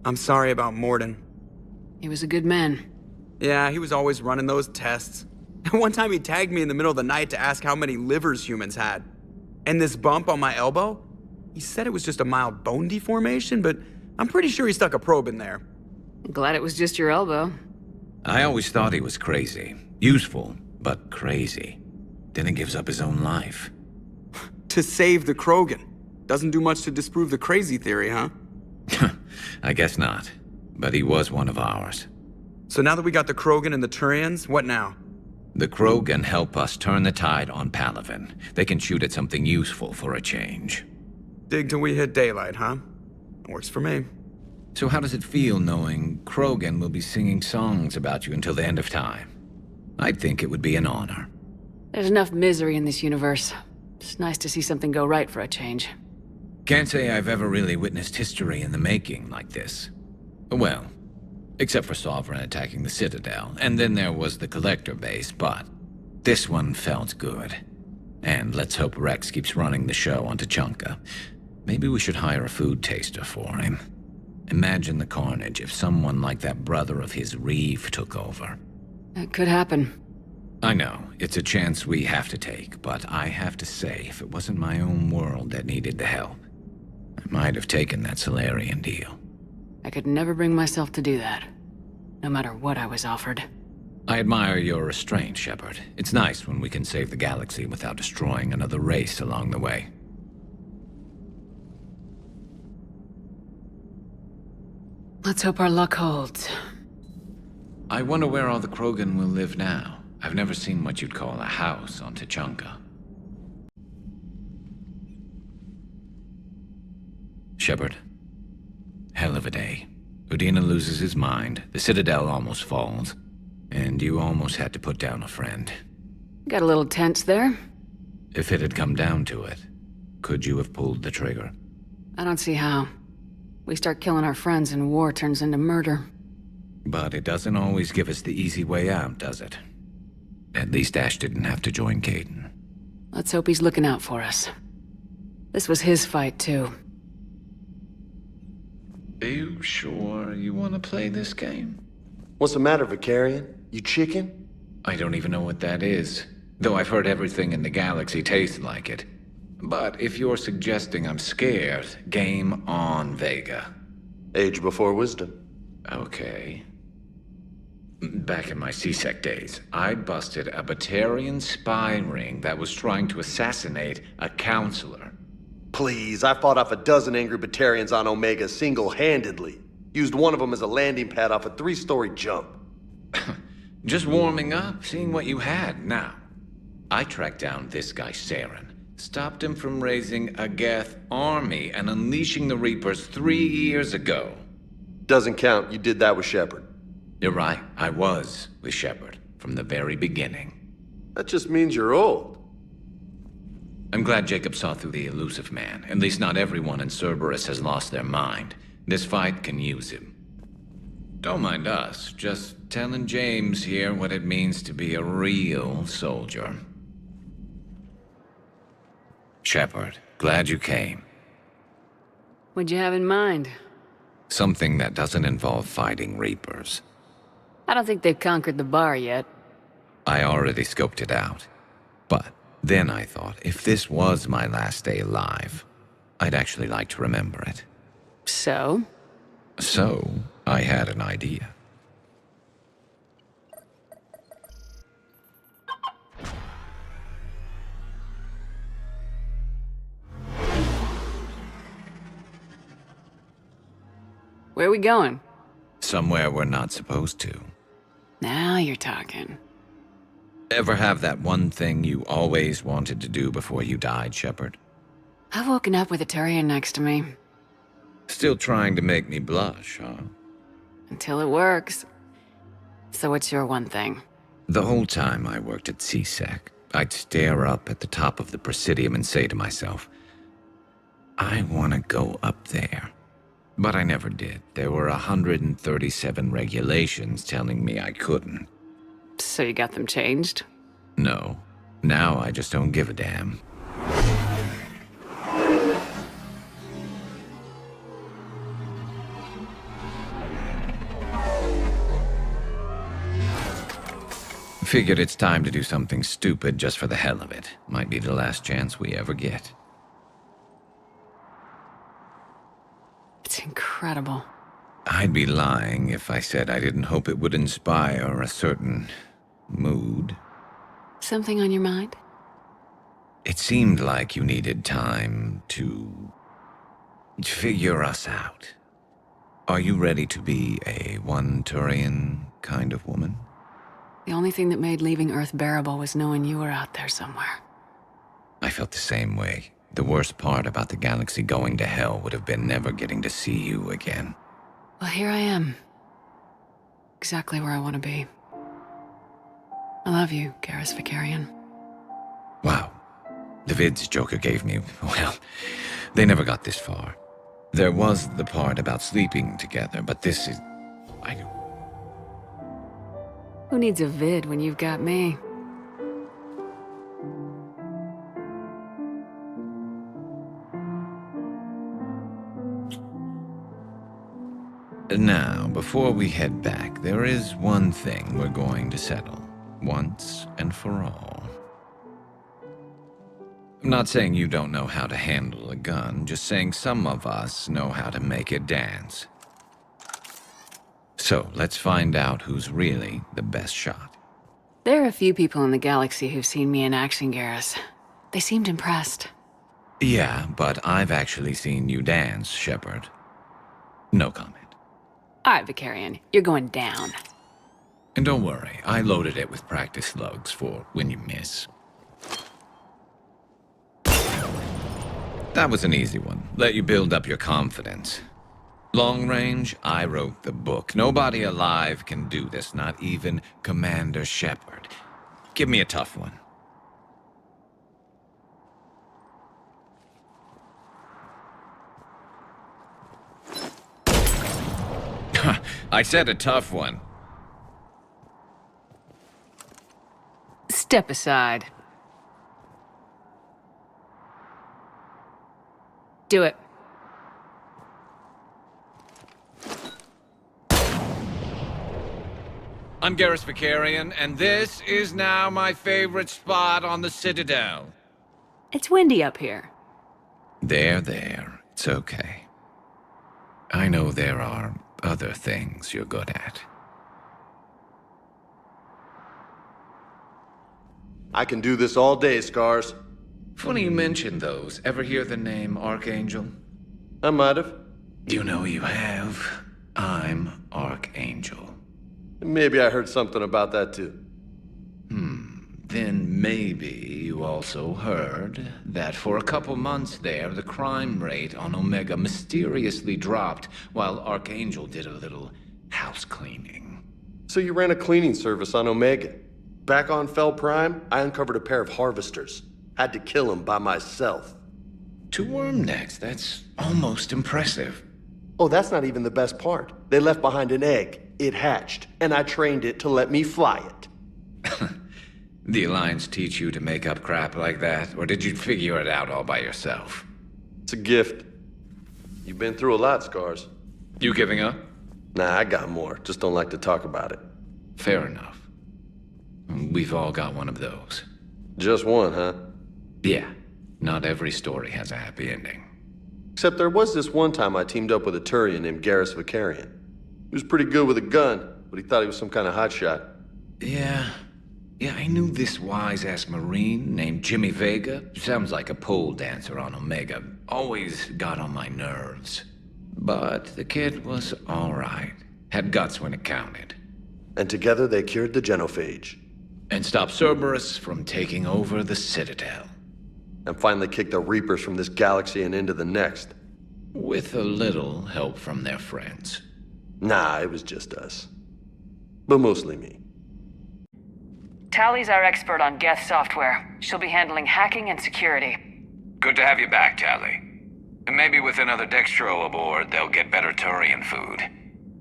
I'm sorry about Morden. He was a good man. Yeah, he was always running those tests. And one time he tagged me in the middle of the night to ask how many livers humans had. And this bump on my elbow? He said it was just a mild bone deformation, but I'm pretty sure he stuck a probe in there. Glad it was just your elbow. I always thought he was crazy. Useful, but crazy. Then he gives up his own life. To save the Krogan. Doesn't do much to disprove the crazy theory, huh? I guess not. But he was one of ours. So now that we got the Krogan and the Turians, what now? The Krogan help us turn the tide on Palaven. They can shoot at something useful for a change. Dig till we hit daylight, huh? Works for me. So how does it feel knowing Krogan will be singing songs about you until the end of time? I'd think it would be an honor. There's enough misery in this universe. It's nice to see something go right for a change. Can't say I've ever really witnessed history in the making like this. Well, except for Sovereign attacking the Citadel, and then there was the Collector base, but this one felt good. And let's hope Rex keeps running the show on Tuchance. Maybe we should hire a food taster for him. Imagine the carnage if someone like that brother of his, Reeve, took over. That could happen. I know, it's a chance we have to take, but I have to say, if it wasn't my own world that needed the help, I might have taken that Solarian deal. I could never bring myself to do that, no matter what I was offered. I admire your restraint, Shepard. It's nice when we can save the galaxy without destroying another race along the way. Let's hope our luck holds. I wonder where all the Krogan will live now. I've never seen what you'd call a house on Tuchance. Shepard. Hell of a day. Udina loses his mind, the Citadel almost falls, and you almost had to put down a friend. Got a little tense there. If it had come down to it, could you have pulled the trigger? I don't see how. We start killing our friends and war turns into murder. But it doesn't always give us the easy way out, does it? At least Ash didn't have to join Caden. Let's hope he's looking out for us. This was his fight, too. Are you sure you want to play this game? What's the matter, Vicarian? You chicken? I don't even know what that is. Though I've heard everything in the galaxy tastes like it. But if you're suggesting I'm scared, game on, Vega. Age before wisdom. Okay. Back in my CSEC days, I busted a Batarian spy ring that was trying to assassinate a counselor. Please, I fought off a dozen angry Batarians on Omega single-handedly. Used one of them as a landing pad off a 3-story jump. Just warming up, seeing what you had. Now, I tracked down this guy, Saren. Stopped him from raising a Geth army and unleashing the Reapers 3 years ago. Doesn't count. You did that with Shepard. You're right. I was with Shepard from the very beginning. That just means you're old. I'm glad Jacob saw through the elusive man. At least not everyone in Cerberus has lost their mind. This fight can use him. Don't mind us. Just telling James here what it means to be a real soldier. Shepard, glad you came. What'd you have in mind? Something that doesn't involve fighting Reapers. I don't think they've conquered the bar yet. I already scoped it out. But then I thought, if this was my last day alive, I'd actually like to remember it. So? So, I had an idea. Where are we going? Somewhere we're not supposed to. Now you're talking. Ever have that one thing you always wanted to do before you died, Shepard? I've woken up with a Turian next to me. Still trying to make me blush, huh? Until it works. So what's your one thing? The whole time I worked at CSEC, I'd stare up at the top of the Presidium and say to myself, I want to go up there. But I never did. There were 137 regulations telling me I couldn't. So you got them changed? No. Now I just don't give a damn. Figured it's time to do something stupid just for the hell of it. Might be the last chance we ever get. It's incredible. I'd be lying if I said I didn't hope it would inspire a certain mood. Something on your mind? It seemed like you needed time to figure us out. Are you ready to be a one Turian kind of woman? The only thing that made leaving Earth bearable was knowing you were out there somewhere. I felt the same way. The worst part about the galaxy going to hell would have been never getting to see you again. Well, here I am. Exactly where I want to be. I love you, Garrus Vicarian. Wow. The vids Joker gave me, well, they never got this far. There was the part about sleeping together, but this is... Who needs a vid when you've got me? Now, before we head back, there is one thing we're going to settle, once and for all. I'm not saying you don't know how to handle a gun, just saying some of us know how to make it dance. So, let's find out who's really the best shot. There are a few people in the galaxy who've seen me in action, Garrus. They seemed impressed. Yeah, but I've actually seen you dance, Shepard. No comment. All right, Vicarian, you're going down. And don't worry, I loaded it with practice slugs for when you miss. That was an easy one. Let you build up your confidence. Long range, I wrote the book. Nobody alive can do this, not even Commander Shepard. Give me a tough one. I said a tough one. Step aside. Do it. I'm Garrus Vicarian, and this is now my favorite spot on the Citadel. It's windy up here. There. It's okay. I know there are other things you're good at. I can do this all day, Scars. Funny you mention those. Ever hear the name Archangel? I might have. You know you have. I'm Archangel. Maybe I heard something about that too. Then maybe you also heard that for a couple months there, the crime rate on Omega mysteriously dropped while Archangel did a little house cleaning. So you ran a cleaning service on Omega. Back on Fel Prime, I uncovered a pair of harvesters. Had to kill them by myself. 2 worm necks, that's almost impressive. Oh, that's not even the best part. They left behind an egg. It hatched, and I trained it to let me fly it. The Alliance teach you to make up crap like that, or did you figure it out all by yourself? It's a gift. You've been through a lot, Scars. You giving up? Nah, I got more. Just don't like to talk about it. Fair enough. We've all got one of those. Just one, huh? Yeah. Not every story has a happy ending. Except there was this one time I teamed up with a Turian named Garrus Vicarian. He was pretty good with a gun, but he thought he was some kind of hotshot. Yeah, I knew this wise-ass Marine named Jimmy Vega. Sounds like a pole dancer on Omega. Always got on my nerves. But the kid was all right. Had guts when it counted. And together they cured the genophage. And stop Cerberus from taking over the Citadel. And finally kick the Reapers from this galaxy and into the next. With a little help from their friends. Nah, it was just us. But mostly me. Tali's our expert on Geth software. She'll be handling hacking and security. Good to have you back, Tali. Maybe with another Dextro aboard, they'll get better Turian food.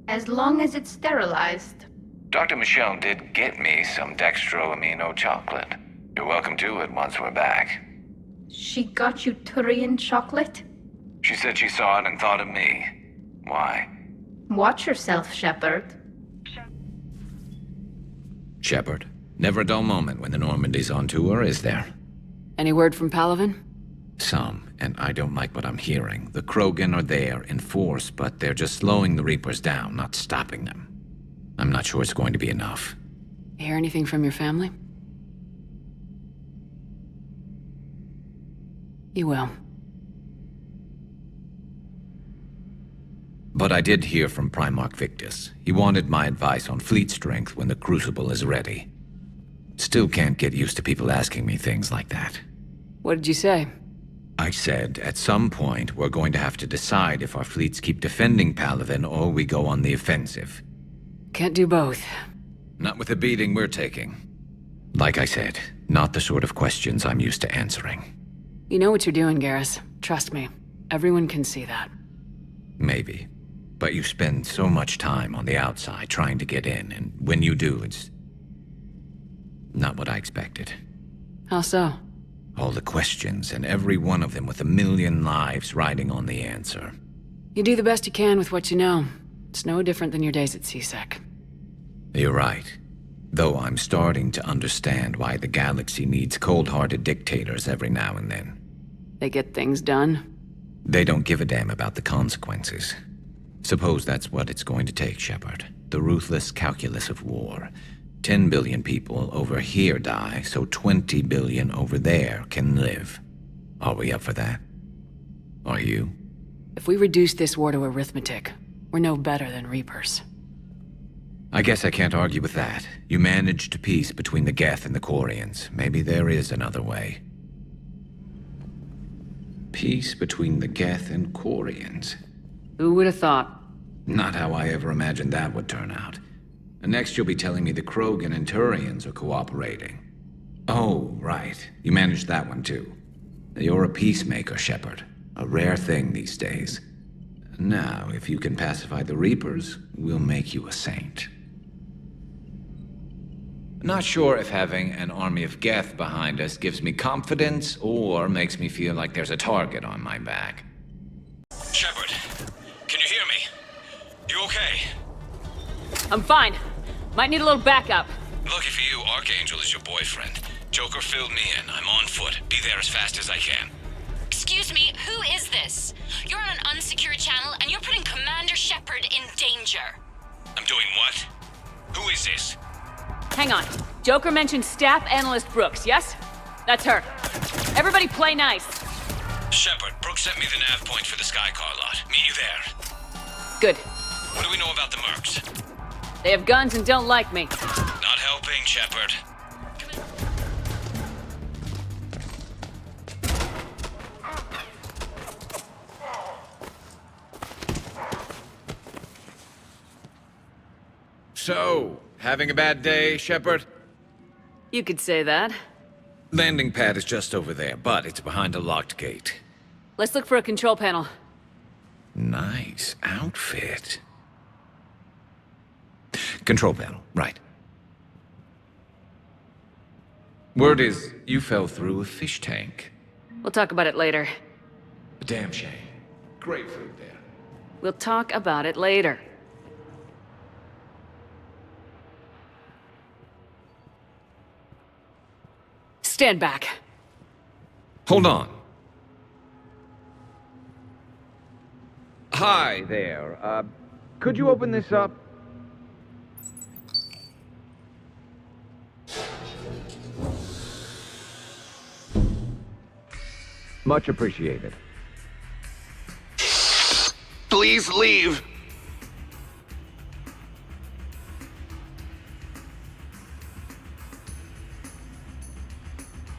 As long as it's sterilized. Dr. Michelle did get me some Dextro Amino chocolate. You're welcome to it once we're back. She got you Turian chocolate? She said she saw it and thought of me. Why? Watch yourself, Shepard. Shepard, never a dull moment when the Normandy's on tour, is there? Any word from Palaven? Some, and I don't like what I'm hearing. The Krogan are there in force, but they're just slowing the Reapers down, not stopping them. I'm not sure it's going to be enough. Hear anything from your family? You will. But I did hear from Primarch Victus. He wanted my advice on fleet strength when the Crucible is ready. Still can't get used to people asking me things like that. What did you say? I said, at some point, we're going to have to decide if our fleets keep defending Palaven or we go on the offensive. Can't do both. Not with the beating we're taking. Like I said, not the sort of questions I'm used to answering. You know what you're doing, Garrus. Trust me. Everyone can see that. Maybe. But you spend so much time on the outside trying to get in, and when you do, it's not what I expected. How so? All the questions, and every one of them with a million lives riding on the answer. You do the best you can with what you know. It's no different than your days at CSEC. You're right. Though I'm starting to understand why the galaxy needs cold-hearted dictators every now and then. They get things done. They don't give a damn about the consequences. Suppose that's what it's going to take, Shepard. The ruthless calculus of war. 10 billion people over here die, so 20 billion over there can live. Are we up for that? Are you? If we reduce this war to arithmetic, we're no better than Reapers. I guess I can't argue with that. You managed peace between the Geth and the Quarians. Maybe there is another way. Peace between the Geth and Quarians. Who would have thought? Not how I ever imagined that would turn out. And next you'll be telling me the Krogan and Turians are cooperating. Oh, right. You managed that one too. You're a peacemaker, Shepard. A rare thing these days. Now, if you can pacify the Reapers, we'll make you a saint. Not sure if having an army of Geth behind us gives me confidence or makes me feel like there's a target on my back. Shepard, can you hear me? You okay? I'm fine. Might need a little backup. Lucky for you, Archangel is your boyfriend. Joker filled me in. I'm on foot. Be there as fast as I can. Excuse me, who is this? You're on an unsecured channel and you're putting Commander Shepard in danger. I'm doing what? Who is this? Hang on. Joker mentioned Staff Analyst Brooks, yes? That's her. Everybody play nice. Shepard, Brooks sent me the nav point for the Skycar lot. Meet you there. Good. What do we know about the mercs? They have guns and don't like me. Not helping, Shepard. So, having a bad day, Shepard? You could say that. Landing pad is just over there, but it's behind a locked gate. Let's look for a control panel. Nice outfit. Control panel, right. Word is, you fell through a fish tank. We'll talk about it later. A damn shame. Great food there. We'll talk about it later. Stand back. Hold on. Hi there. Could you open this up? Much appreciated. Please leave.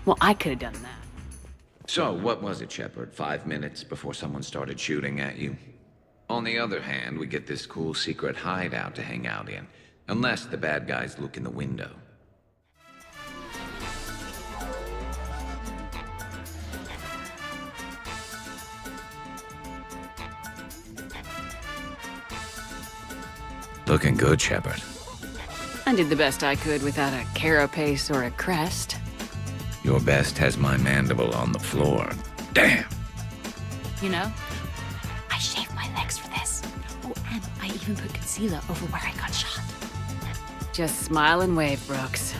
Well, I could have done that. So, what was it, Shepard? 5 minutes before someone started shooting at you? On the other hand, we get this cool secret hideout to hang out in. Unless the bad guys look in the window. Looking good, Shepard. I did the best I could without a carapace or a crest. Your best has my mandible on the floor. Damn! You know, I shaved my legs for this. Oh, and I even put concealer over where I got shot. Just smile and wave, Brooks.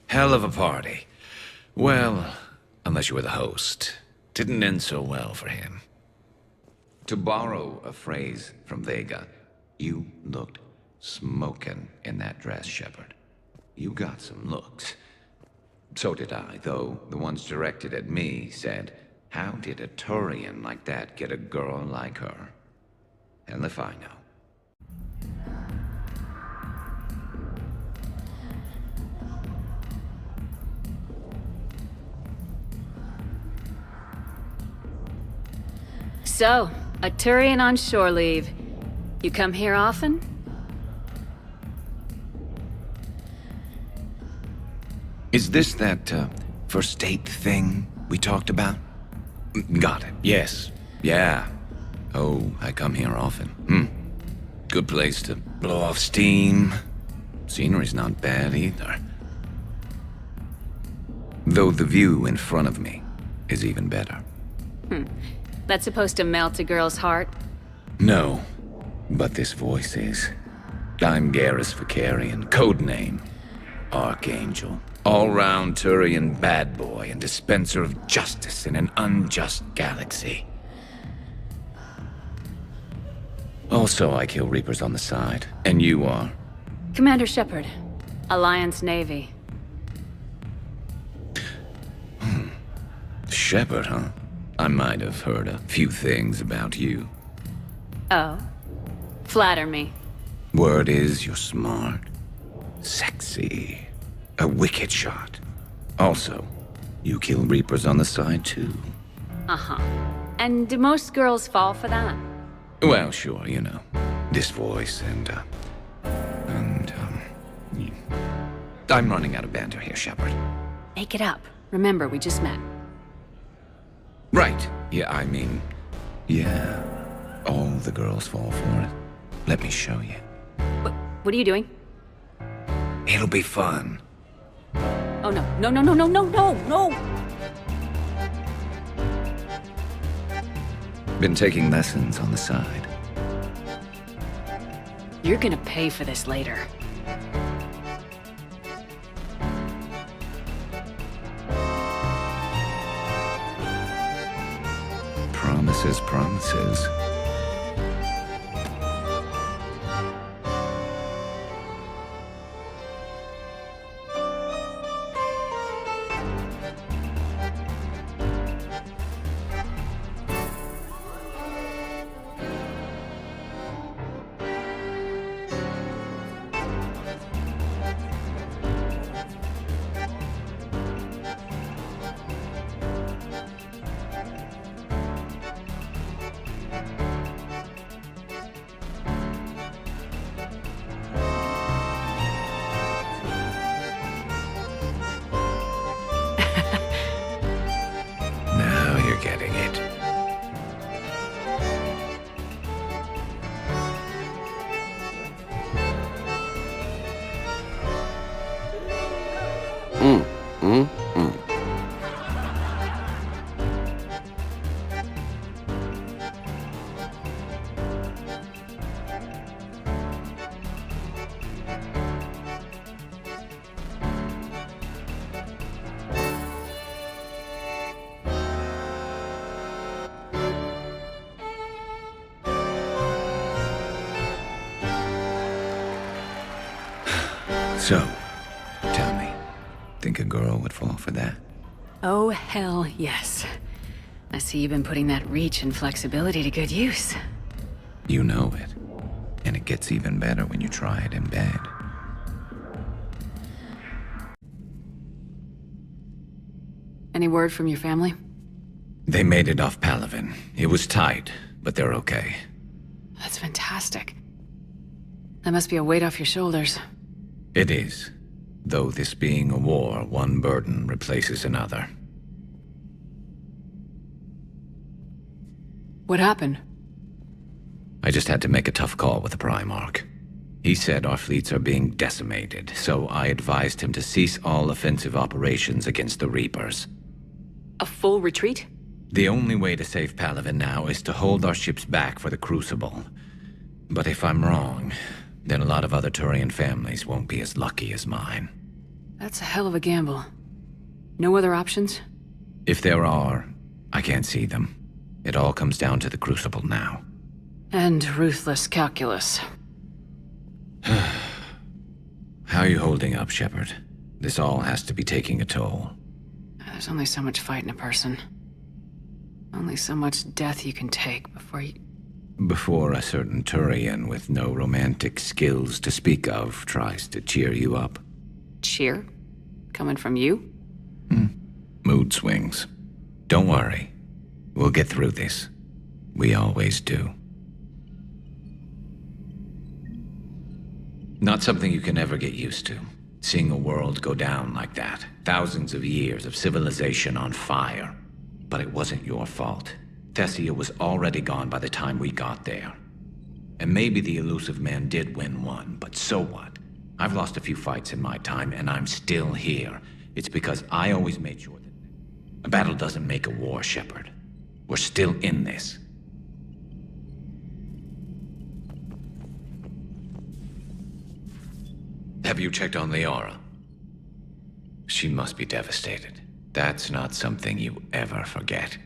Hell of a party. Well, unless you were the host. Didn't end so well for him. To borrow a phrase from Vega, you looked smokin' in that dress, Shepard. You got some looks. So did I, though the ones directed at me said, how did a Turian like that get a girl like her? And if I know. So, a Turian on shore leave. You come here often? Is this that, first date thing we talked about? Got it. Yes. Yeah. Oh, I come here often. Good place to blow off steam. Scenery's not bad either. Though the view in front of me is even better. That's supposed to melt a girl's heart? No, but this voice is. I'm Garrus Vicarian, codename Archangel. All-round Turian bad boy and dispenser of justice in an unjust galaxy. Also, I kill Reapers on the side, and you are? Commander Shepard, Alliance Navy. Shepard, huh? I might have heard a few things about you. Oh? Flatter me. Word is you're smart, sexy, a wicked shot. Also, you kill Reapers on the side too. Uh-huh. And do most girls fall for that? Well, sure, you know. This voice and I'm running out of banter here, Shepard. Make it up. Remember, we just met. Right. Yeah, I mean, yeah. All the girls fall for it. Let me show you. What are you doing? It'll be fun. Oh, no. No, no, no, no, no, no, no! Been taking lessons on the side. You're gonna pay for this later. Promises, promises. Getting it. So, tell me, think a girl would fall for that? Oh, hell yes. I see you've been putting that reach and flexibility to good use. You know it. And it gets even better when you try it in bed. Any word from your family? They made it off Palaven. It was tight, but they're okay. That's fantastic. That must be a weight off your shoulders. It is. Though this being a war, one burden replaces another. What happened? I just had to make a tough call with the Primarch. He said our fleets are being decimated, so I advised him to cease all offensive operations against the Reapers. A full retreat? The only way to save Palaven now is to hold our ships back for the Crucible. But if I'm wrong, then a lot of other Turian families won't be as lucky as mine. That's a hell of a gamble. No other options? If there are, I can't see them. It all comes down to the Crucible now. And ruthless calculus. How are you holding up, Shepard? This all has to be taking a toll. There's only so much fight in a person. Only so much death you can take Before a certain Turian with no romantic skills to speak of tries to cheer you up. Cheer? Coming from you? Mood swings. Don't worry. We'll get through this. We always do. Not something you can ever get used to. Seeing a world go down like that. Thousands of years of civilization on fire. But it wasn't your fault. Thessia was already gone by the time we got there. And maybe the elusive man did win one, but so what? I've lost a few fights in my time, and I'm still here. It's because I always made sure that a battle doesn't make a war, Shepard. We're still in this. Have you checked on Liara? She must be devastated. That's not something you ever forget.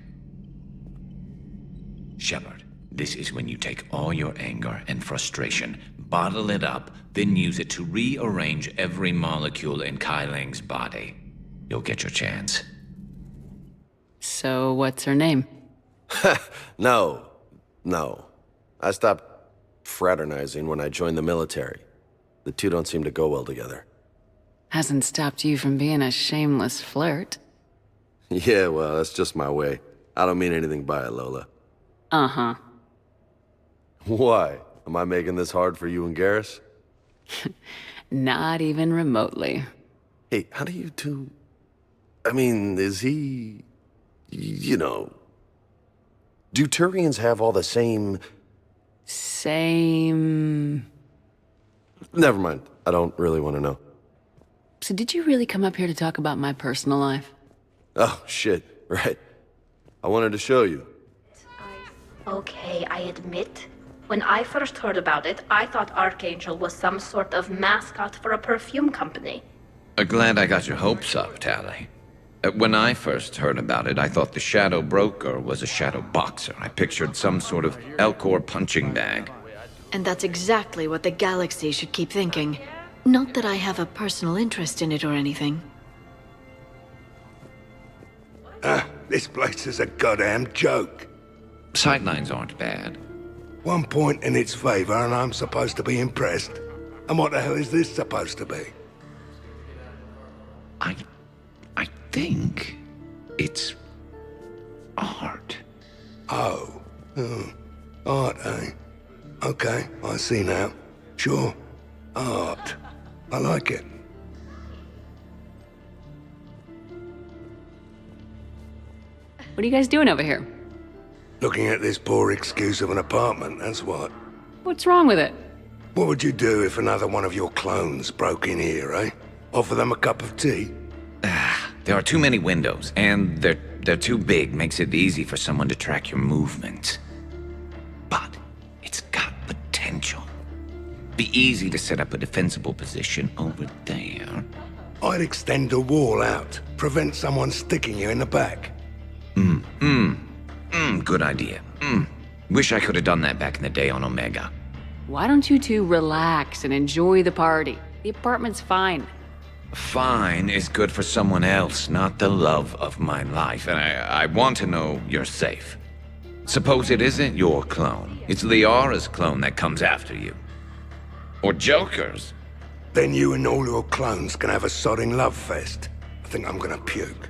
Shepard, this is when you take all your anger and frustration, bottle it up, then use it to rearrange every molecule in Kai Ling's body. You'll get your chance. So, what's her name? No. I stopped fraternizing when I joined the military. The two don't seem to go well together. Hasn't stopped you from being a shameless flirt. Yeah, well, that's just my way. I don't mean anything by it, Lola. Uh-huh. Why? Am I making this hard for you and Garrus? Not even remotely. Hey, how do you two... I mean, is he... You know... Do Turians have all the same... Same... Never mind. I don't really want to know. So did you really come up here to talk about my personal life? Oh, shit. Right. I wanted to show you. Okay, I admit. When I first heard about it, I thought Archangel was some sort of mascot for a perfume company. Glad I got your hopes up, Tali. When I first heard about it, I thought the Shadow Broker was a shadow boxer. I pictured some sort of Elcor punching bag. And that's exactly what the galaxy should keep thinking. Not that I have a personal interest in it or anything. This place is a goddamn joke. Sightlines aren't bad. One point in its favor and I'm supposed to be impressed. And what the hell is this supposed to be? I think it's art. Oh. Art, eh? Okay, I see now. Sure. Art. I like it. What are you guys doing over here? Looking at this poor excuse of an apartment, that's what. What's wrong with it? What would you do if another one of your clones broke in here, eh? Offer them a cup of tea? There are too many windows, and they're too big. Makes it easy for someone to track your movements. But it's got potential. Be easy to set up a defensible position over there. I'd extend the wall out. Prevent someone sticking you in the back. Good idea. Wish I could have done that back in the day on Omega. Why don't you two relax and enjoy the party? The apartment's fine. Fine is good for someone else, not the love of my life. And I want to know you're safe. Suppose it isn't your clone. It's Liara's clone that comes after you. Or Joker's. Then you and all your clones can have a sodding love fest. I think I'm gonna puke.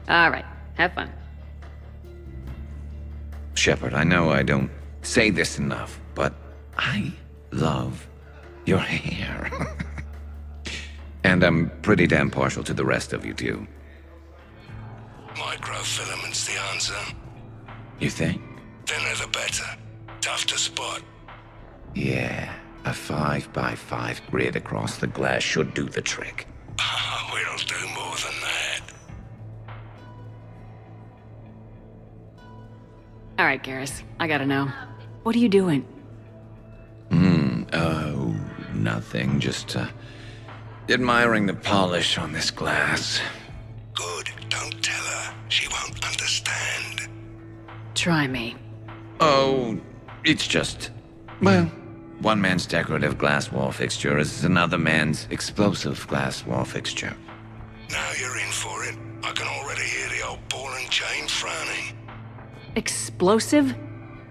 All right, have fun. Shepard, I know I don't say this enough, but I love your hair. And I'm pretty damn partial to the rest of you, too. Microfilamen's the answer. You think? Thinner the better. Tough to spot. Yeah, a 5x5 grid across the glass should do the trick. We'll do more than that. All right, Garrus, I gotta know. What are you doing? Oh, nothing. Just, admiring the polish on this glass. Good. Don't tell her. She won't understand. Try me. Oh, it's just... Well, one man's decorative glass wall fixture is another man's explosive glass wall fixture. Now you're in for it. I can already hear the old ball and chain frowning. Explosive?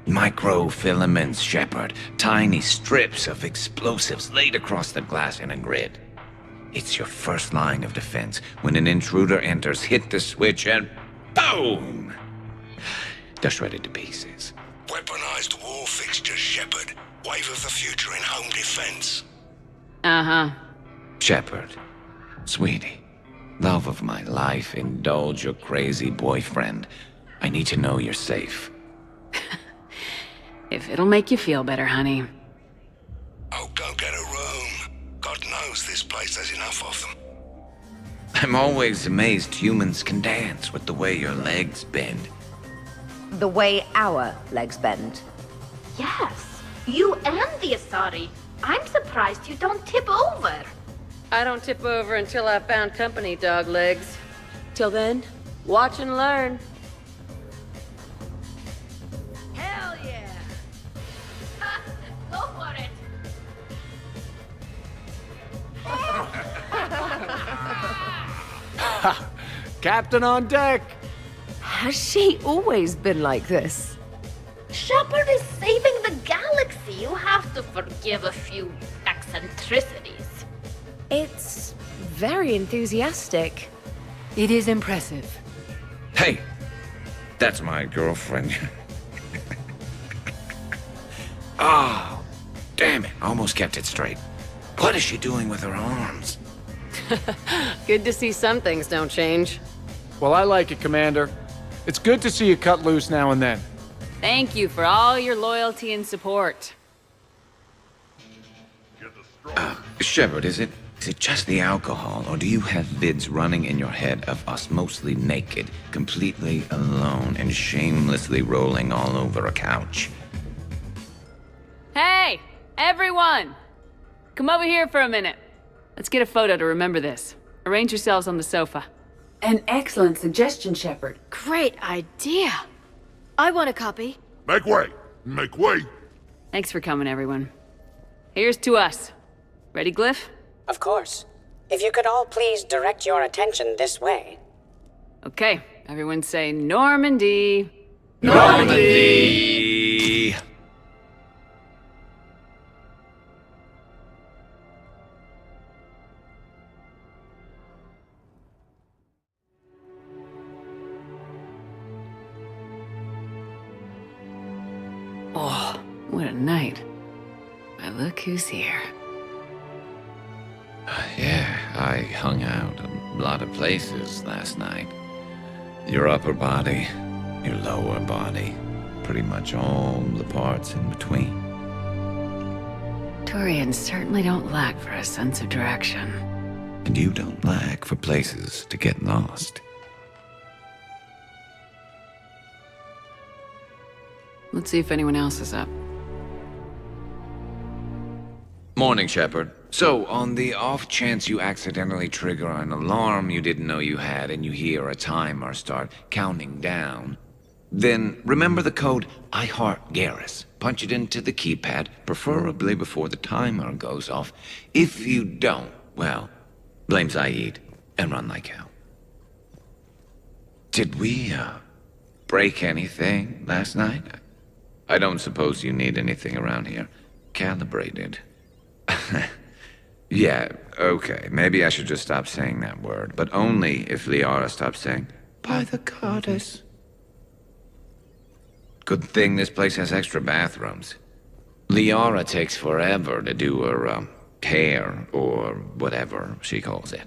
Microfilaments, Shepard. Tiny strips of explosives laid across the glass in a grid. It's your first line of defense. When an intruder enters, hit the switch and boom! They're shredded to pieces. Weaponized wall fixtures, Shepard. Wave of the future in home defense. Uh-huh. Shepard, sweetie, love of my life, indulge your crazy boyfriend. I need to know you're safe. If it'll make you feel better, honey. Oh, go get a room. God knows this place has enough of them. I'm always amazed humans can dance with the way your legs bend. The way our legs bend. Yes, you and the Asari. I'm surprised you don't tip over. I don't tip over until I've found company, dog legs. Till then, watch and learn. Hell yeah! Go for it! Captain on deck! Has she always been like this? Shepard is saving the galaxy. You have to forgive a few eccentricities. It's very enthusiastic. It is impressive. Hey, that's my girlfriend. Oh, damn it. Almost kept it straight. What is she doing with her arms? Good to see some things don't change. Well, I like it, Commander. It's good to see you cut loose now and then. Thank you for all your loyalty and support. Shepard, is it just the alcohol, or do you have vids running in your head of us mostly naked, completely alone, and shamelessly rolling all over a couch? Hey, everyone! Come over here for a minute. Let's get a photo to remember this. Arrange yourselves on the sofa. An excellent suggestion, Shepard. Great idea. I want a copy. Make way! Make way! Thanks for coming, everyone. Here's to us. Ready, Glyph? Of course. If you could all please direct your attention this way. Okay, everyone say Normandy. Normandy! Oh, what a night. Why, look who's here. Yeah, I hung out a lot of places last night. Your upper body, your lower body, pretty much all the parts in between. Turians certainly don't lack for a sense of direction. And you don't lack for places to get lost. Let's see if anyone else is up. Morning, Shepard. So, on the off chance you accidentally trigger an alarm you didn't know you had and you hear a timer start counting down, then remember the code I Heart Garrus. Punch it into the keypad, preferably before the timer goes off. If you don't, well, blame Zaid and run like hell. Did we, break anything last night? I don't suppose you need anything around here calibrated. Yeah, okay. Maybe I should just stop saying that word, but only if Liara stops saying by the goddess. Good thing this place has extra bathrooms. Liara takes forever to do her, hair, or whatever she calls it.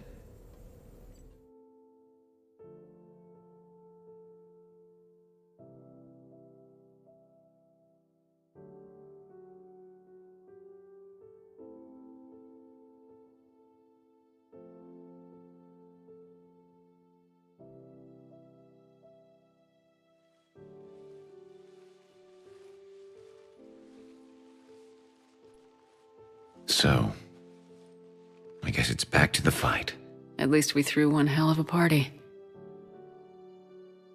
So, I guess it's back to the fight. At least we threw one hell of a party.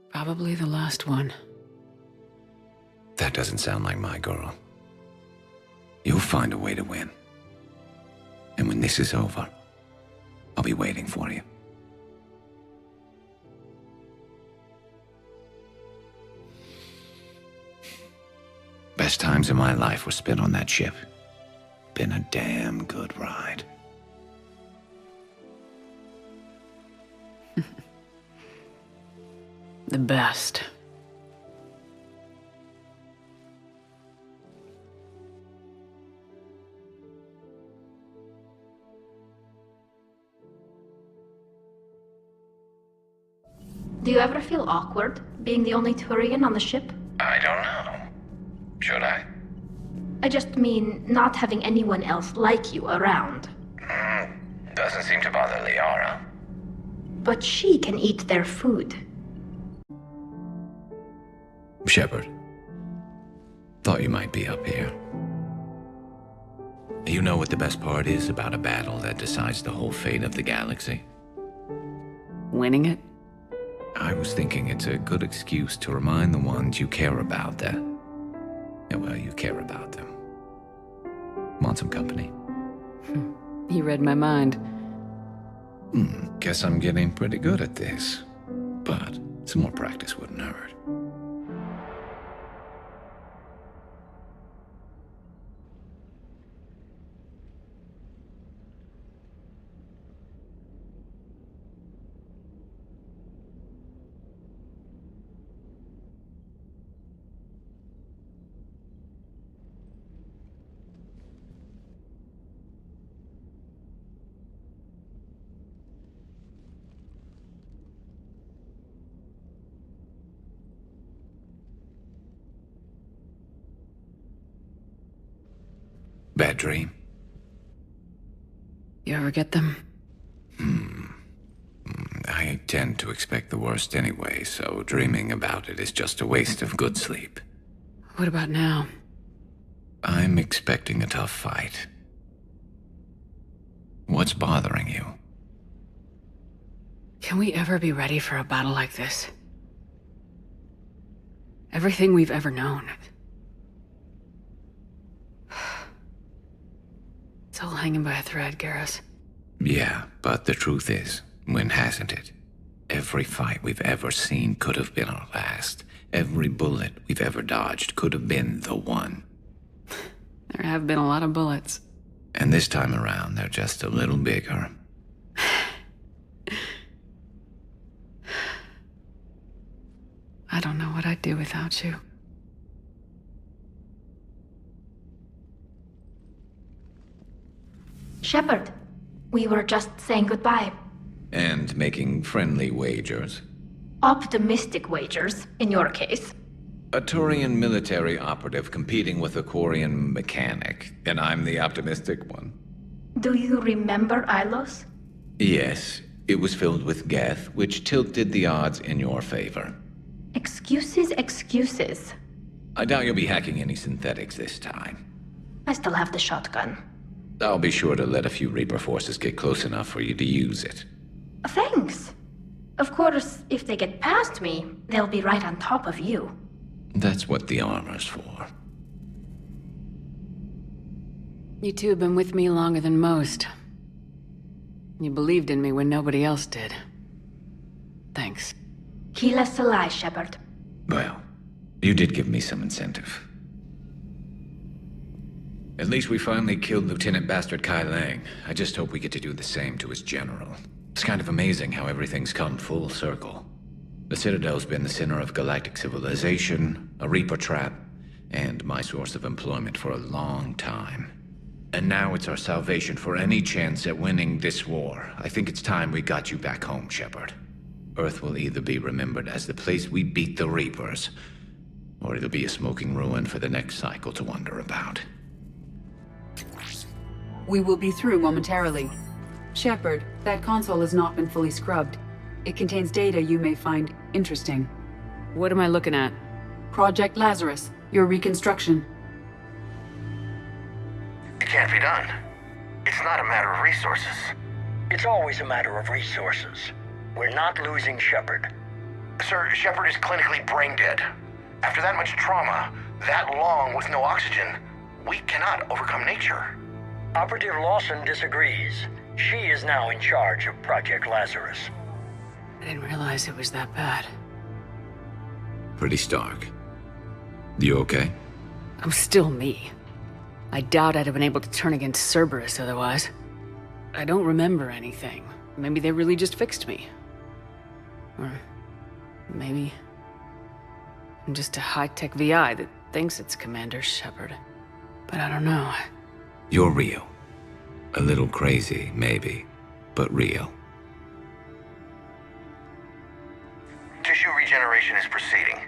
Probably the last one. That doesn't sound like my girl. You'll find a way to win. And when this is over, I'll be waiting for you. Best times of my life were spent on that ship. Been a damn good ride. The best. Do you ever feel awkward, being the only Turian on the ship? I don't know. Should I? I just mean not having anyone else like you around. Doesn't seem to bother Liara. But she can eat their food. Shepard. Thought you might be up here. You know what the best part is about a battle that decides the whole fate of the galaxy? Winning it? I was thinking it's a good excuse to remind the ones you care about that, well, you care about them. Want some company? You read my mind. Guess I'm getting pretty good at this. But some more practice wouldn't hurt. Bad dream? You ever get them? I tend to expect the worst anyway, so dreaming about it is just a waste of good sleep. What about now? I'm expecting a tough fight. What's bothering you? Can we ever be ready for a battle like this? Everything we've ever known. It's all hanging by a thread, Garrus. Yeah, but the truth is, when hasn't it? Every fight we've ever seen could have been our last. Every bullet we've ever dodged could have been the one. There have been a lot of bullets. And this time around, they're just a little bigger. I don't know what I'd do without you. Shepard, we were just saying goodbye. And making friendly wagers. Optimistic wagers, in your case. A Turian military operative competing with a Quarian mechanic, and I'm the optimistic one. Do you remember Ilos? Yes, it was filled with Geth, which tilted the odds in your favor. Excuses, excuses. I doubt you'll be hacking any synthetics this time. I still have the shotgun. I'll be sure to let a few Reaper forces get close enough for you to use it. Thanks. Of course, if they get past me, they'll be right on top of you. That's what the armor's for. You two have been with me longer than most. You believed in me when nobody else did. Thanks. Kila Salai, Shepard. Well, you did give me some incentive. At least we finally killed Lieutenant Bastard Kai Lang. I just hope we get to do the same to his general. It's kind of amazing how everything's come full circle. The Citadel's been the center of galactic civilization, a Reaper trap, and my source of employment for a long time. And now it's our salvation for any chance at winning this war. I think it's time we got you back home, Shepard. Earth will either be remembered as the place we beat the Reapers, or it'll be a smoking ruin for the next cycle to wonder about. We will be through momentarily. Shepard, that console has not been fully scrubbed. It contains data you may find interesting. What am I looking at? Project Lazarus, your reconstruction. It can't be done. It's not a matter of resources. It's always a matter of resources. We're not losing Shepard. Sir, Shepard is clinically brain dead. After that much trauma, that long with no oxygen, we cannot overcome nature. Operative Lawson disagrees. She is now in charge of Project Lazarus. I didn't realize it was that bad. Pretty stark. You okay? I'm still me. I doubt I'd have been able to turn against Cerberus otherwise. I don't remember anything. Maybe they really just fixed me. Or maybe I'm just a high-tech VI that thinks it's Commander Shepard. But I don't know. You're real. A little crazy, maybe, but real. Tissue regeneration is proceeding.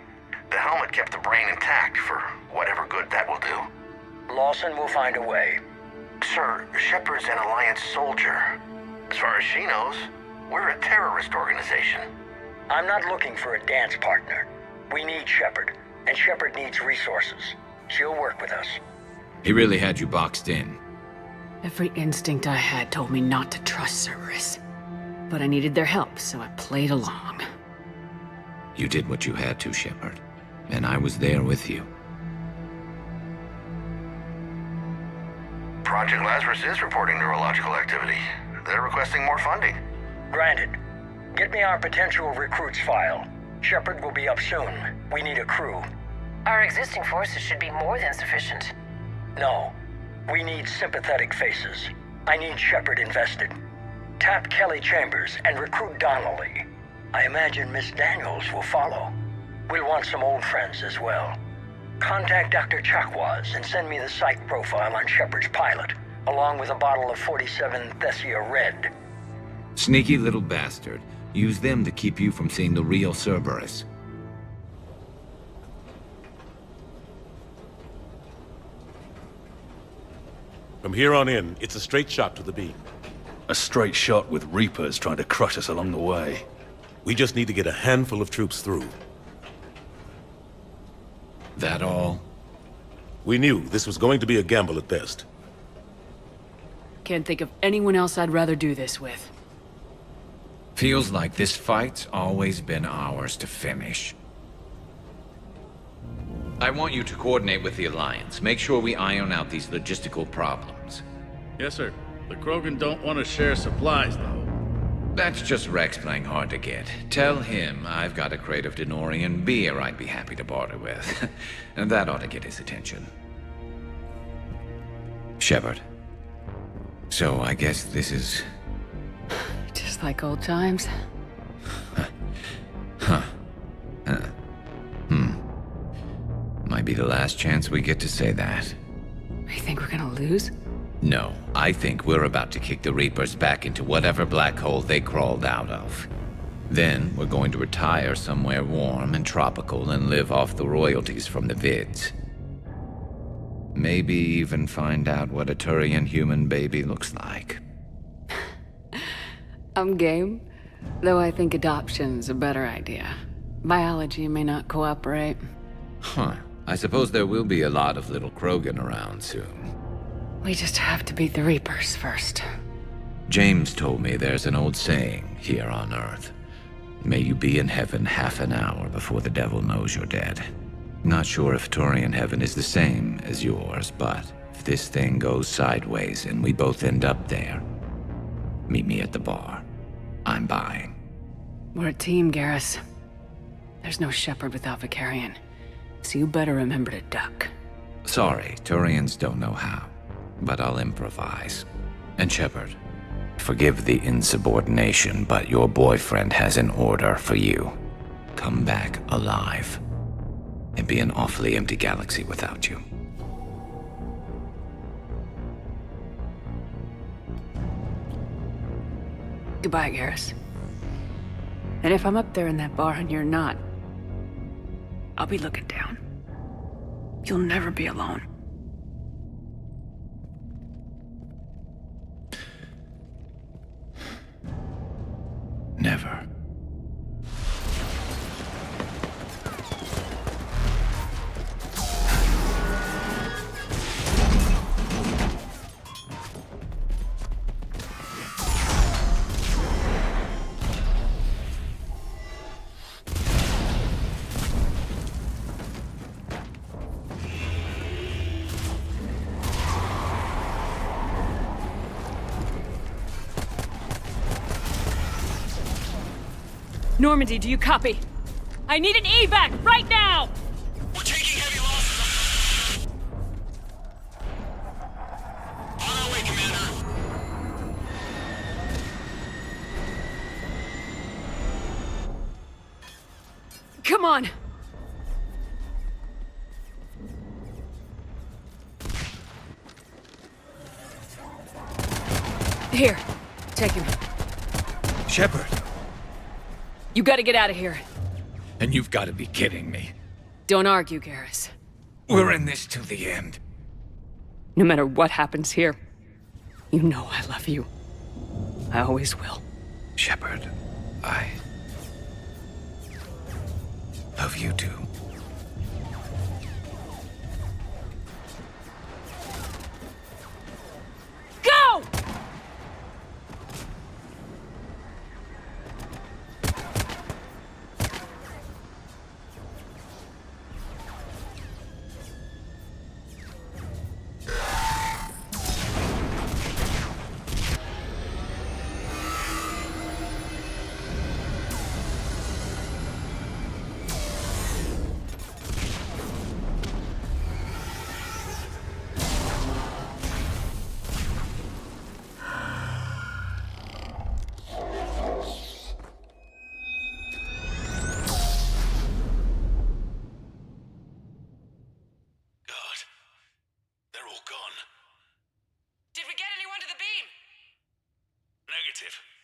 The helmet kept the brain intact for whatever good that will do. Lawson will find a way. Sir, Shepard's an Alliance soldier. As far as she knows, we're a terrorist organization. I'm not looking for a dance partner. We need Shepard, and Shepard needs resources. She'll work with us. He really had you boxed in. Every instinct I had told me not to trust Cerberus. But I needed their help, so I played along. You did what you had to, Shepard. And I was there with you. Project Lazarus is reporting neurological activity. They're requesting more funding. Granted. Get me our potential recruits file. Shepard will be up soon. We need a crew. Our existing forces should be more than sufficient. No. We need sympathetic faces. I need Shepard invested. Tap Kelly Chambers and recruit Donnelly. I imagine Miss Daniels will follow. We'll want some old friends as well. Contact Dr. Chakwas and send me the psych profile on Shepard's pilot, along with a bottle of 47 Thessia Red. Sneaky little bastard. Use them to keep you from seeing the real Cerberus. From here on in, it's a straight shot to the beam. A straight shot with Reapers trying to crush us along the way. We just need to get a handful of troops through. That all? We knew this was going to be a gamble at best. Can't think of anyone else I'd rather do this with. Feels like this fight's always been ours to finish. I want you to coordinate with the Alliance. Make sure we iron out these logistical problems. Yes, sir. The Krogan don't want to share supplies, though. That's just Rex playing hard to get. Tell him I've got a crate of Denorian beer I'd be happy to barter with. And that ought to get his attention. Shepard. So I guess this is... Just like old times. Might be the last chance we get to say that. You think we're gonna lose? No, I think we're about to kick the Reapers back into whatever black hole they crawled out of. Then we're going to retire somewhere warm and tropical and live off the royalties from the vids. Maybe even find out what a Turian human baby looks like. I'm game, though I think adoption's a better idea. Biology may not cooperate. Huh. I suppose there will be a lot of little Krogan around soon. We just have to beat the Reapers first. James told me there's an old saying here on Earth. May you be in heaven half an hour before the devil knows you're dead. Not sure if Turian heaven is the same as yours, but if this thing goes sideways and we both end up there, meet me at the bar. I'm buying. We're a team, Garrus. There's no Shepard without Vicarian, so you better remember to duck. Sorry, Turians don't know how, but I'll improvise. And Shepard, forgive the insubordination, but your boyfriend has an order for you. come back alive. It'd be an awfully empty galaxy without you. Goodbye, Garrus. And if I'm up there in that bar and you're not, I'll be looking down. You'll never be alone. Never. Normandy, do you copy? I need an evac right now! We're taking heavy losses. On our way, Commander. Come on! Here, take him. Shepard! You gotta get out of here. And you've got to be kidding me. Don't argue, Garrus. We're in this till the end. No matter what happens here, you know I love you. I always will. Shepard, I love you too. Go!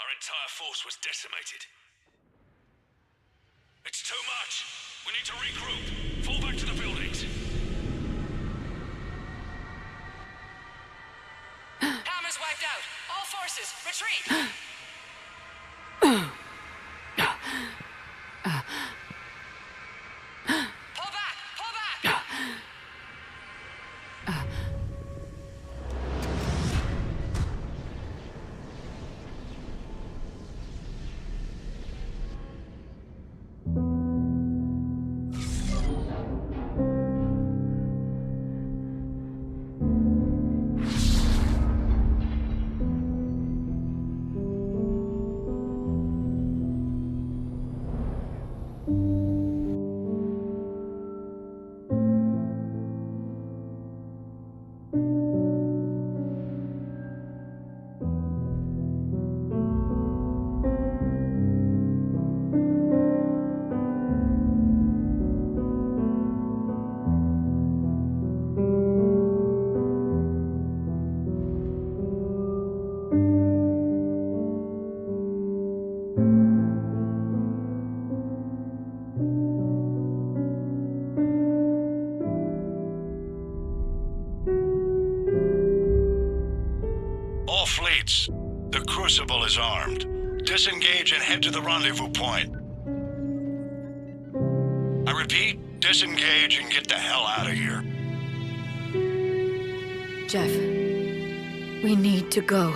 Our entire force was decimated. It's too much. We need to regroup. Fall back to the buildings. Hammer's wiped out. All forces, retreat! Pull back! Pull back! All fleets, the Crucible is armed. Disengage and head to the rendezvous point. I repeat, disengage and get the hell out of here. Jeff, we need to go.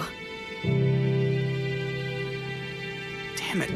Damn it.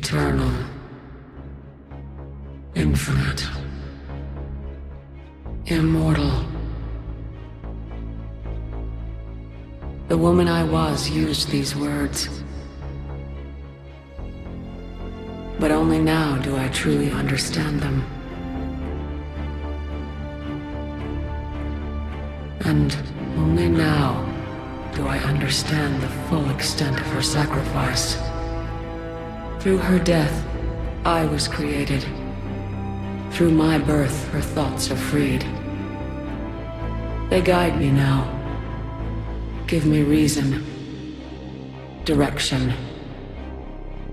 eternal, infinite, immortal. The woman I was used these words. But only now do I truly understand them. And only now do I understand the full extent of her sacrifice. Through her death, I was created. Through my birth, her thoughts are freed. They guide me now. Give me reason. Direction.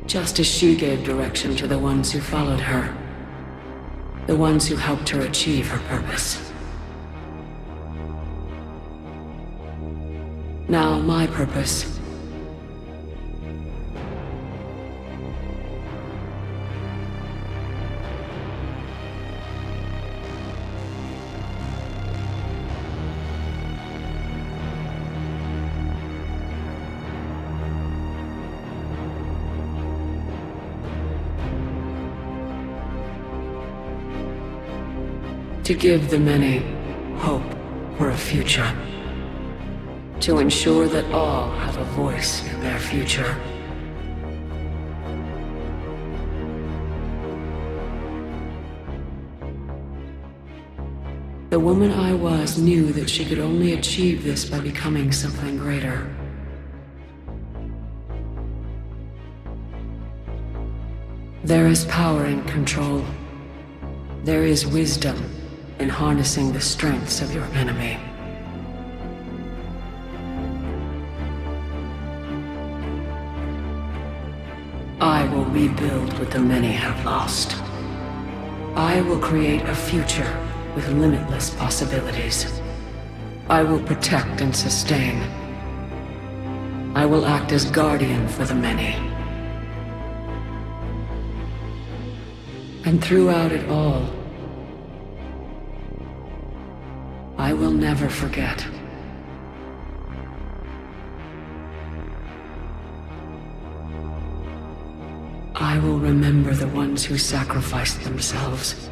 Just as she gave direction to the ones who followed her. The ones who helped her achieve her purpose. Now my purpose. To give the many hope for a future. To ensure that all have a voice in their future. The woman I was knew that she could only achieve this by becoming something greater. There is power in control. There is wisdom in harnessing the strengths of your enemy. I will rebuild what the many have lost. I will create a future with limitless possibilities. I will protect and sustain. I will act as guardian for the many. And throughout it all, I will never forget. I will remember the ones who sacrificed themselves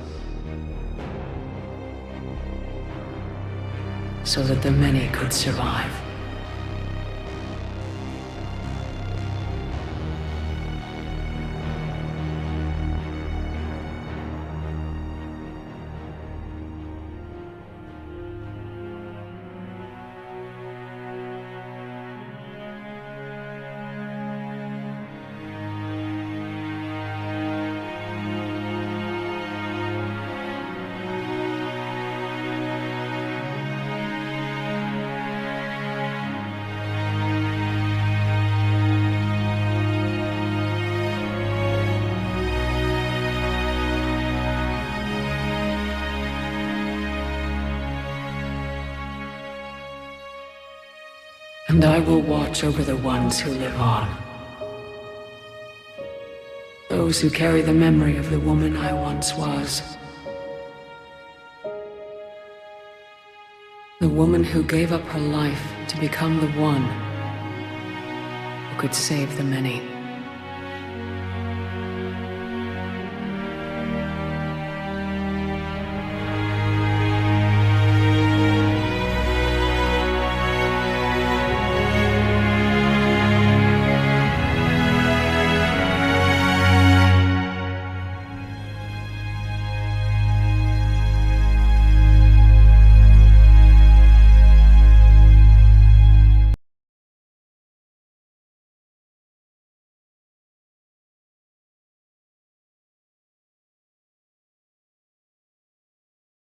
so that the many could survive. And I will watch over the ones who live on. Those who carry the memory of the woman I once was. The woman who gave up her life to become the one who could save the many.